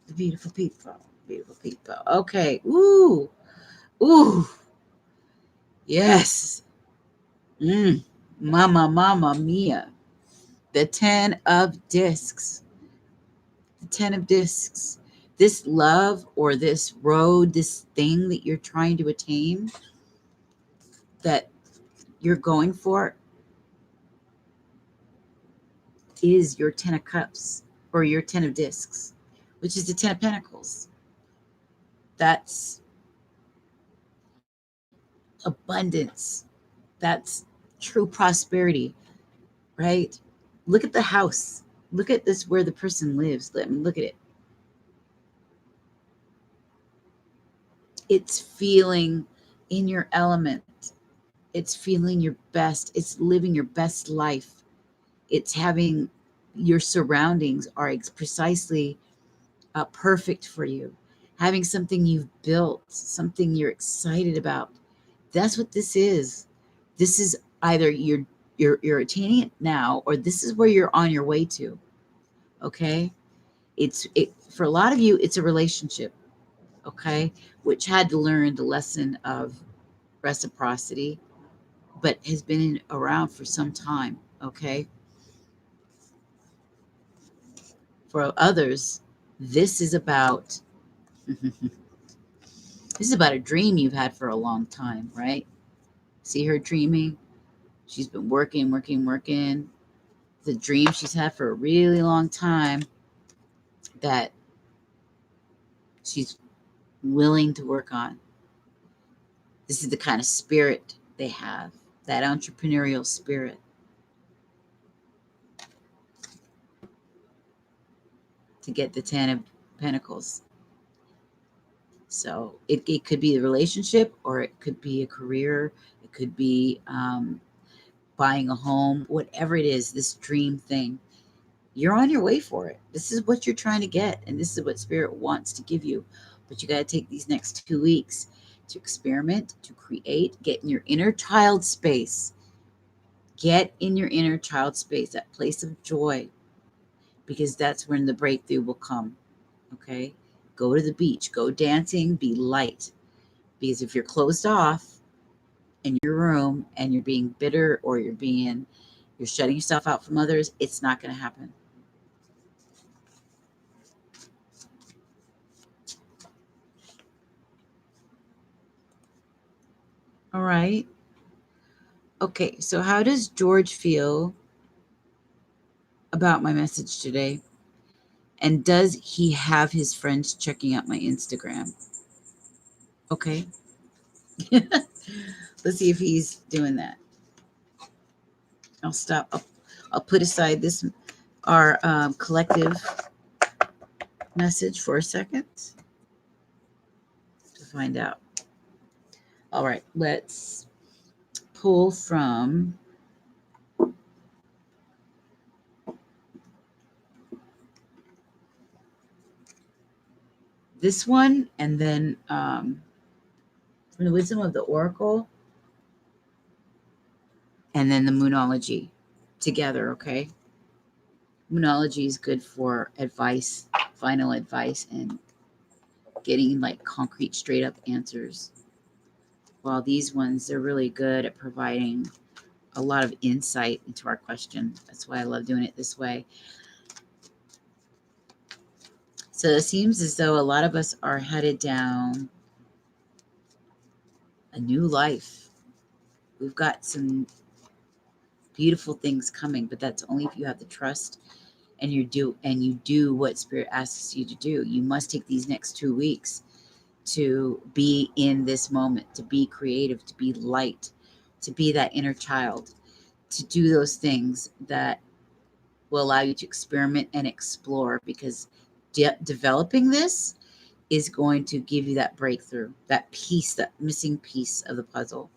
The beautiful people. Beautiful people. Okay. Ooh. Ooh. Yes. Mama mia. The 10 of discs. The 10 of discs. This love or this road, this thing that you're trying to attain, that you're going for, is your 10 of cups or your 10 of discs, which is the 10 of pentacles. That's abundance. That's true prosperity, right? Look at the house. Look at this, where the person lives. Let me look at it. It's feeling in your element. It's feeling your best. It's living your best life. It's having your surroundings are precisely perfect for you. Having something you've built, something you're excited about. That's what this is. This is either you're attaining it now, or this is where you're on your way to. Okay? It for a lot of you, it's a relationship, okay, which had to learn the lesson of reciprocity, but has been around for some time. Okay? For others, this is about this is about a dream you've had for a long time, right? See her dreaming. She's been working. The dream she's had for a really long time that she's willing to work on. This is the kind of spirit they have, that entrepreneurial spirit to get the 10 of Pentacles. So it could be a relationship, or it could be a career. It could be buying a home, whatever it is, this dream thing. You're on your way for it. This is what you're trying to get, and this is what Spirit wants to give you. But you got to take these next 2 weeks to experiment, to create, get in your inner child space. Get in your inner child space, that place of joy, because that's when the breakthrough will come. Okay? Go to the beach, go dancing, be light. Because if you're closed off in your room and you're being bitter, or you're shutting yourself out from others, it's not going to happen. All right. Okay, so how does George feel about my message today? And does he have his friends checking out my Instagram? Okay. Let's see if he's doing that. I'll stop. I'll put aside our collective message for a second to find out. All right, let's pull from this one, and then from the Wisdom of the Oracle, and then the Moonology together, okay? Moonology is good for advice, final advice, and getting like concrete, straight up answers. While these ones, they're really good at providing a lot of insight into our question. That's why I love doing it this way. So it seems as though a lot of us are headed down a new life. We've got some beautiful things coming, but that's only if you have the trust and you do what Spirit asks you to do. You must take these next 2 weeks to be in this moment, to be creative, to be light, to be that inner child, to do those things that will allow you to experiment and explore, because developing this is going to give you that breakthrough, that piece, that missing piece of the puzzle.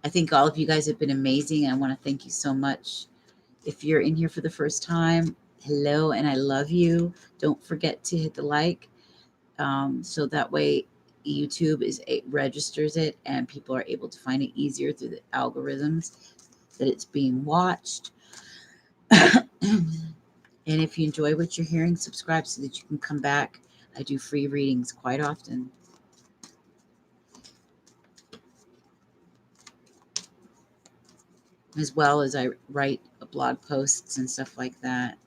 I think all of you guys have been amazing. I want to thank you so much. If you're in here for the first time, hello, and I love you. Don't forget to hit the like, so that way YouTube registers it, and people are able to find it easier through the algorithms that it's being watched. And if you enjoy what you're hearing, subscribe so that you can come back. I do free readings quite often. As well as I write blog posts and stuff like that.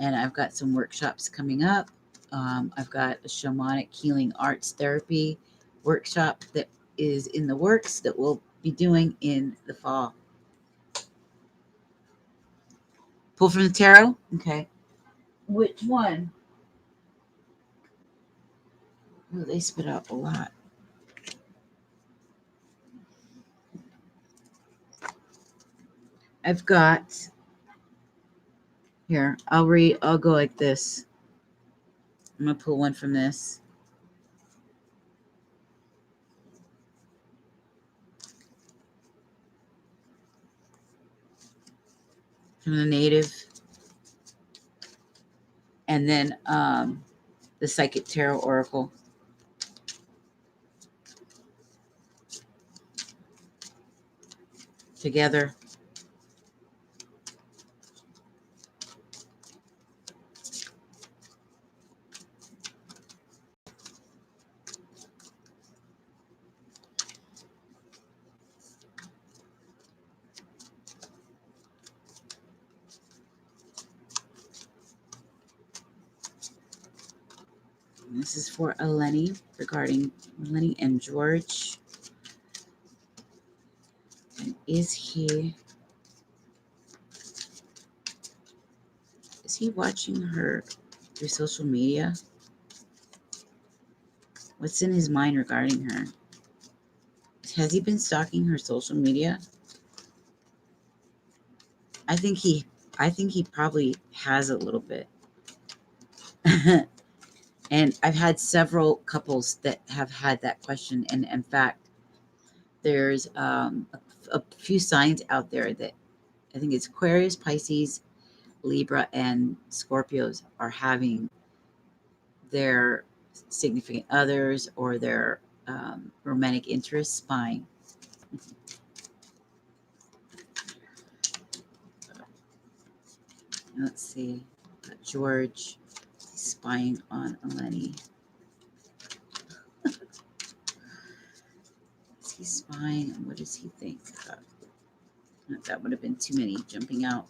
And I've got some workshops coming up. I've got a shamanic healing arts therapy workshop that is in the works that we'll be doing in the fall. Pull from the tarot? Okay. Which one? Oh, they spit out a lot. I've got here. I'll go like this. I'm gonna pull one from this. From the native. And then the Psychic Tarot Oracle. Together. This is for Eleni, regarding Eleni and George. And is he watching her through social media? What's in his mind regarding her? Has he been stalking her social media? I think he probably has a little bit. And I've had several couples that have had that question. And in fact, there's a few signs out there that I think it's Aquarius, Pisces, Libra, and Scorpios are having their significant others or their romantic interests spying. Let's see. George spying on Eleni. Is he spying? What does he think? That would have been too many jumping out.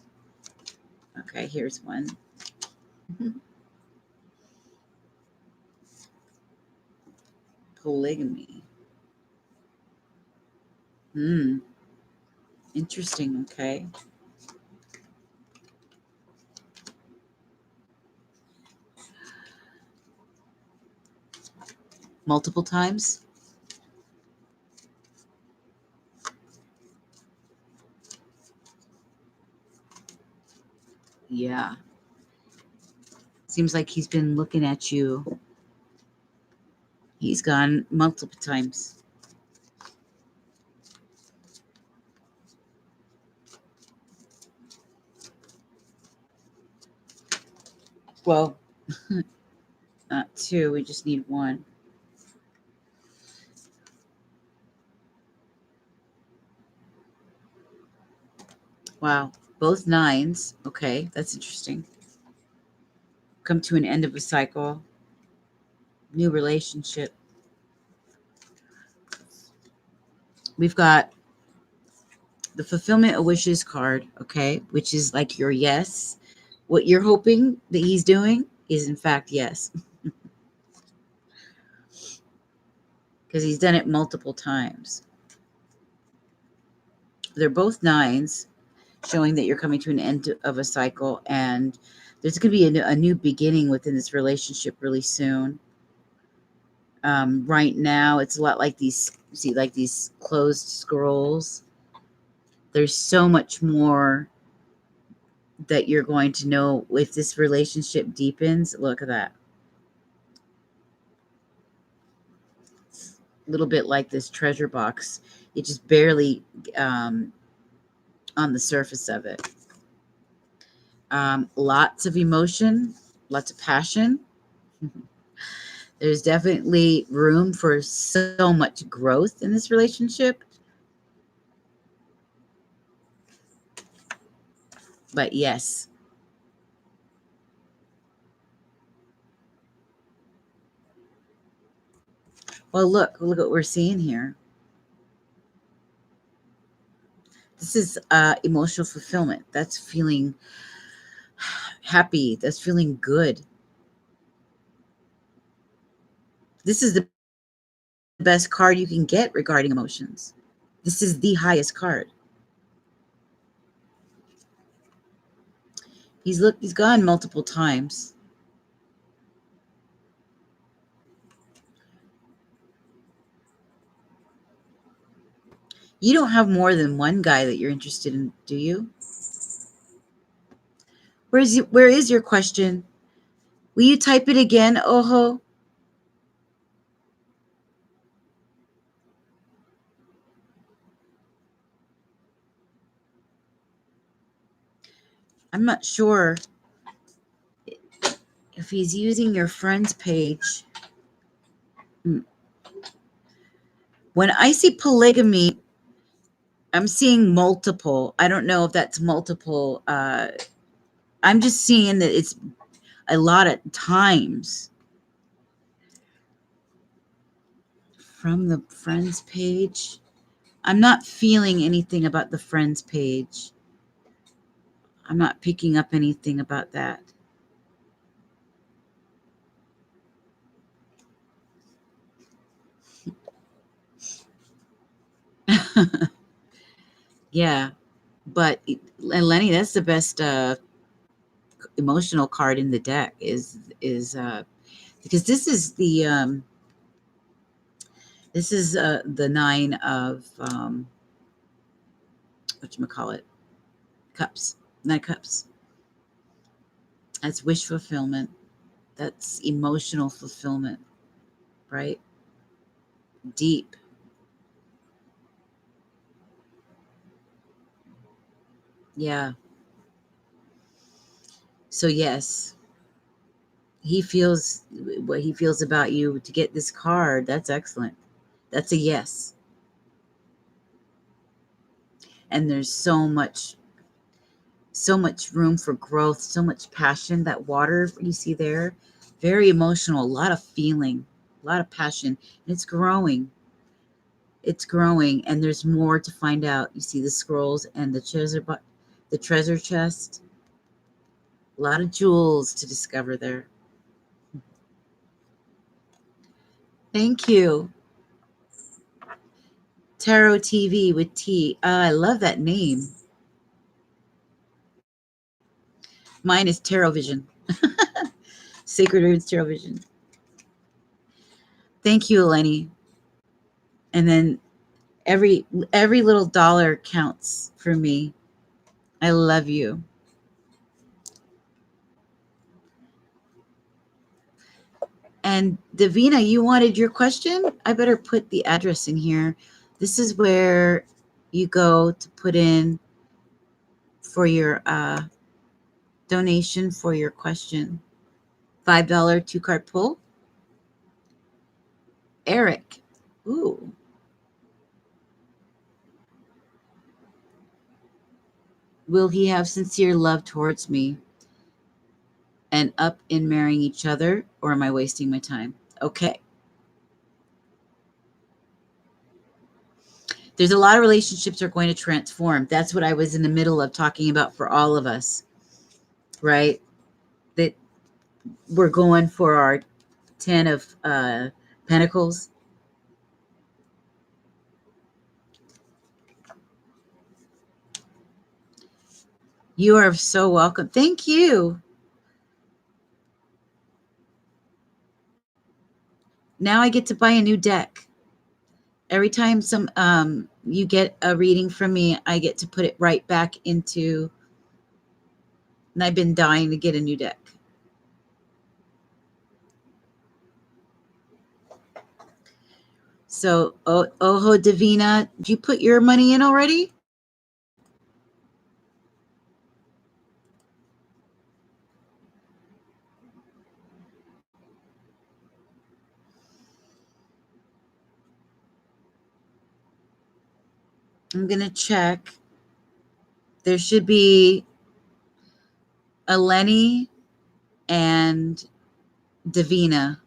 Okay, here's one. Polygamy. Interesting. Okay. Multiple times. Yeah. Seems like he's been looking at you. He's gone multiple times. Well, not two. We just need one. Wow. Both nines. Okay, that's interesting. Come to an end of a cycle. New relationship. We've got the fulfillment of wishes card, okay, which is like your yes. What you're hoping that he's doing is in fact yes. Because he's done it multiple times. They're both nines, showing that you're coming to an end of a cycle, and there's going to be a new beginning within this relationship really soon. Right now, it's a lot like these closed scrolls. There's so much more that you're going to know if this relationship deepens. Look at that. A little bit like this treasure box. It just barely on the surface of it. Lots of emotion, lots of passion. There's definitely room for so much growth in this relationship. But yes. Well, look what we're seeing here. This is emotional fulfillment. That's feeling happy. That's feeling good. This is the best card you can get regarding emotions. This is the highest card. He's gone multiple times. You don't have more than one guy that you're interested in, do you? Where is your question? Will you type it again, Oho? I'm not sure if he's using your friend's page. When I see polygamy, I'm seeing multiple. I don't know if that's multiple. I'm just seeing that it's a lot of times. From the friends page, I'm not feeling anything about the friends page. I'm not picking up anything about that. Yeah, but Lenny, that's the best emotional card in the deck is because this is the This is the nine of whatchamacallit, cups. Nine cups. That's wish fulfillment. That's emotional fulfillment, right? Deep. Yeah. So yes, he feels what he feels about you to get this card. That's excellent. That's a yes. And there's so much room for growth, so much passion. That water you see there, very emotional, a lot of feeling, a lot of passion. And it's growing. It's growing, and there's more to find out. You see the scrolls and the treasure chest. A lot of jewels to discover there. Thank you. Tarot TV with T. I love that name. Mine is Tarot Vision. Sacred Roots Tarot Vision. Thank you, Eleni. And then every little dollar counts for me. I love you. And Davina, you wanted your question? I better put the address in here. This is where you go to put in for your donation for your question. $5 2-card pull. Eric. Ooh. Will he have sincere love towards me and up in marrying each other, or am I wasting my time? Okay. There's a lot of relationships are going to transform. That's what I was in the middle of talking about for all of us, right? That we're going for our 10 of Pentacles. You are so welcome. Thank you. Now I get to buy a new deck. Every time you get a reading from me, I get to put it right back into, and I've been dying to get a new deck. So, Ojo Divina, did you put your money in already? I'm going to check. There should be Eleni and Davina.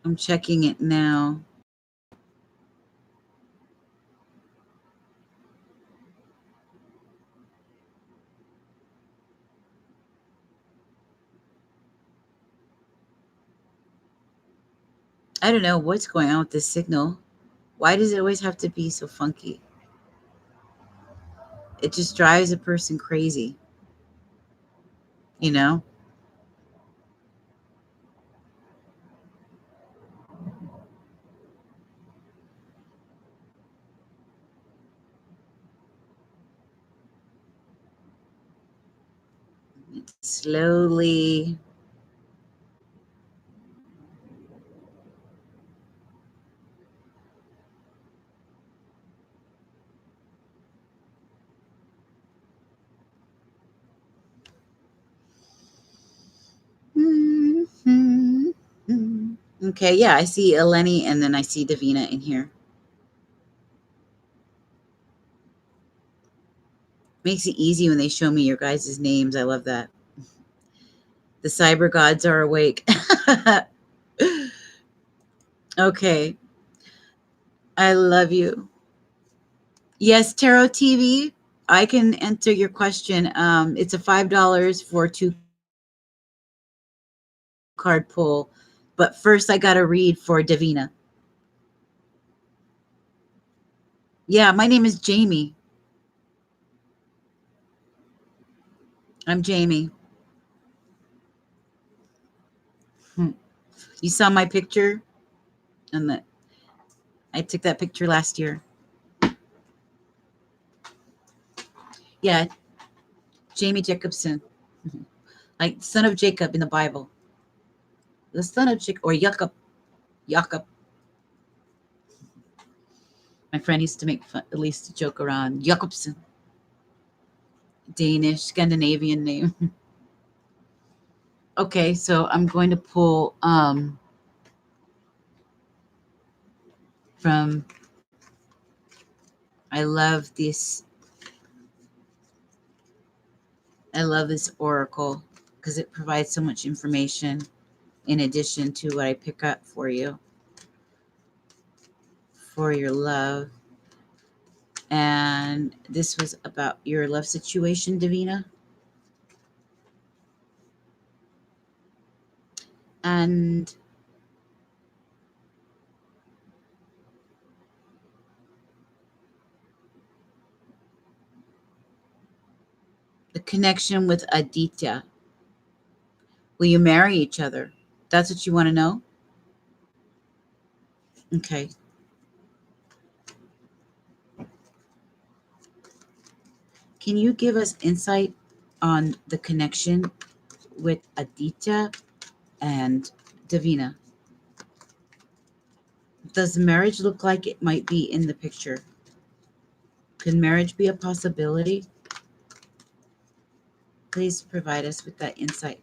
I'm checking it now. I don't know what's going on with this signal. Why does it always have to be so funky? It just drives a person crazy, you know? Slowly. Okay, yeah, I see Eleni and then I see Davina in here. Makes it easy when they show me your guys' names. I love that. The cyber gods are awake. Okay. I love you. Yes, Tarot TV. I can enter your question. It's a $5 for 2-card pull. But first I gotta read for Davina. Yeah, my name is Jamie. I'm Jamie. You saw my picture? And that I took that picture last year. Yeah, Jamie Jacobson. Like son of Jacob in the Bible. The son of Jacob, or Jacob. Jacob. My friend used to make fun, at least a joke around Jacobson. Danish, Scandinavian name. Okay, so I'm going to pull from, I love this oracle because it provides so much information in addition to what I pick up for you for your love. And this was about your love situation, Davina. And the connection with Aditya. Will you marry each other? That's what you want to know? Okay. Can you give us insight on the connection with Aditya and Davina? Does marriage look like it might be in the picture? Could marriage be a possibility? Please provide us with that insight.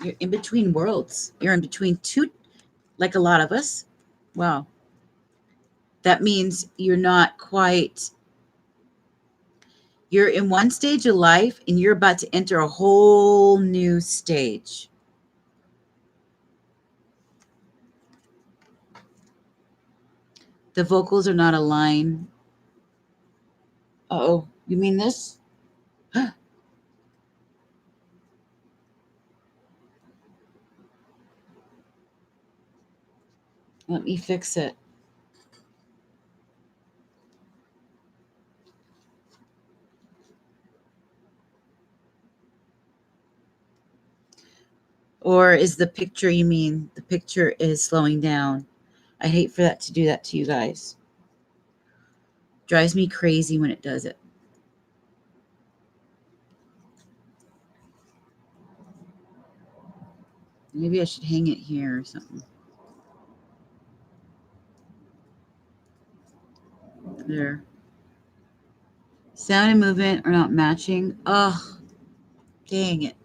You're in between worlds. You're in between two, like a lot of us. Wow. That means you're not quite, you're in one stage of life and you're about to enter a whole new stage. The vocals are not aligned. Oh, you mean this? Let me fix it. Or is the picture, you mean the picture is slowing down? I hate for that to do that to you guys. Drives me crazy when it does it. Maybe I should hang it here or something. There. Sound and movement are not matching. Oh, dang it.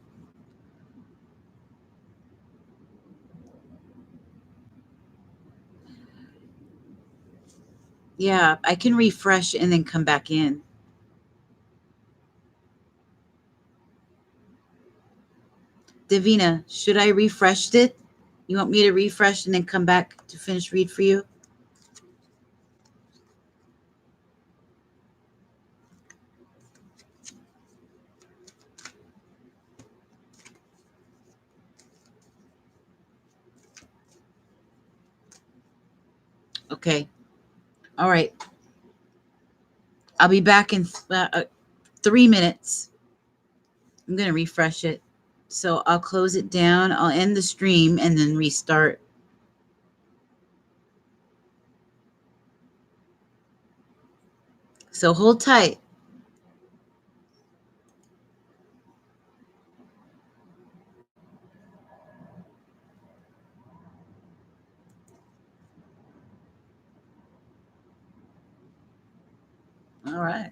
Yeah, I can refresh and then come back in. Davina, should I refresh it? You want me to refresh and then come back to finish read for you? Okay. All right. I'll be back in 3 minutes. I'm going to refresh it. So I'll close it down. I'll end the stream and then restart. So hold tight. All right.